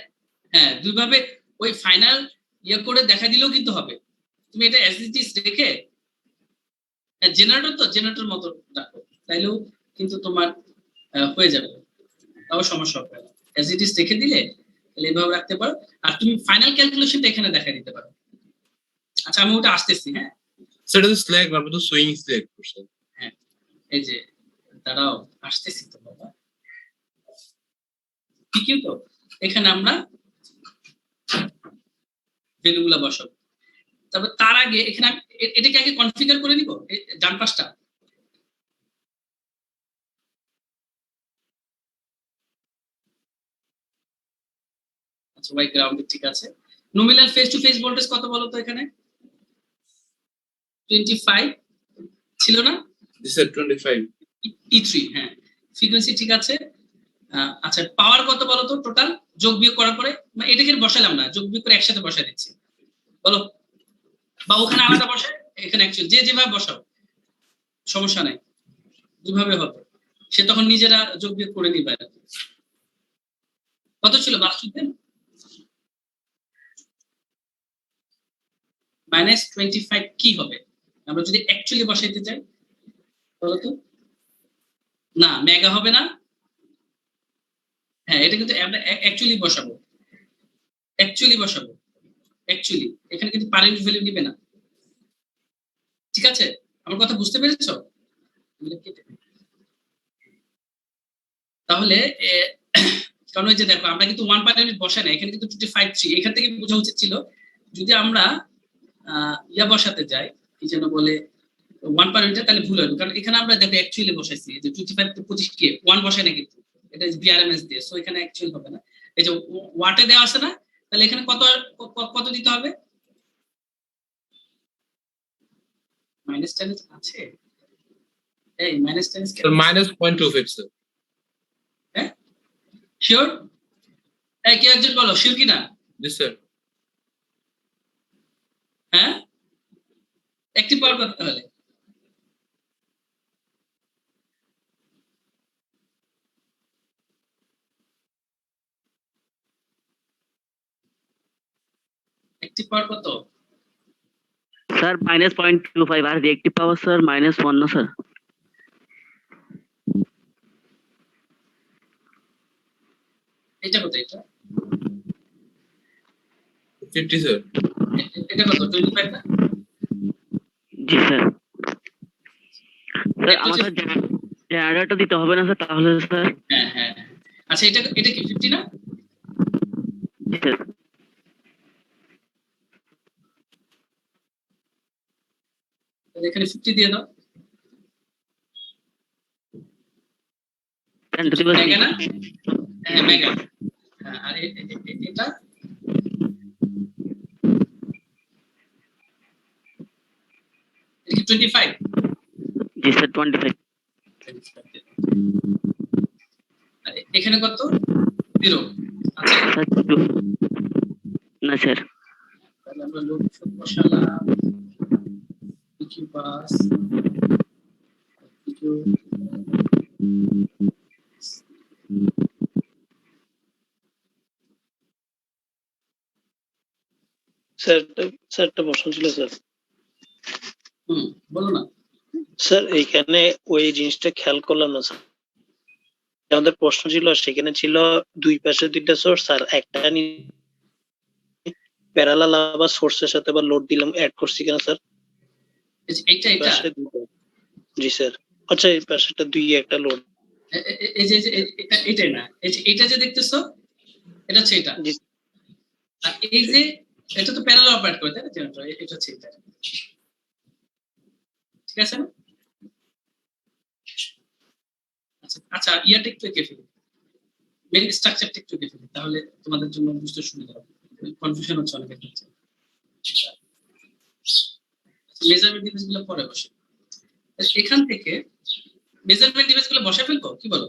হ্যাঁ দুইভাবে, ওই ফাইনাল ইয়ে করে দেখা দিলেও কিন্তু হবে। তুমি এটা অ্যাজ ইট ইজ রেখে, জেনারেটর তো জেনারেটর মতো রাখো, তাইলেও কিন্তু তোমার হয়ে যাবে, তাও সমস্যা হবে না। অ্যাজ ইট ইজ রেখে দিলে তাহলে এইভাবে রাখতে পারো, আর তুমি ফাইনাল ক্যালকুলেশনটা এখানে দেখা দিতে পারো। আচ্ছা, আমি ওটা আসতেছি, হ্যাঁ স্যার এটা স্ল্যাক, আমরা তো সুইং সিলেক্ট করছি। হ্যাঁ, এই যে দাঁড়াও, আসতেছি তো বাবা, ঠিকই তো। এখানে আমরা ভ্যালুগুলা বসাবো, তারপর তার আগে এখানে এটাকে আগে কনফিগার করে নিব, ডান পাশটা। আচ্ছা, ওয়াই গ্রাউন্ড ঠিক আছে। Nominal face to face voltage কত বলো তো এখানে? 25 ছিল না? জি স্যার 25। E3, হ্যাঁ। ফ্রিকোয়েন্সি ঠিক আছে। আচ্ছা, পাওয়ার কত বলো তো টোটাল, যোগ বিয়োগ করার পরে? মানে এটাকে বসালাম না, যোগ বিয়োগ করে একসাথে বসাই দিচ্ছি, বলো। বা ওখানে আলাদা বসে, এখানে অ্যাকচুয়াল যে যেভাবে বসাও সমস্যা নাই, দুভাবে হবে, সে তখন নিজেরা যোগ বিয়োগ করে নিবে। কত ছিল বাস্তুতে? -25 কি হবে আমরা যদি অ্যাকচুয়ালি বসাইতে চাই, বলতো? না, মেগা হবে না। হ্যাঁ, এটা কিন্তু আমরা অ্যাকচুয়ালি বসাবো, অ্যাকচুয়ালি বসাবো, অ্যাকচুয়ালি এখানে কিন্তু পার ইউনিট ভ্যালু নিবে না, ঠিক আছে? আমার কথা বুঝতে পেরেছো? তাহলে কারণ ওই যে দেখো, আমরা কিন্তু 1 পার ইউনিট বসাই না, এখানে কিন্তু 25.3, এখান থেকে বোঝা উচিত ছিল যদি আমরা ইয়া বসাতে যাই, কি যেন বলে, 1 পার ইউনিট, তাহলে ভুল হবে, কারণ এখানে আমরা দেখো অ্যাকচুয়ালি বসাইছি, যে 25 কে 25 কে 1 বসাই না কিন্তু, এটা বিআরএমএস দিয়ে, সো এখানে অ্যাকচুয়াল হবে না। এই যে ওয়াটে দেওয়া আছে না, তাহলে এখানে কত কত দিতে হবে? -10 আছে, এই -10 স্যার -0.25 স্যার। হ্যাঁ শিওর? এই কি একজন বলো শিওর কি না? জি স্যার। হ্যাঁ, অ্যাক্টিভ পাওয়ার করতে হলে অ্যাক্টিভ পাওয়ার কত? স্যার -0.25 আর রিঅ্যাক্টিভ পাওয়ার স্যার -1 না স্যার? এটা কত? এটা 50 স্যার। এটা কত? 25 না? জি স্যার। স্যার একটু আমার যে- স্যার জেনারেটরটা দিতে হবে না স্যার তাহলে স্যার? হ্যাঁ হ্যাঁ। আচ্ছা, এটা কি 50 না? জি স্যার। তাহলে এখানে 50 দিয়ে দাও। 10 to the power মেগা না? 6 হ্যাঁ মেগা। হ্যাঁ, আর এটা কি 25? জি স্যার 25 আর এখানে কত? 0 আছে। স্যার না স্যার। তাহলে আমরা লোড বসালাম, কিছু পাস কিছু স্যারটা প্রশ্ন ছিল স্যার। বলো না। স্যার এইখানে ওই জিনিসটা খেয়াল করলাম না স্যার। আমাদের প্রশ্ন ছিল সেখানে ছিল দুই পাশে দুইটা সোর্স আর একটা প্যারালাল আবার সোর্সের সাথে আবার লোড দিলাম অ্যাড করছি কেন স্যার? এটা পাশে দুটো। জি স্যার। আচ্ছা এই পাশেটা দুই একটা লোড। এই যে এটাই না, এটা যে দেখতেছো এটা হচ্ছে এটা। জি আর এই যে এটা তো প্যারালাল অপারেট করে, তাই না? এটা হচ্ছে এটা। ঠিক আছে না? আচ্ছা ইয়াটা একটু এঁকে ফেলি, মেন স্ট্রাকচারটা একটু এঁকে ফেলি, তাহলে তোমাদের জন্য বুঝতে সুবিধা হবে। কনফিউশন হচ্ছে অনেকের ক্ষেত্রে। মেজারমেন্ট ডিভাইস গুলো পরে বসে, এখান থেকে মেজারমেন্ট ডিভাইস গুলো বসে ফেলবো, কি বলো?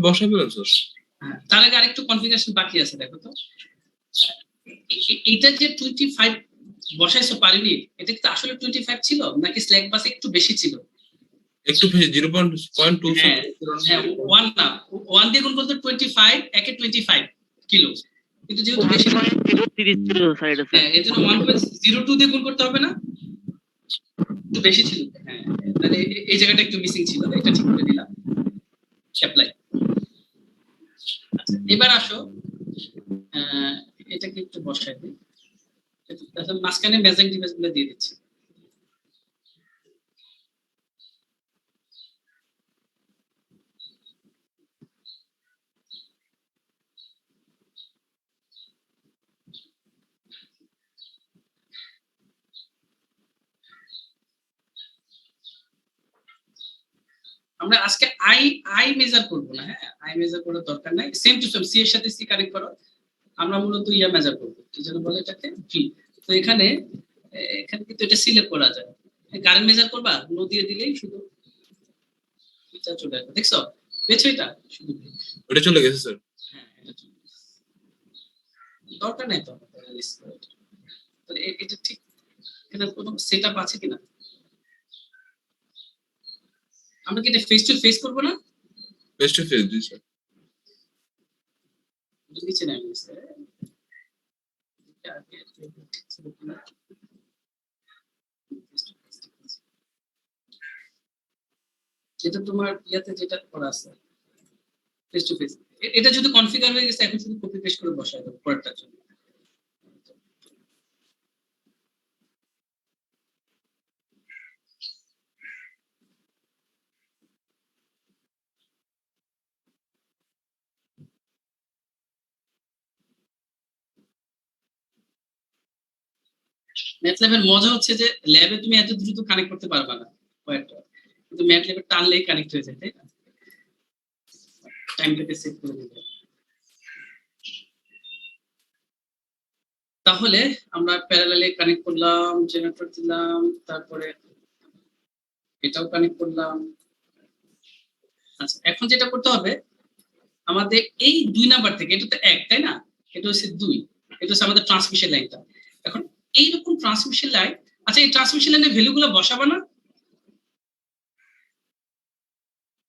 বসাই ফেলেন স্যার। হ্যাঁ, তার আগে আরেকটু কনফিগারেশন বাকি আছে, দেখো তো। এটা যে 25 বসাইছো পার ইউনিট, এটা কি আসলে 25 ছিল নাকি স্ল্যাক বাস একটু বেশি ছিল? একটু বেশি 0.2 হ্যাঁ হ্যাঁ, 1 না, 1 দিয়ে গুণ করতে 25 একে 25 কিলো, কিন্তু যেহেতু বেশি না, 30 ছিল স্যার এটা স্যার। হ্যাঁ এর জন্য 1.02 দিয়ে গুণ করতে হবে না, একটু বেশি ছিল। হ্যাঁ, তাহলে এই জায়গাটা একটু মিসিং ছিল, এটা ঠিক করে দিলাম। অ্যাপ্লাই। আচ্ছা এবার আসো, এটাকে একটু বসাই দিই, তাহলে মাঝখানে মেজারিং ডিভাইস গুলো দিয়ে দিচ্ছি। আমরা আজকে আই মেজার করব না, হ্যাঁ আই মেজার করার দরকার নাই, সেম টু সেম সি এর সাথে সি কানেক্ট করো। আমরা মূলত ইয়া মেজার করব, কি যেন বলে এটাকে, ভি। তো এখানে কিন্তু এটা সিলেক্ট করা যায়, কারেন্ট মেজার করবা, নো দিয়ে দিলেই শুধু এটা চলে আসবে, দেখছো পেয়েছো এটা শুধু। ওটা চলে গেছে স্যার। হ্যাঁ এটা চলে আসবে। দরকার নাই তো এটা ঠিক, এটা কোনো সেটআপ আছে কিনা? আমরা কি এটা ফেস টু ফেস করবো না? Face to face G sir. নিচে নামে গেছে। যেটা তোমার ইয়াতে যেটা করা আছে ফেস টু ফেস, এটা যদি কনফিগার হয়ে গেছে, এখন শুধু কপি পেস্ট করে বসায় দাও পরেরটার জন্য। ম্যাথল্যাবের মজা হচ্ছে যে ল্যাবে তুমি এত দ্রুত কানেক্ট করতে পারবা না কয়েকটা, কিন্তু ম্যাথল্যাবে টানলেই কানেক্ট হয়ে যায়, তাই না? টাইমটাকে সেট করে দিবে। তাহলে আমরা প্যারালালে কানেক্ট করলাম, জেনারেটর দিলাম, তারপরে এটাও কানেক্ট করলাম। আচ্ছা এখন যেটা করতে হবে আমাদের এই 2 নাম্বার থেকে, এটা তো 1 তাই না, এটা হচ্ছে 2, এটা হচ্ছে আমাদের ট্রান্সমিশন লাইনটা। এখন এইরকম ট্রান্সমিশন লাইন, আচ্ছা এই ট্রান্সমিশন লাইনের ভ্যালুগুলো বসাবো না?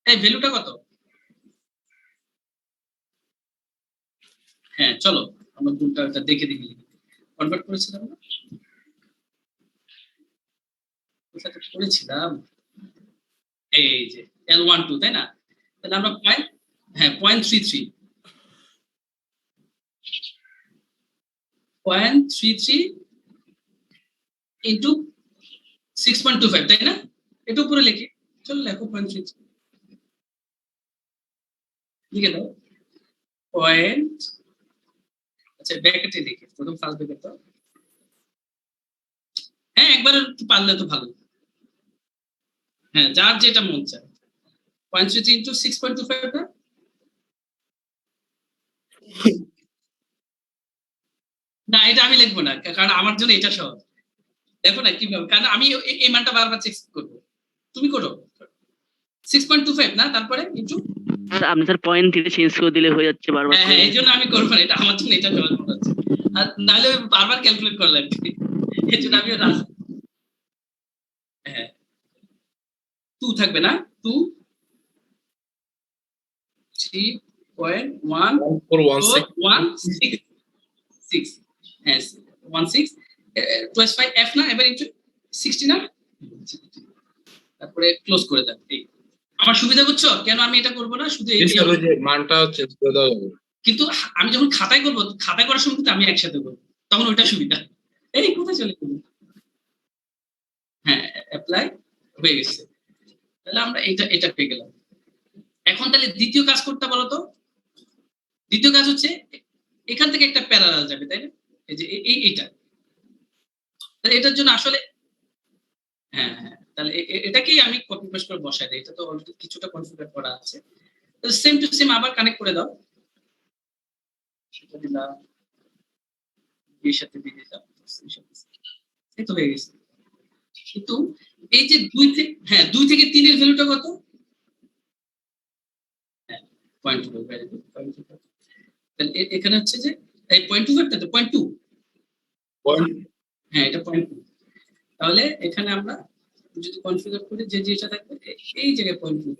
এই ভ্যালুটা কত? হ্যাঁ চলো আমরা দুটা দেখে দেখে কনভার্ট করেছিলাম না, কোথায় করেছিলাম, এই যে L12 তাই না, তাহলে আমরা পাই হ্যাঁ 0.33 ইন্টু 6.25 তাই না, এটা উপরে লিখি, চলো লেখো 0.33 লিখে দাও পয়েন্ট, আচ্ছা ব্র্যাকেটে লিখে প্রথম ফার্স্ট ব্র্যাকেট দাও, হ্যাঁ একবার একটু পারলে তো ভালো, হ্যাঁ যার যেটা মন চায় 0.33 ইন্টু 6.25 না, না এটা আমি লিখবো না কারণ আমার জন্য এটা সহজ, দেখো না কিভাবে, কারণ আমি এই মানটা বারবার চেক করবো, তুমি করো 6.25 না, তারপরে ইন্টু, স্যার আপনি স্যার পয়েন্ট দিয়ে চেঞ্জ করে দিলে হয়ে যাচ্ছে বারবার হ্যাঁ হ্যাঁ এই জন্য আমি করবো না, এটা আমার জন্য এটা সহজ মনে হচ্ছে, আর নাহলে বারবার ক্যালকুলেট করা লাগবে, এই জন্য আমি হ্যাঁ 2 থাকবে না, 2 3.146 হ্যাঁ 16 টুয়েস বাই f না, এবার ইনটু 60 না, তারপরে ক্লোজ করে দাও, এই আমার সুবিধা বুঝছো কেন আমি এটা করব না, শুধু এই স্যার ওই যে মানটা চেঞ্জ করে দেওয়া যাবে, কিন্তু আমি যখন খাতায় করব, খাতায় করার সময় কিন্তু আমি একসাথে করব, তখন ওইটা সুবিধা, এই কোথায় চলে গেল, হ্যাঁ অ্যাপ্লাই হয়ে গেছে, তাহলে আমরা এটা পেয়ে গেলাম। এখন তাহলে দ্বিতীয় কাজ করতে বলো তো, দ্বিতীয় কাজ হচ্ছে এখান থেকে একটা প্যারালাল যাবে তাই না, এই যে এইটা, তাহলে এটার জন্য আসলে হ্যাঁ হ্যাঁ তাহলে এটাকেই আমি কপি পেস্ট করে বসাই দিই, এটা তো অলরেডি কিছুটা কনফিগার করা আছে, তাহলে সেম টু সেম আবার কানেক্ট করে দাও, সেটা দিলাম এর সাথে দিয়ে দিলাম, এই তো হয়ে গেছে, কিন্তু এই যে 2 থেকে হ্যাঁ 2 থেকে 3 এর ভ্যালুটা কত, হ্যাঁ 0.2 ভ্যালু 0.2, তাহলে এখানে হচ্ছে যে এই 0.25 টা তো 0.2, হ্যাঁ এটা 0.2, তাহলে এখানে আমরা যদি কনফিগার করি যে যেটা থাকবে এই জায়গায় 0.2,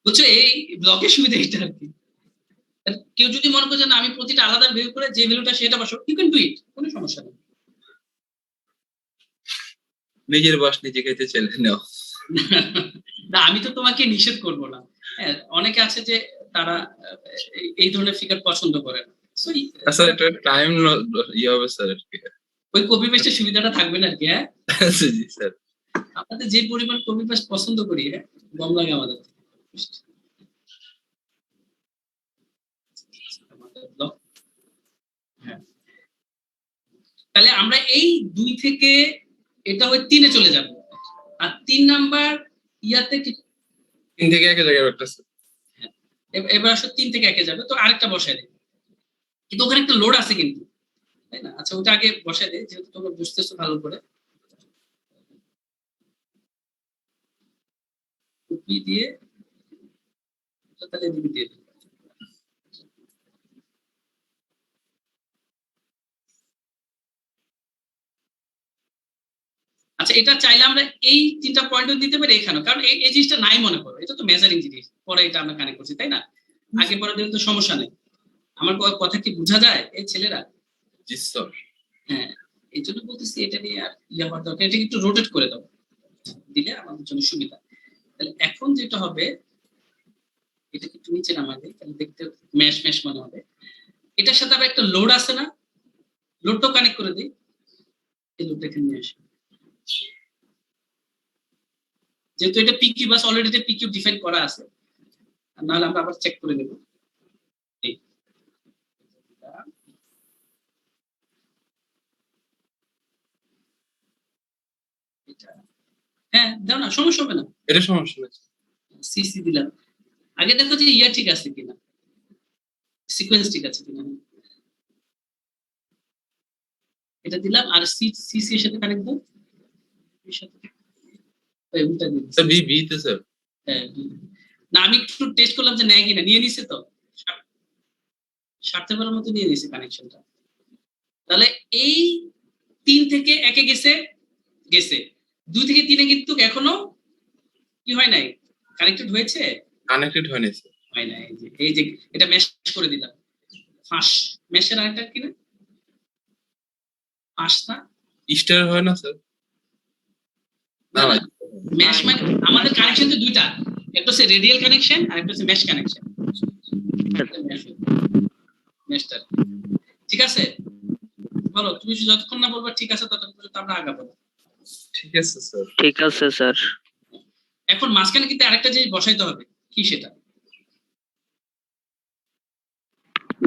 বুঝছো এই ব্লকের সুবিধা এটা আর কি, কেউ যদি মনে করে যে না আমি প্রতিটা আলাদা ভ্যালু করে যে ভ্যালুটা সেটা বসাবো, ইউ ক্যান ডু ইট, কোনো সমস্যা নেই, নিজের বাস নিজে খেতে চলে নাও, না আমি তো তোমাকে নিষেধ করব না, হ্যাঁ অনেকে আছে যে তারা এই ধরনের ফিগার পছন্দ করে না, সো স্যার এটা টাইম ইয়ে হবে স্যার আর কি, ওই কপি পেস্টের সুবিধাটা থাকবে না আর কি, হ্যাঁ জি স্যার, আপনাদের যে পরিমাণ কপি পেস্ট পছন্দ করি, হ্যাঁ কম লাগে আমাদের, হ্যাঁ তাহলে আমরা এই 2 থেকে এটা ওই 3 এ চলে যাব, আর 3 নাম্বার ইয়াতে 3 থেকে 1 জায়গায় একটা স্যার, এবার আসলে 3 থেকে 1 এ যাবে, তো আরেকটা বসায় দেয়, কিন্তু ওখানে একটা লোড আছে কিন্তু, তাই না, আচ্ছা ওটা আগে বসায় দেয় যেহেতু তোমরা বুঝতেছো ভালো করে, কপি দিয়ে তাহলে এদিকে দিয়ে দিই, আচ্ছা এটা চাইলে আমরা এই 3টা পয়েন্টও দিতে পারি এখানে, কারণ এই জিনিসটা নাই মনে করো, এটা তো মেজারিং জিনিস, পরে এটা আমরা কানেক্ট করছি তাই না, আগে পরে দিলে তো সমস্যা নেই, আমার কথা কি বোঝা যায় এই ছেলেরা, জি স্যার, হ্যাঁ এই জন্য বলতেছি এটা নিয়ে আর ইয়ে হওয়ার দরকার, এটা একটু রোটেট করে দাও, দিলে আমাদের জন্য সুবিধা, তাহলে এখন যেটা হবে এটা একটু নিচে নামাই দেয়, তাহলে দেখতে ম্যাশ ম্যাশ মনে হবে, এটার সাথে আবার একটা লোড আছে না, লোডটাও কানেক্ট করে দিই, এই লোডটা এখানে নিয়ে আসি, যেহেতু এটা পিকিউ বাস অলরেডি এটা পিকিউ ডিফাইন করা আছে, নাহলে আমরা আবার চেক করে নেব, হ্যাঁ দাও না সমস্যা হবে না, এটা সমস্যা নেই, সিসি দিলাম, আগে দেখো যে ইয়া ঠিক আছে কিনা, সিকোয়েন্স ঠিক আছে কিনা, এটা দিলাম, আর সিসি এর সাথে কানেক্ট দাও, এর সাথে ওইটা দিলাম, স্যার বি তে স্যার, হ্যাঁ না আমি একটু টেস্ট করলাম যে নেয় কিনা, নিয়ে নিছে তো স্বার্থের মতো নিয়ে নিছে কানেকশনটা, তাহলে এই 3 থেকে 1 এ গেছে, 2 থেকে 3 এ কিন্তু এখনো কি হয় নাই, কানেক্টেড হয়েছে, কানেক্টেড হয়নি স্যার, হয় না, এই যে এটা ম্যাশ করে দিলাম, ফাঁস মেশের আরেকটা কি না পাঁচটা স্টার হয় না স্যার? না ভাই, মেশ মানে আমাদের কানেকশন তো দুইটা, একটা হচ্ছে রেডিয়াল কানেকশন আর একটা হচ্ছে মেশ কানেকশন। মেশটা ঠিক আছে, বলো তুমি যতক্ষণ না বলবা ঠিক আছে ততক্ষণ পর্যন্ত আমরা আগাবো। ঠিক আছে স্যার। ঠিক আছে স্যার। এখন মাঝখানে কিন্তু আরেকটা জিনিস বসাইতে হবে, কি সেটা?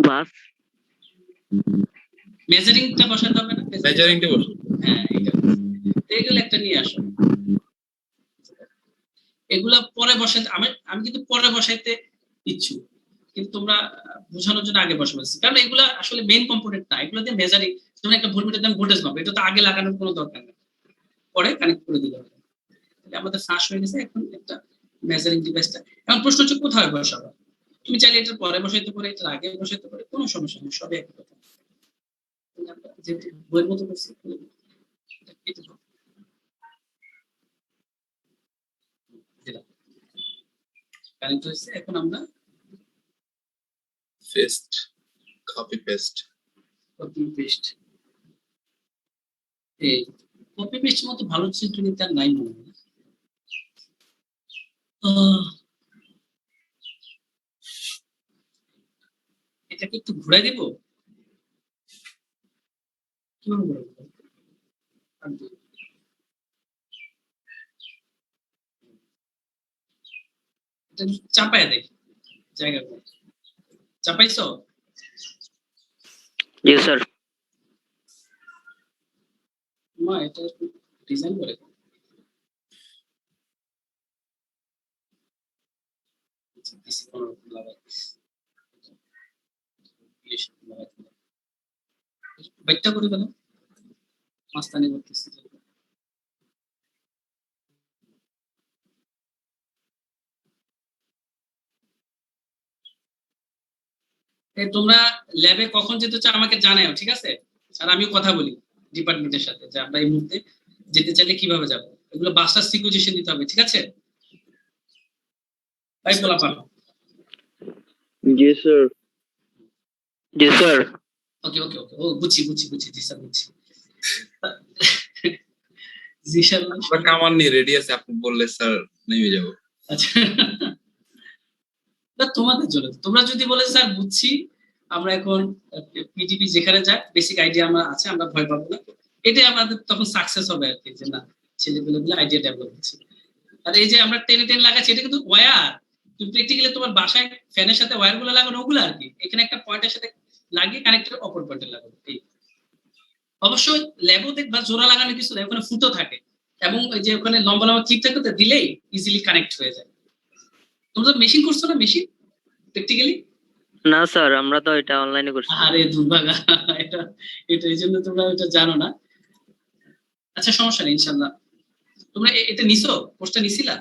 বাস। মেজারিংটা বসাতে হবে না? মেজারিংটা বসে। হ্যাঁ এটা, এগুলো একটা নিয়ে আসো। এগুলা পরে বসাইতে আমি কিন্তু পরে বসাইতে ইচ্ছুক, কিন্তু তোমরা বোঝানোর জন্য আগে বসাবো, কারণ এগুলা আসলে মেইন কম্পোনেন্ট না, এগুলো দিয়ে মেজারিং। যেমন একটা ভোল্টমিটার দিয়ে ভোল্টেজ মাপো, এটা তো আগে লাগানোর কোনো দরকার নেই, পরে কানেক্ট করে দিতে হবে। তাহলে আমাদের ফাঁস হয়ে গেছে এখন একটা মেজারিং ডিভাইসটা। এখন প্রশ্ন হচ্ছে কোথায় বসাবো? তুমি চাইলে এটার পরে বসাইতে পারো, এটার আগে বসাইতে পারো, কোনো সমস্যা নেই, সবই একই কথা। যেহেতু বইয়ের মতো করছি কানেক্ট হয়েছে, এখন আমরা paste, copy paste. Copy paste, এই কপি পেস্ট মতো ভালো চিত্র নিতে আর নাই মনে হয়। এটাকে একটু ঘুরাই দিব, কিভাবে ঘুরাই দিব? এটা চাপায় দেখি জায়গা চাপাইছো? জি স্যার। মা এটা ডিজাইন করে বাইকটা করে গেল মাস্তানি করতেছি। তোমরা ল্যাবে কখন যেতে চাও আমাকে জানাও, ঠিক আছে? আর আমিও কথা বলি ডিপার্টমেন্টের সাথে যে আমরা এই মুহূর্তে যেতে চাইলে কিভাবে যাব, এগুলো বাসটা সিকুয়েশন দিতে হবে, ঠিক আছে? তাই বলা পারো। জি স্যার। জি স্যার। ওকে ওকে ওকে, ও বুঝছি বুঝছি বুঝছি, জি স্যার বুঝছি। জি স্যার আমরা কামান নিয়ে রেডি আছে, আপনি বললে স্যার নেমে যাব। আচ্ছা না তোমাদের জন্য, তোমরা যদি বলে স্যার বুঝছি, আমরা এখন পিডিপি যেখানে যাক বেসিক আইডিয়া আমার আছে, আমরা ভয় পাবো না, এটাই আমাদের তখন সাকসেস হবে আর কি, যে না ছেলেগুলো আইডিয়া ডেভেলপ হচ্ছে। আর এই যে আমরা টেনে টেনে লাগাচ্ছি এটা কিন্তু ওয়্যার, তুমি প্র্যাকটিক্যালি তোমার বাসায় ফ্যানের সাথে ওয়্যার গুলো লাগানো ওগুলো আর কি, এখানে একটা পয়েন্টের সাথে লাগিয়ে কানেক্টর অপর পয়েন্টে লাগাবো। অবশ্যই ল্যাবও দেখবা জোড়া লাগানো কিছু না, ওখানে ফুটো থাকে এবং ওই যে ওখানে লম্বা লম্বা ক্লিপ থাকে, তো দিলেই ইজিলি কানেক্ট হয়ে যায়। তোমরা তো মেশিন করছো না, মেশিন প্র্যাকটিক্যালি? না স্যার, আমরা তো এটা অনলাইনে করছি। আরে দুর্ভাগা, এটা এটা এই জন্য তোমরা এটা জানো না। আচ্ছা সমস্যা নেই ইনশাল্লাহ। তোমরা এটা নিছো, কোর্সটা নিছিলা?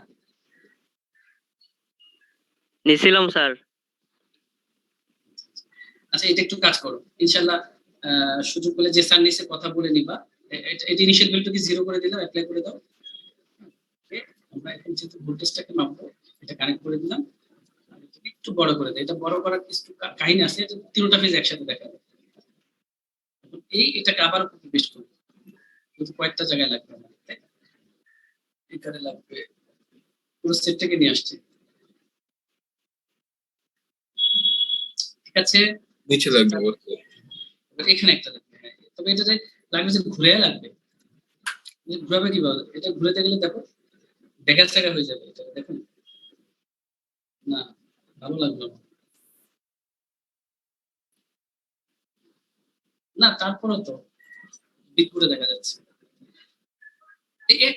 নিছিলাম স্যার। আচ্ছা এটা একটু কাজ করো ইনশাল্লাহ, সুযোগ পেলে যে স্যার নিচে কথা বলে নিবা। এটা ইনিশিয়াল ভ্যালুটাকে 0 করে দিলাম, অ্যাপ্লাই করে দাও। ওকে, আমরা এখন যেহেতু ভোল্টেজটাকে মাপবো, এটা কানেক্ট করে দিলাম। একটু বড় করে দেয়, এটা বড় করার কিছু কাহিনী আছে, এটা তিনটা ফেজ একসাথে দেখাবে। এটাকে আবার কপি পেস্ট করব, কিন্তু কয়েকটা জায়গায় লাগবে না, তাই না? এখানে লাগবে, পুরো সেটটাকে নিয়ে আসছে, ঠিক আছে? নিচে লাগবে বলতে। এখানে একটা লাগবে, হ্যাঁ, তবে এটাতে লাগবে যে ঘুরে লাগবে, ঘুরাবে কিভাবে? এটা ঘুরাতে গেলে দেখো দেখা জায়গা হয়ে যাবে, এটা দেখুন না, ভালো লাগলো না, তারপরে তো দিক করে দেখা যাচ্ছে।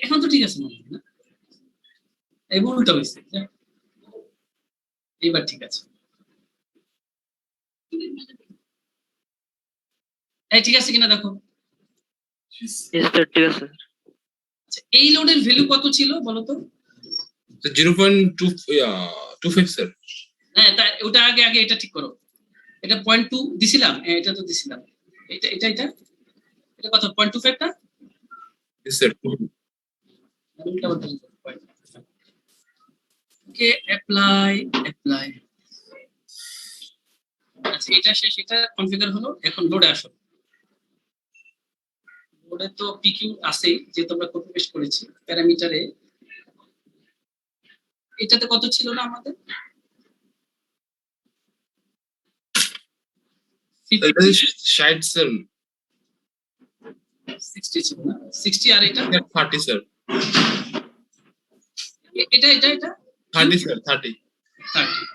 এখন তো ঠিক আছে মনে হয় না, এই ভুলটা হয়েছে, এবার ঠিক আছে। এই ঠিক আছে কিনা দেখো। ঠিক আছে। আচ্ছা এই লোডের ভ্যালু কত ছিল বলো তো? 0.25 স্যার। হ্যাঁ তা ওটা আগে আগে এটা ঠিক করো, এটা 0.2 দিছিলাম, হ্যাঁ এটা তো দিছিলাম, এটা এটা এটা এটা কত 0.25 টা? স্যার ওকে অ্যাপ্লাই অ্যাপ্লাই আচ্ছা এটা শেষ, এটা কনফিগার হলো। এখন লোডে আসো। লোডে তো পিকিউ আছেই, যে তোমরা কপি পেস্ট করেছি প্যারামিটারে। এটাতে কত ছিল না আমাদের? এটা 60 স্যার, 60 ছিল না? 60 আর এটা 30 স্যার, এটা এটা এটা 30 স্যার, 30। 30।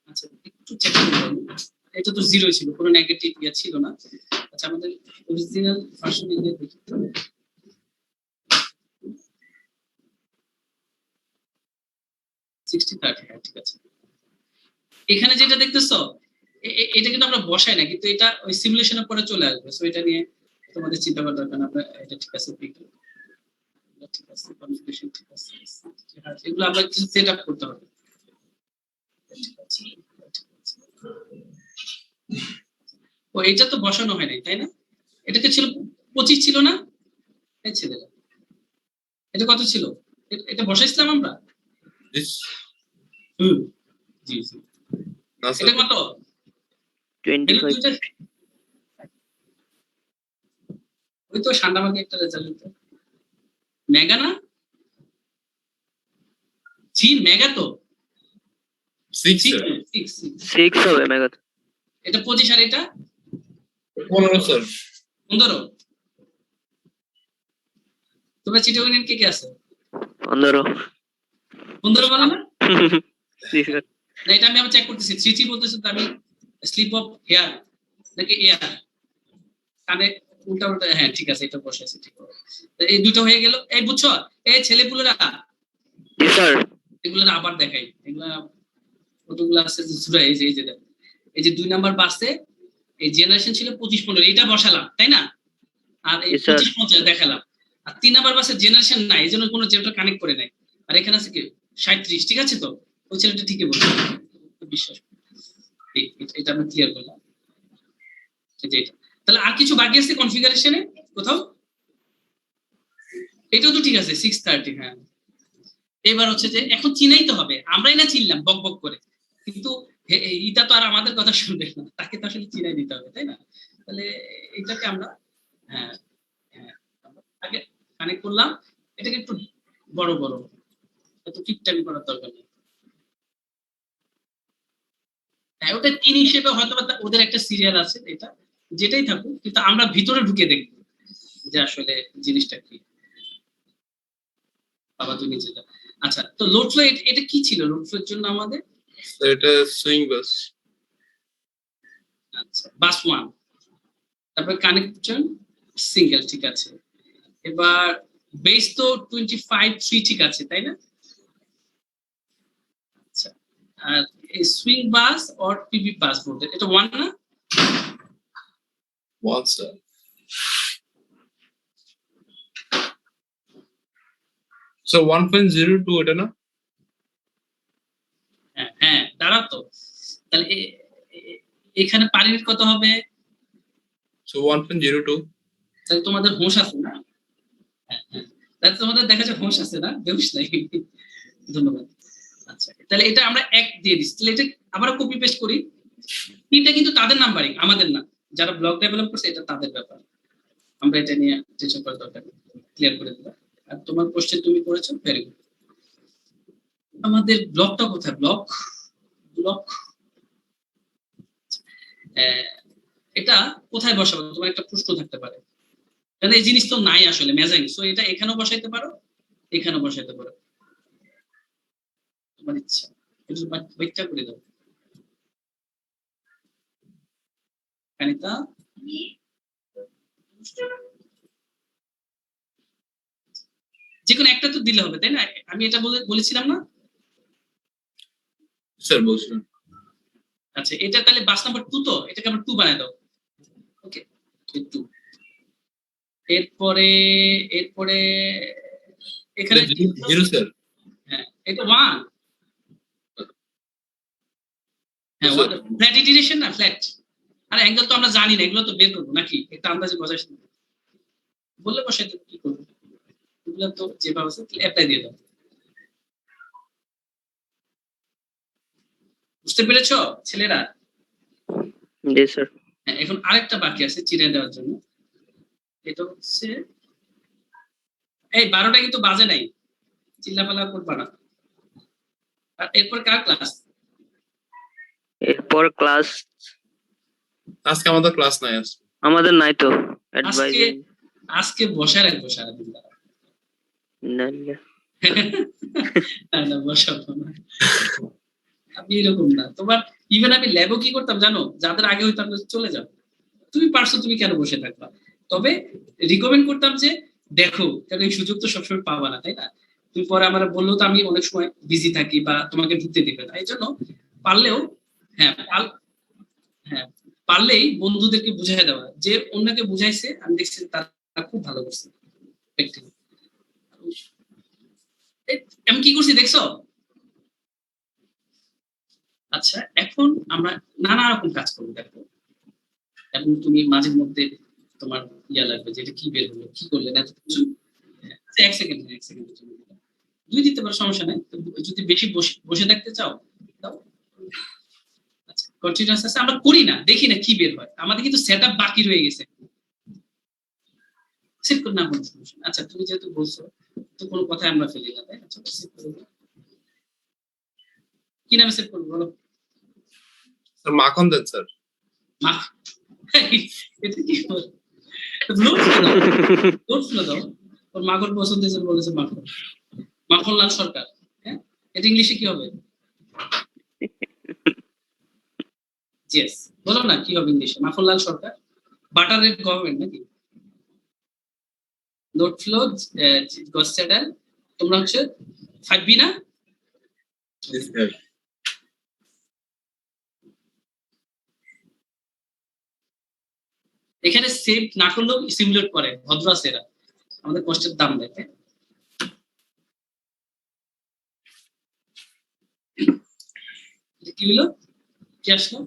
আচ্ছা একটু চেক করুন, এটা তো জিরো ছিল, কোনো নেগেটিভ ইয়া ছিল না। আচ্ছা আমাদের অরিজিনাল ভার্সন নিয়ে দেখি তো। 60 30, হ্যাঁ ঠিক আছে। এখানে যেটা দেখতেছো এটা কিন্তু আমরা বসাই না, কিন্তু এটা ওই সিমুলেশনের পরে চলে আসবে। সো এটা নিয়ে তোমাদের চিন্তা করার দরকার না। আমরা এটা ঠিক আছে, ঠিক আছে, কনফিগারেশন ঠিক আছে, এগুলো আমরা সেট আপ করতে হবে। ঠিক আছে, ঠিক আছে। ও এটা তো বসানো হয় নাই, তাই না? এটাকে ছিল 25 ছিল না? এই ছেলেটা, এটা কত ছিল? এটা বসাইছিলাম আমরা। হুম, জি জি। না স্যার, এটা কত? 25 ওই তো সান্ডামাকে একটা রেজাল্ট মেগা না? জি মেগা তো 6 স্যার, 6 হবে মেগা। এটা 25 আর এটা 15 স্যার। 15। তোমরা চিটাগং কে কে আছে? 15 15 বলো না? জি স্যার। না এটা আমি চেক করতেছি। 3 বলতেছি তো আমি, স্লিপ অফ হেয়ার নাকি এয়ার, কানে উল্টা উল্টা, হ্যাঁ ঠিক আছে, এটা বসে আছে ঠিক আছে। এই দুটো হয়ে গেল। এই বুঝছো, এই ছেলেপুলেরা জি স্যার। এগুলো আবার দেখাই, এগুলা কতগুলো আছে যে সুরা, এই যে এই যে দেখো, এই যে 2 নাম্বার বাসে এই জেনারেশন ছিল 25 15, এটা বসালাম তাই না? আর এই Yes, sir. 25 50 দেখালাম। আর 3 নাম্বার বাসে জেনারেশন নাই, এই জন্য কোনো জেনারেটর কানেক্ট করে নাই। আর এখানে আছে কি 37, ঠিক আছে তো? ওই ছেলেটা ঠিকই বলছে, বিশ্বাস করো। এটা আমি ক্লিয়ার করলাম। এই যে এটা। তাহলে আর কিছু বাকি আছে কনফিগারেশনে কোথাও? এটাও তো ঠিক আছে 630, হ্যাঁ। এবার হচ্ছে যে এখন চিনাইতে হবে, আমরাই না চিনলাম বক বক করে, কিন্তু এটা তো আর আমাদের কথা শুনবে না, তাকে তো আসলে চিনাই দিতে হবে, তাই না? তাহলে এটাকে আমরা, হ্যাঁ হ্যাঁ, আমরা আগে কানেক্ট করলাম। এটাকে একটু বড় বড়, এত কিপটামি করার দরকার নেই। হ্যাঁ ওটা 3 হিসেবে হয়তো ওদের একটা সিরিয়াল আছে, এটা যেটাই থাকুক, কিন্তু আমরা ভিতরে ঢুকে দেখবো যে আসলে জিনিসটা কি। বাবা তুমি নিচে যাও। আচ্ছা তো লোড ফ্লো, এটা কি ছিল লোড ফ্লোর জন্য আমাদের? এটা সুইং বাস। আচ্ছা বাস 1, তারপর কানেকশন সিঙ্গেল, ঠিক আছে। এবার বেস তো 25 3, ঠিক আছে তাই না? আচ্ছা আর এই সুইং বাস অর পিভি বাস বলতে এটা 1 না? 1 স্যার। সো 1.02 এটা না? হ্যাঁ হ্যাঁ দাঁড়াও তো, তাহলে এখানে পার ইউনিট কত হবে? সো 1.02। তাহলে তোমাদের হোশ আছে না? হ্যাঁ হ্যাঁ, তাহলে তোমাদের দেখা যায় হোশ আছে না, বেহুশ নাই। ধন্যবাদ। আচ্ছা তাহলে এটা আমরা 1 দিয়ে দিচ্ছি। তাহলে এটা আবার কপি পেস্ট করি। তিনটা কিন্তু তাদের নাম্বারিং, আমাদের না। যারা ব্লক ডেভেলপ করছে এটা তাদের ব্যাপার, আমরা এটা নিয়ে টেনশন করার দরকার নেই, ক্লিয়ার করে দিলাম। আর তোমার কোশ্চেন তুমি করেছো, ভেরি গুড। আমাদের ব্লকটা কোথায়? ব্লক ব্লক এটা কোথায় বসাবো? তোমার একটা প্রশ্ন থাকতে পারে, কারণ এই জিনিস তো নাই আসলে মেজাইং। সো এটা এখানেও বসাইতে পারো, এখানেও বসাইতে পারো, তোমার ইচ্ছা। এটা বাইকটা করে দাও কানিতা। যে কোনো একটা তো দিলে হবে তাই না? আমি এটা বলেছিলাম না? স্যার বলছিলাম। আচ্ছা এটা তাহলে বাস নাম্বার 2, তো এটাকে আমরা 2 বানায় দাও। ওকে 2। এরপরে এরপরে এখানে 0 স্যার। হ্যাঁ এটা 1, হ্যাঁ ফ্ল্যাট ইটিরেশন না ফ্ল্যাট। আর অ্যাঙ্গেল তো আমরা জানি না, এগুলো তো বের করবো নাকি? একটা আন্দাজে বসাই বললে বসাই দেবো, কি করবো? এগুলো তো যেভাবে আছে অ্যাপ্লাই দিয়ে দাও। বুঝতে পেরেছো ছেলেরা? জি স্যার। হ্যাঁ, এখন আরেকটা বাকি আছে চিড়ে দেওয়ার জন্য। এটা হচ্ছে এই 12টা কিন্তু বাজে নাই, চিল্লাপালা করবা না। আর এরপর কার ক্লাস? এরপর ক্লাস আজকে আমাদের ক্লাস নাই আজকে। আমাদের নাই তো আজকে অ্যাডভাইজিং। আজকে বসে রাখবো সারাদিন। না না না, বসাবো না। আমি এরকম না, তোমার ইভেন আমি ল্যাবও কি করতাম জানো, যাদের আগে হইতাম চলে যাও, তুমি পারছো, তুমি কেন বসে থাকবা। তবে রিকমেন্ড করতাম যে দেখো, কারণ এই সুযোগ তো সবসময় পাবা না, তাই না? তুমি পরে আমার বললো তো আমি অনেক সময় বিজি থাকি বা তোমাকে ঢুকতে দিবে না, এই জন্য পারলেও হ্যাঁ হ্যাঁ পারলেই বন্ধুদেরকে বুঝাই দেওয়া, যে অন্যকে বুঝাইছে আমি দেখছি যে তারা খুব ভালো করছে। আমি কি করছি দেখছো? আচ্ছা, এখন আমরা নানা রকম কাজ করবো, দেখো। এবং তুমি মাঝে মধ্যে তোমার লাগবে যে এটা কি বের হলো, কি করলেন এত কিছু। আচ্ছা, এক সেকেন্ড 2 দিতে পারো, সমস্যা নাই। যদি বেশি বসে থাকতে চাও দাও। আচ্ছা, কন্টিনিউয়াস আছে, আমরা করি না, দেখি না কি বের হয়, আমাদের কিন্তু সেট আপ বাকি রয়ে গেছে। সেট করে না, কোনো সমস্যা। আচ্ছা, তুমি যেহেতু বলছো তো কোনো কথাই আমরা ফেলি না, তাই? আচ্ছা, সেট করে দাও। কি নামে সেট করবো বলো? স্যার মাখন দেন স্যার। এটা কি দাও, ওর মাখন পছন্দ হয়েছে বলেছে, মাখন, মাখনলাল সরকার। হ্যাঁ, এটা ইংলিশে কি হবে? ইয়েস, বলো না কি হবে ইংলিশে? মাখনলাল সরকার, বাটার রেড গভর্নমেন্ট নাকি? নোট ফ্লো গসেডাল, তোমরা হচ্ছে 5B না? এখানে সেভ না করলেও সিমুলেট করে, ভদ্র আছে এরা, আমাদের কষ্টের দাম দেয়। কি হলো, কি আসলো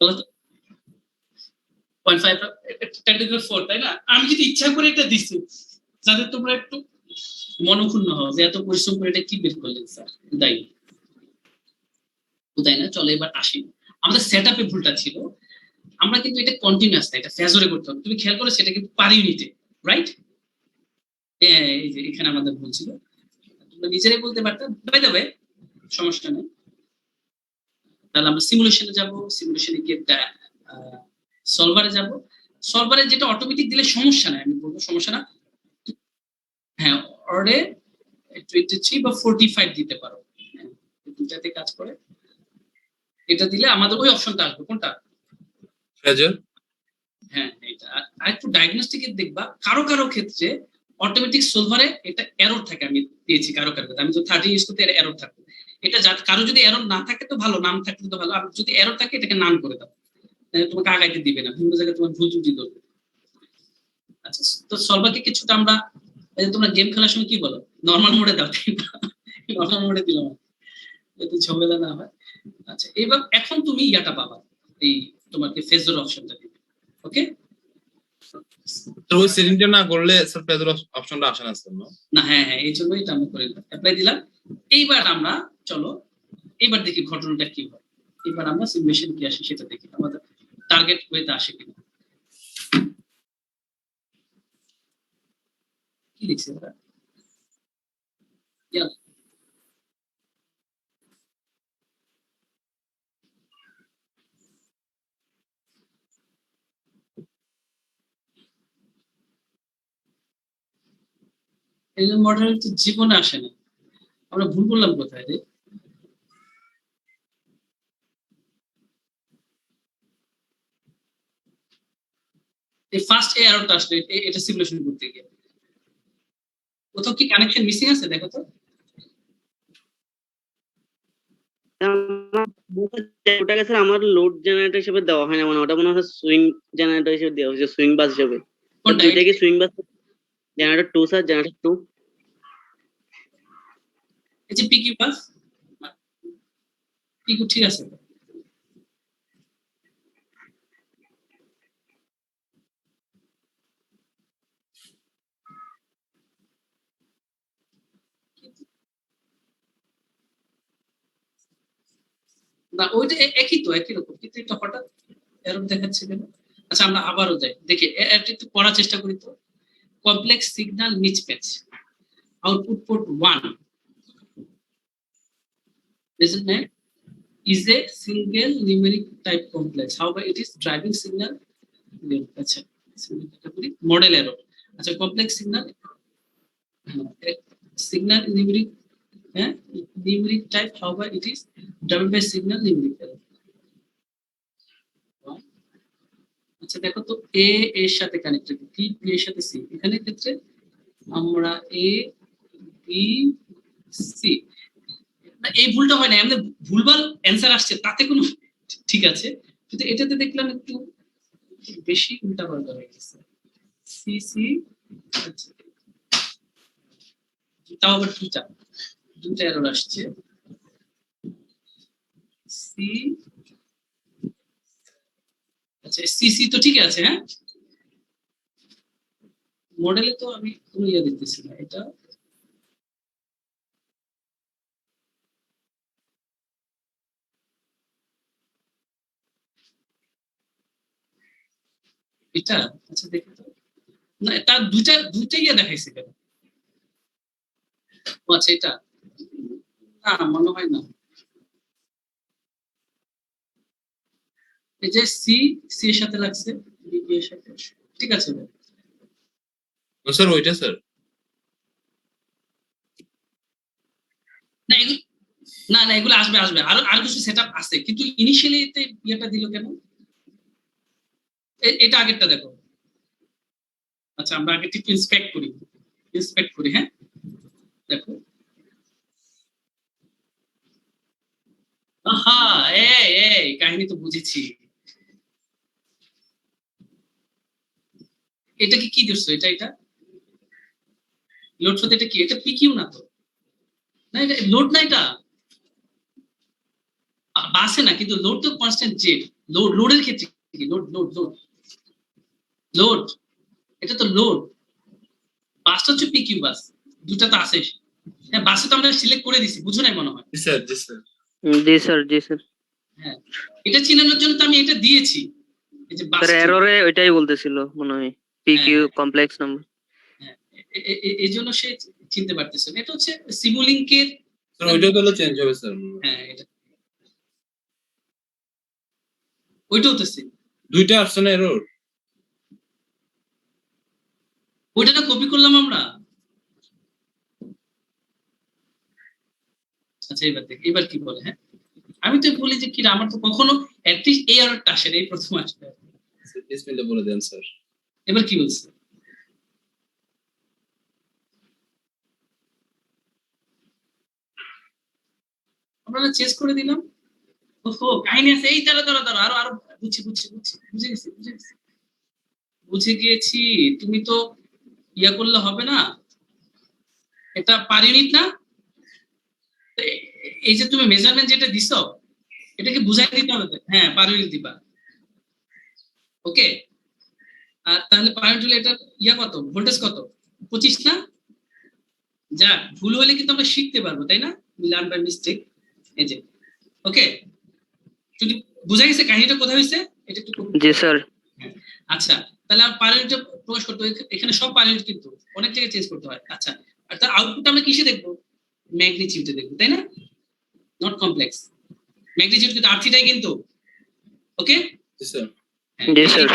বলো তো? 0.5 10⁴, তাই না? আমি যদি ইচ্ছা করে এটা দিচ্ছি যাতে তোমরা একটু মনক্ষুণ্ণ হও যে এত পরিশ্রম করে এটা কি বের করলেন স্যার, তাই তাই না? চলো এবার আসি, আমাদের সেট আপে ভুলটা ছিল, আমরা কিন্তু এটা কন্টিনিউয়াস না, এটা ফেজরে করতে হবে। তুমি খেয়াল করো সেটা কিন্তু পার ইউনিটে, রাইট? এই যে এখানে আমাদের ভুল ছিল, তোমরা নিজেরাই বলতে পারতাম। বাই দ্য ওয়ে, সমস্যা নেই। তাহলে আমরা সিমুলেশনে যাব, সিমুলেশনে গিয়ে সলভারে যাব। সলভারে যেটা অটোমেটিক দিলে সমস্যা নাই, আমি বলবো সমস্যা না। হ্যাঁ, অর্ডে 23 বা 45 দিতে পারো, হ্যাঁ, দুটাতে কাজ করে। এটা দিলে আমাদের ওই অপশনটা আসবে, কোনটা? ফেজার। হ্যাঁ, এটা আর একটু ডায়াগনস্টিকের দেখবা, কারো কারো ক্ষেত্রে অটোমেটিক সলভারে এটা এরর থাকে, আমি পেয়েছি কারো কারো ক্ষেত্রে। আমি যদি 30 ইউজ করতে এরর থাকে, এটা কারো যদি এরর না থাকে তো ভালো, নাম থাকলে তো ভালো। আর যদি এরর থাকে এটাকে নাম করে দাও, তোমাকে আগাইতে দিবে না, বিভিন্ন জায়গায় তোমার ভুল ত্রুটি ধরবে। আচ্ছা, তো সলভারকে কিছুটা আমরা, তোমরা গেম খেলার সময় কি বলো, নরমাল মোডে দাও, তাই না? নরমাল মোডে দিলাম যাতে ঝামেলা না হয়। আচ্ছা, এবার এখন তুমি ইয়াটা পাবা, এই তোমাকে ফেজর অপশনটা দিবে। ওকে, তো ওই সেটিংটা না করলে স্যার ফেজার অপশনটা আসে না স্যার। না হ্যাঁ হ্যাঁ, এই জন্যই এটা আমি করে অ্যাপ্লাই দিলাম। এইবার আমরা চলো এবার দেখি ঘটনাটা কি হয়। এবার আমরা সিমুলেশন কি আসে সেটা দেখি, আমাদের টার্গেট ওয়েতে আসে কিনা। কি লিখছে ওরা? এই মডেল তো জীবনে আসে না, আমরা ভুল করলাম কোথায় রে? এই ফার্স্ট এররটা আসলে এটা সিমুলেশন করতে গিয়ে কোথাও কি কানেকশন মিসিং আছে, দেখো তো। ওটাকে স্যার আমার লোড জেনারেটর হিসেবে দেওয়া হয় না, মানে ওটা মনে হয় সুইং জেনারেটর হিসেবে দেওয়া হয়েছে, সুইং বাস হিসেবে। কোনটা? দুইটা কি swing bus? Generator 2 sir, generator 2। এই যে পিকিউ বাস, পিকিউ ঠিক আছে। না ওইটা একই তো, একই রকম, কিন্তু এটা হঠাৎ এরকম দেখাচ্ছে কেন? আচ্ছা আমরা আবারও যাই, দেখি এটা একটু পড়ার চেষ্টা করি তো। Complex signal mismatch, output port 1 is a single numeric type complex, however it is driving signal, আচ্ছা মডেল এরর, আচ্ছা কমপ্লেক্স সিগন্যাল signal numeric, হ্যাঁ numeric type, however it is driven by signal numeric error। আচ্ছা দেখো তো এ এর সাথে connected, B B এর সাথে সি, এখানে ক্ষেত্রে আমরা এ বি সি, না এই ভুলটা হয় না, আমাদের ভুলভাল অ্যান্সার আসছে তাতে কোনো, ঠিক আছে, কিন্তু এটাতে দেখলাম একটু বেশি উল্টা পাল্টা হয়ে গেছে। সি সি, আচ্ছা তাও আবার দুটা এরর আসছে। সি, আচ্ছা সি সি তো ঠিক আছে, হ্যাঁ মডেলে তো আমি কোনো ইয়ে দিতেছি না, এটা এটা, আচ্ছা দেখি তো, না তার দুইটা ইয়ে দেখাইছে কেন? ও আচ্ছা এটা, না মনে হয় না, এই যে সি সি এর সাথে লাগছে, বি বি এর সাথে, ঠিক আছে ভাই। স্যার ওইটা স্যার না এগুলো, না না এগুলো আসবে আসবে, আরো কিছু সেটআপ আছে, কিন্তু ইনিশিয়ালি এতে ইয়েটা দিল কেন? এটা আগেরটা দেখো, আচ্ছা আমরা আগে একটু ইন্সপেক্ট করি, হ্যাঁ দেখো, আহা এই কাহিনী তো বুঝেছি। এটা কি দিচ্ছ? এটা লোড হতে, এটা কি, এটা পিকিউ না তো, না এটা লোড না, এটা বাসে না, কিন্তু লোড তো কনস্ট্যান্ট জেড, লোডের ক্ষেত্রে কি লোড লোড লোড লোড, এটা তো লোড, বাসটা হচ্ছে পিকিউ বাস, দুটা তো আছে, হ্যাঁ বাসে তো আমরা সিলেক্ট করে দিছি, বুঝো নাই মনে হয়। জি স্যার জি স্যার জি স্যার জি স্যার। হ্যাঁ এটা চিনানোর জন্য তো আমি এটা দিয়েছি, এই যে বাস, স্যার এররে ওইটাই বলতেছিল মনে হয়, পিকিউ হ্যাঁ। Complex number. হ্যাঁ এই জন্য সে চিনতে পারতেছে না, এটা হচ্ছে সিমুলিংকের, স্যার ওইটা তাহলে চেঞ্জ হবে স্যার। হ্যাঁ এটা ওইটা হতেছে, দুইটা আসছে না এরর? ওইটা না কপি করলাম আমরা। আচ্ছা এবার দেখ, এবার কি বলে, হ্যাঁ আমি তো বলি যে কি আমার তো কখনো অ্যাটলিস্ট এই এররটা আসে না, এই প্রথম আসবে। বিসমিল্লাহ বলে দেন স্যার। এবার কি বলছে? আমরা চেঞ্জ করে দিলাম, ওহো কাহিনী আছে, এই দাঁড়া দাঁড়া দাঁড়া, আরো আরো বুঝছি বুঝে গিয়েছি, তুমি তো ইয়া করলে হবে না, এটা পার ইউনিট না, এই যে তুমি মেজারমেন্ট যেটা দিছো এটাকে বুঝাই দিতে হবে তো, হ্যাঁ পার ইউনিট দিবা, ওকে। আর তাহলে পার ইউনিট হলে এটা ইয়া কত, ভোল্টেজ কত, 25 না? যাক ভুল হলে কিন্তু আমরা শিখতে পারবো, তাই না, লার্ন বাই মিস্টেক, এই যে ওকে। যদি বুঝা গেছে কাহিনীটা কোথায় হয়েছে, এটা একটু জি স্যার। আচ্ছা তাহলে আর পার ইউনিট প্রকাশ করতে হয়, এখানে সব পার ইউনিট কিন্তু অনেক জায়গায় চেঞ্জ করতে হয়। আচ্ছা আর তার আউটপুট আমরা কিসে দেখবো, ম্যাগনিটিউডে দেখবো, তাই না, নট কমপ্লেক্স, ম্যাগনিটিউড কিন্তু আরথিটাই কিন্তু, ওকে। জি স্যার জি স্যার।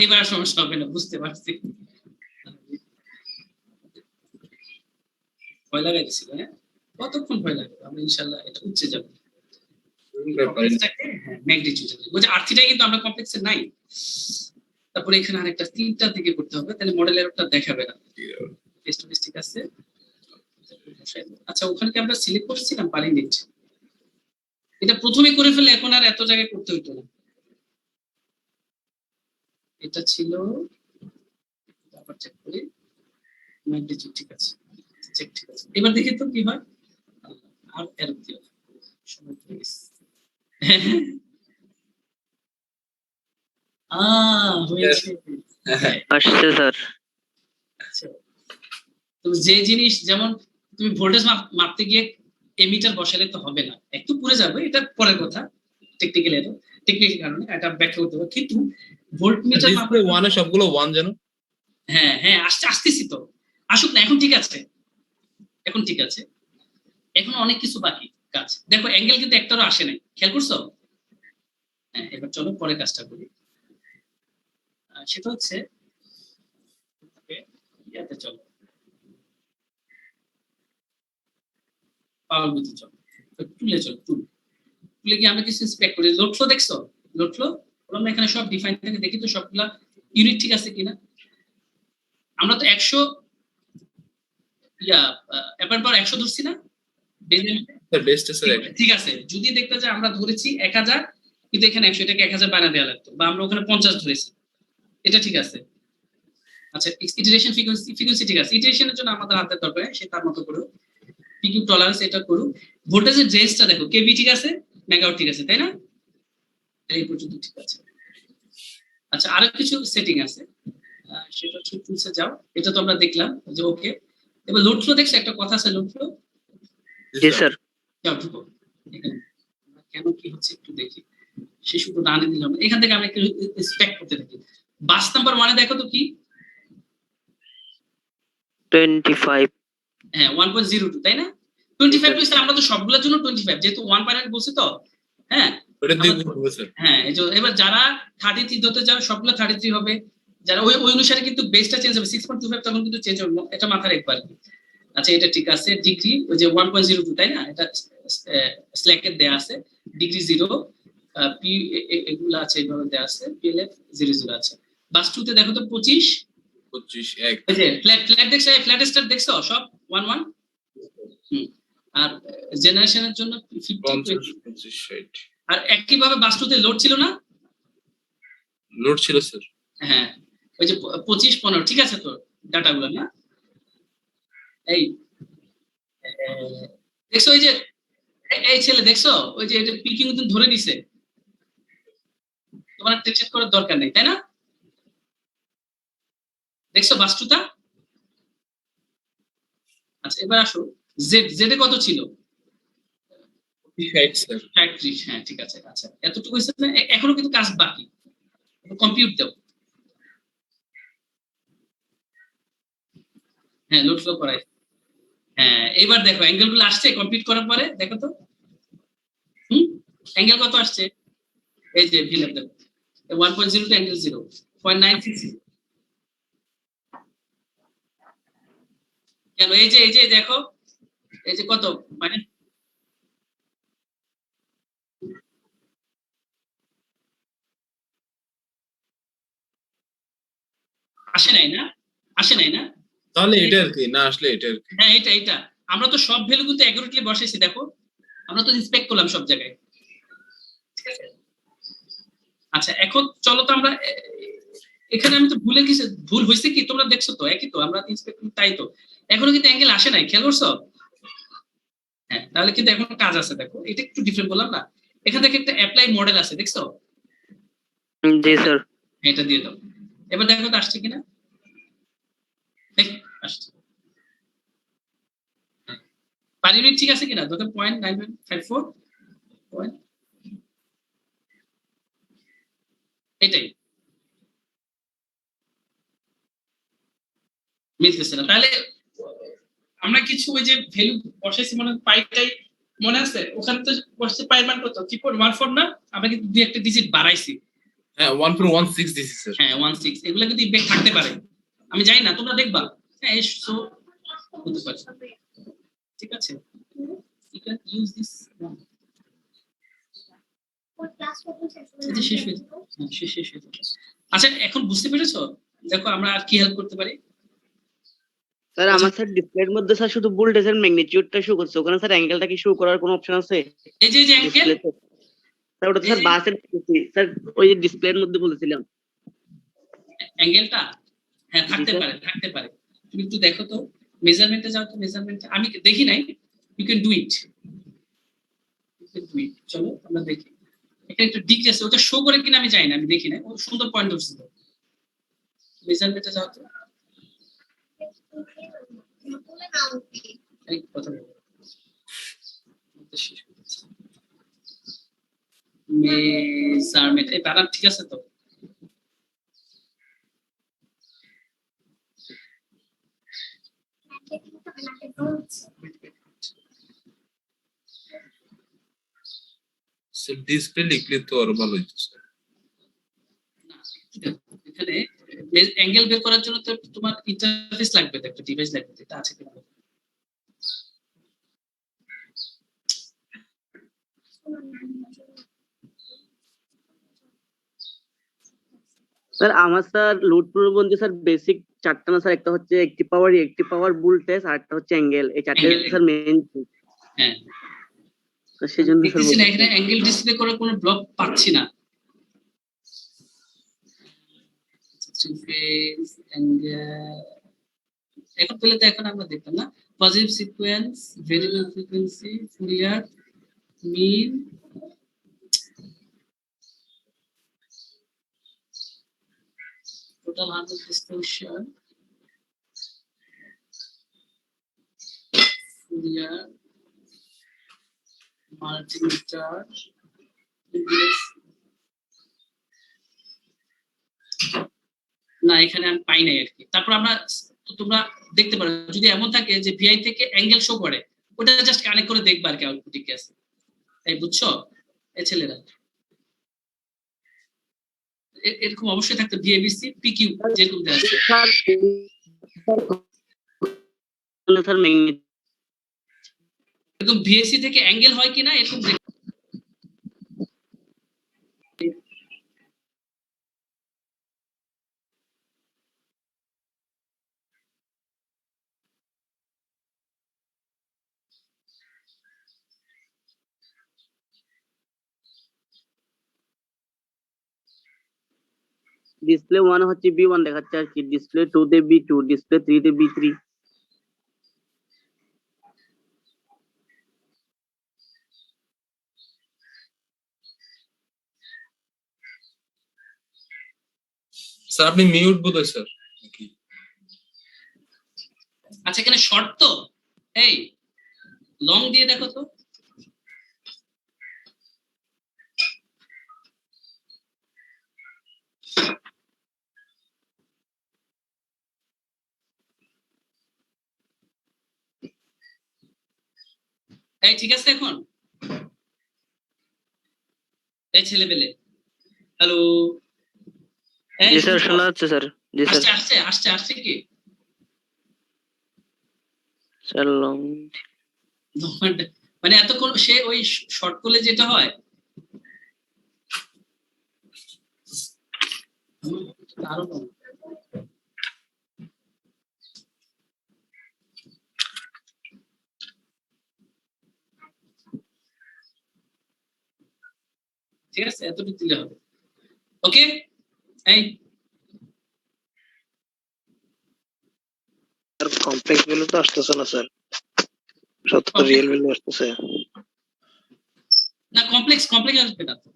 এবার সমস্যা হবে না, বুঝতে পারছি, ভয় লাগাইছিল, হ্যাঁ কতক্ষণ ভয় লাগবে, আমরা ইনশাআল্লাহ এটা উঠছে যাবো। ম্যাগনিটিউড বলছে আরথিটাই কিন্তু আমরা কমপ্লেক্সে নাই, তারপরে এখানে আরেকটা 3টা থেকে করতে হবে, তাহলে মডেল এররটা দেখাবে না, টেস্ট ঠিক আছে। আচ্ছা ওখানে কি আমরা সিলেক্ট করছিলাম পার ইউনিট, এটা প্রথমে করে ফেলে, এখন আর এত জায়গায় করতে হইতো না, এটা ছিল, আবার চেক করি, ম্যাগনিটিউড ঠিক আছে, চেক ঠিক আছে, এবার দেখি তো কি হয়, আর এরর কি হয়, সময় হয়ে গেছে। হয়েছে, আসছে স্যার। আচ্ছা তুমি যে জিনিস, যেমন তুমি ভোল্টেজ মাপতে গিয়ে এমিটার বসালে তো হবে না, একটু পুড়ে যাবে, এটা পরের কথা, টেকনিক্যাল কারণে এটা ব্যাখ্যা করতে হবে, কিন্তু ভোল্টমিটার ডিসপ্লে 1 এ সবগুলো 1 জানো? হ্যাঁ হ্যাঁ আসতেছি তো, আসুক না, এখন ঠিক আছে, এখন ঠিক আছে, এখন অনেক কিছু বাকি কাজ। দেখো অ্যাঙ্গেল কিন্তু একটারও আসে নাই, খেয়াল করছো? হ্যাঁ, এবার চলো পরের কাজটা করি। সেটা হচ্ছে ইয়াতে চলো, পাওয়ার বুঝে চলো, টুলে চলো, টুলে গিয়ে আমরা কিছু ইন্সপেক্ট করি। লোড ফ্লো দেখছো? লোড ফ্লো আমরা এখানে সব ডিফাইন থাকে, দেখি তো সবগুলা ইউনিট ঠিক আছে কিনা। আমরা তো 100 এবার পর 100 ধরছি না, স্যার বেস্ট স্যার ঠিক আছে। যদি দেখতে যে আমরা ধরেছি 1000, কিন্তু এখানে 100, এটাকে 1000 বানা দেওয়া লাগতো, বা আমরা ওখানে 50 ধরেছি, এটা ঠিক আছে। আচ্ছা, ইটারেশন ফ্রিকোয়েন্সি ঠিক আছে, ইটারেশনের জন্য আমাদের হাতের দরকার, সে তার মতো করো। পিকিউ টলারেন্স এটা করো। ভোল্টেজের রেঞ্জটা দেখো, কেভি ঠিক আছে, মেগাওয়াট ঠিক আছে, তাই না? এই পর্যন্ত ঠিক আছে। আচ্ছা, আরো কিছু সেটিং আছে, সেটা হচ্ছে টুলসে যাও, এটা তো আমরা দেখলাম যে ওকে। এবার লোড ফ্লো দেখছো, একটা কথা আছে লোড ফ্লো, জি স্যার। যাও ঢুকো এখানে, কেন কি হচ্ছে একটু দেখি। শিশুটা ডানে দিলাম, এখান থেকে আমরা একটু ইন্সপেক্ট করতে থাকি। বাস নাম্বার 1 এ দেখো তো কি, 25। হ্যাঁ 1.02, তাই না? 25 তো আমরা তো সবগুলোর জন্য 25, যেহেতু 1 বলছে তো, হ্যাঁ ওটা দিয়ে বুঝবো স্যার। হ্যাঁ, এই যে এবার যারা 33 ধরতে যাও সবগুলো 33 হবে, যারা ওই অনুসারে কিন্তু বেসটা চেঞ্জ হবে, 6.25 তখন কিন্তু চেঞ্জ হবে, এটা মাথায় রাখবার। আচ্ছা, এটা ঠিক আছে। ডিগ্রি ওই যে 1.02, তাই না? এটা স্ল্যাকের দেয়া আছে, ডিগ্রি 0, পি এগুলো আছে, এইভাবে দেয়া আছে, পিএলএফ 00 আছে। বাস 2 তে দেখো তো 25 1 ওই যে ফ্ল্যাট দেখছো, ফ্ল্যাট স্টার দেখছো, সব 11। আর জেনারেশনের জন্য 50, 25 60 আর একইভাবে বাস 2 তে লোড ছিল না? লোড ছিল স্যার। হ্যাঁ, ওই যে 25 15 ঠিক আছে তো, ডাটাগুলো না? এই দেখছো ওই যে এই ছেলে দেখছো, ওই যে এটা পিকিং ধরে নিছে, তোমার টেনশন করার দরকার নেই, তাই না? দেখছো বাস্তুটা? আচ্ছা, এবার আসো জেড এ কত ছিল? 60 স্যার। 35, হ্যাঁ ঠিক আছে। আচ্ছা, এতটুকু হয়েছে না, এখনো কিন্তু কাজ বাকি, কম্পিউট দাও। হ্যাঁ, লোড ফ্লো করাই। হ্যাঁ, এবার দেখো অ্যাঙ্গেল গুলো আসছে কমপ্লিট করার পরে, দেখো তো অ্যাঙ্গেল কত আসছে, এই যে ভিলেপ দেখো 1.0 টু অ্যাঙ্গেল 0.96। কেন এই যে দেখো, এই যে কত, মানে আসে নাই না, আসে নাই না? তাহলে এটা আর কি, না আসলে এটা আর কি। হ্যাঁ, এটা আমরা তো সব ভ্যালু কিন্তু অ্যাকুরেটলি বসাইছি, দেখো আমরা তো ইন্সপেক্ট করলাম সব জায়গায়, ঠিক আছে? আচ্ছা, এখন চলো তো আমরা এখানে, আমি তো ভুলে গেছি, ভুল হয়েছে কি তোমরা দেখছো তো, একই তো, আমরা ইন্সপেক্ট করি, তাই তো এখনো কিন্তু অ্যাঙ্গেল আসে নাই, খেয়াল করছো? হ্যাঁ, তাহলে কিন্তু এখন কাজ আছে, দেখো এটা একটু ডিফারেন্ট বললাম না, এখান থেকে একটা অ্যাপ্লাই মডেল আছে, দেখছো? জি স্যার। এটা দিয়ে দাও, এবার দেখো তো আসছে কিনা, আসছে, পার ইউনিট ঠিক আছে কিনা, দেখো 0.9154 পয়েন্ট, এটাই মিলতেছে না। তাহলে আমরা কিছু ওই যে ভ্যালু বসাইছি, মনে পাইটাই মনে আছে, ওখানে তো বসছে পাইর মান কত, 3.14 না? আমরা কিন্তু দুই একটা ডিজিট বাড়াইছি। হ্যাঁ 1.16 দিছি স্যার। হ্যাঁ 16, এগুলো কিন্তু ইম্প্যাক্ট থাকতে পারে, আমি জানি না, তোমরা দেখবা। হ্যাঁ, সো হতে পারে, ঠিক আছে, you can use this one. শেষ হয়ে যাবে। হ্যাঁ, শেষ হয়ে যাবে। আচ্ছা, এখন বুঝতে পেরেছো? দেখো আমরা আর কি হেল্প করতে পারি। স্যার আমার স্যার ডিসপ্লের মধ্যে স্যার শুধু ভোল্টেজের ম্যাগনিটিউডটা শো করছে, ওখানে স্যার অ্যাঙ্গেলটা কি শো করার কোনো অপশন আছে? এই যে অ্যাঙ্গেল, স্যার ওটা স্যার বাসের স্যার ওই যে ডিসপ্লের মধ্যে বলেছিলাম অ্যাঙ্গেলটা, হ্যাঁ থাকতে পারে। তুমি একটু দেখো তো, মেজারমেন্টে যাও তো, মেজারমেন্টে আমি দেখি নাই, ইউ ক্যান ডু ইট, চলো আমরা দেখি। এখানে একটু ডিগ্রি আছে, ওটা শো করে কিনা আমি জানি না, আমি দেখি না, ও সুন্দর পয়েন্ট ধরছে তো। মেজারমেন্টে যাও তো, কথা বলো। মেজারমেন্ট এই বানান ঠিক আছে তো? ডিসপ্লে লিখলে তো আরো ভালো হইতো স্যার। এখানে অ্যাঙ্গেল বের করার জন্য তো তোমার ইন্টারফেস লাগবে, তো একটা ডিভাইস লাগবে, এটা আছে কিনা? স্যার আমার স্যার লোড প্রবন্ধে স্যার বেসিক চারটা না স্যার, একটা হচ্ছে একটি পাওয়ার ভোল্টেজ, আর একটা হচ্ছে অ্যাঙ্গেল, এই চারটে Angle. Sir main. হ্যাঁ, সেই জন্য স্যার দেখতেছি না এখানে অ্যাঙ্গেল ডিসপ্লে করার কোনো ব্লক পাচ্ছি না। এখন পেলে তো এখন আমরা দেখতাম না। Positive sequence, variable frequency, Fourier mean, total harmonic distortion, Fourier, multimeter, না এখানে আমি পাই নাই আর কি। তারপর আমরা তোমরা দেখতে পারো যদি এমন থাকে যে ভিআই থেকে অ্যাঙ্গেল শো করে, ওটা জাস্ট কানেক্ট করে দেখবা আর কি আউটপুটে কি আছে। এই বুঝছো এই ছেলেরা? এরকম অবশ্যই থাকতে ভিএবিসি পিকিউ যেরকম দেওয়া আছে। স্যার ম্যাগনেট এরকম ভিএসি থেকে অ্যাঙ্গেল হয় কিনা এরকম ডিসপ্লে 1 হচ্ছে B1 দেখাচ্ছে আর কি, ডিসপ্লে 2 তে B2, ডিসপ্লে 3 তে B3। স্যার আপনি মিউট বোধহয় স্যার নাকি? আচ্ছা এখানে শর্ট তো, এই লং দিয়ে দেখো তো। এই ঠিক আছে এখন? এই ছেলে পেলে হ্যালো, জি স্যার শোনা যাচ্ছে স্যার। জি স্যার। আসছে আসছে আসছে আসছে কি স্যার লং মানে এতক্ষণ সে ওই শর্ট করলে যেটা হয় আরো কম। ঠিক আছে এতটুকু দিলে হবে। ওকে এই আর কমপ্লেক্স ভ্যালু তো আসতেছে না স্যার, সব তো রিয়েল ভ্যালু আসতেছে। না কমপ্লেক্স আসবে না তো।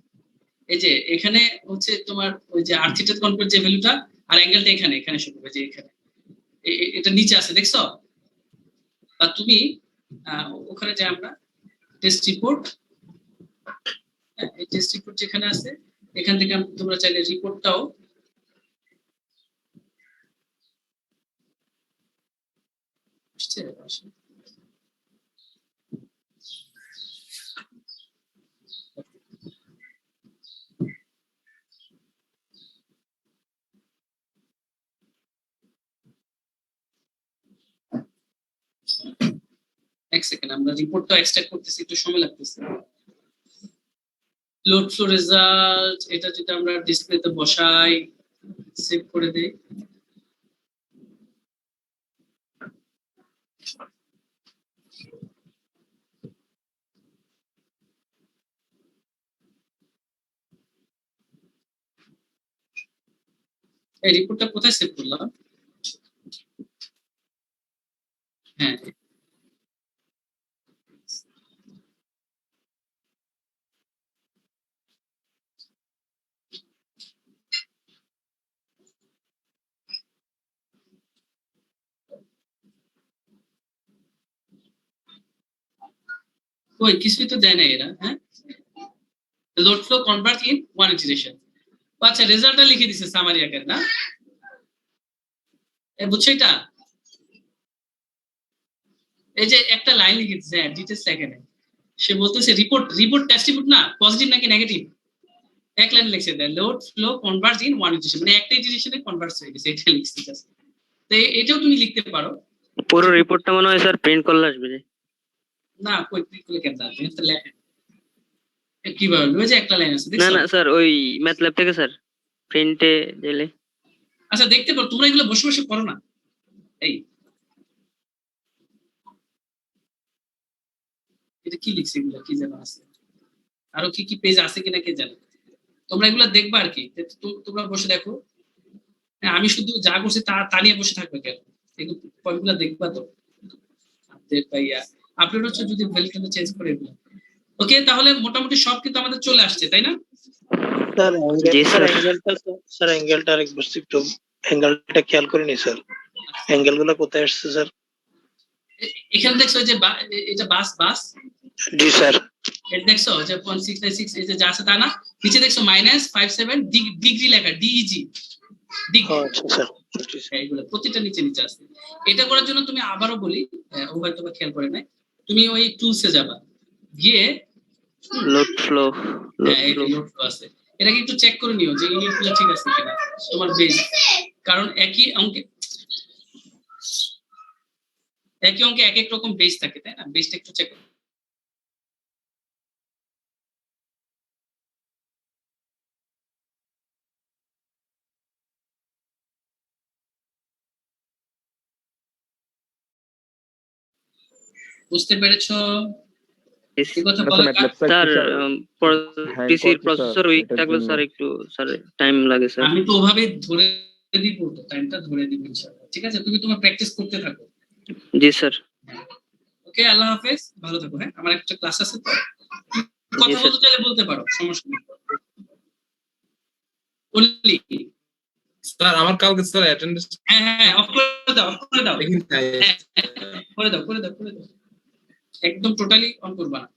এই যে এখানে হচ্ছে তোমার ওই যে আরথিটা কনভার্ট যে ভ্যালুটা আর অ্যাঙ্গেলটা এখানে এখানে শুরু হবে যে এখানে এটা নিচে আছে দেখছো? আর তুমি ওখানে যে আমরা টেস্ট রিপোর্ট, এই টেস্ট রিপোর্ট যেখানে আছে এখান থেকে তোমরা চাইলে রিপোর্টটাও এক সেকেন্ড আমরা রিপোর্টটা এক্সট্রাক্ট করতেছি, একটু সময় লাগতেছে। লোড ফ্লো রেজাল্ট এটা যদি আমরা ডিসপ্লেতে বসাই, সেভ করে দেই, এই রিপোর্টটা কোথায় সেভ করলাম? হ্যাঁ ওই কিছুই তো দেয় না এরা। হ্যাঁ load flow convert in one iteration. আচ্ছা রেজাল্টটা লিখে দিছে সামারি আকারে না, বুঝছো এটা? এই যে একটা লাইন লিখে দিছে, হ্যাঁ ডিটেইলস লেখে নাই। সে বলতেছে রিপোর্ট টেস্ট রিপোর্ট না, পজিটিভ নাকি নেগেটিভ, এক লাইন লিখছে দেয় load flow converge in one iteration, মানে একটা ইটারেশনে কনভার্জ হয়ে গেছে, এটা লিখছে just। তো এটাও তুমি লিখতে পারো। পুরো রিপোর্টটা মনে হয় স্যার প্রিন্ট করলে আসবে যে। না কই ক্লিক করলে কেন আসবে, এটা লেখা কিভাবে ওই যে একটা লাইন আছে না দেখছো? না স্যার ওই ম্যাথল্যাব থেকে স্যার প্রিন্টে দিলে। আচ্ছা দেখতে পারো, তোমরা এগুলো বসে বসে করো না। এই এটা কি লিখছে, এগুলো কি যেন আছে, আরো কি কি পেজ আছে কিনা কে জানে। তোমরা এগুলো দেখবা আর কি, তোমরা বসে দেখো। হ্যাঁ, আমি শুধু যা করছি তা নিয়ে বসে থাকবে কেন, এগুলো পয়েন্টগুলো দেখবা তো। আপডেট পাইয়া আপলোড হচ্ছে, যদি ভ্যালুটা চেঞ্জ করে এগুলো। ওকে, তাহলে মোটামুটি সব কিন্তু আমাদের চলে আসছে, তাই না? স্যার অ্যাঙ্গেলটা আরেকবার একটু অ্যাঙ্গেলটা খেয়াল করিনি স্যার, অ্যাঙ্গেল গুলো কোথায় আসছে স্যার? এখানে দেখছো যে এটা বাস জি স্যার। এটা দেখছো যে 0.696 এই যে যা আছে তা না, নিচে দেখছো -57 ডিগ্রি লেখা, ডিইজি আচ্ছা স্যার। এইগুলো প্রতিটা নিচে নিচে আছে। এটা করার জন্য তুমি আবারও বলি, ও হয়তো বা খেয়াল করে নাই, তুমি ওই টুলসে যাবা, গিয়ে লোড ফ্লো লোড ফ্লো আছে, এটাকে একটু চেক করে নিও যে ইউনিটগুলো ঠিক আছে কিনা তোমার বেস, কারণ একই অঙ্কে এক এক রকম বেস থাকে, তাই না? বেসটা একটু চেক করো। বুঝতে পেরেছো? এই কথা বলো স্যার পিসির প্রসেসর উইক থাকলে স্যার একটু স্যার টাইম লাগে স্যার। আমি তো ওভাবে ধরে দিব, তো টাইমটা ধরে দিব ইনশাআল্লাহ। ঠিক আছে, তুমি তোমার প্র্যাকটিস করতে থাকো। জি স্যার। ওকে, আল্লাহ হাফেজ, ভালো থাকো। হ্যাঁ, আমার একটা ক্লাস আছে তো, কথা বলতে চাইলে বলতে পারো, সমস্যা নেই। বললি স্যার আমার কালকে স্যার অ্যাটেন্ডেন্স হ্যাঁ অফ করে দাও, করে দাও, একদম টোটালি অন করবা না।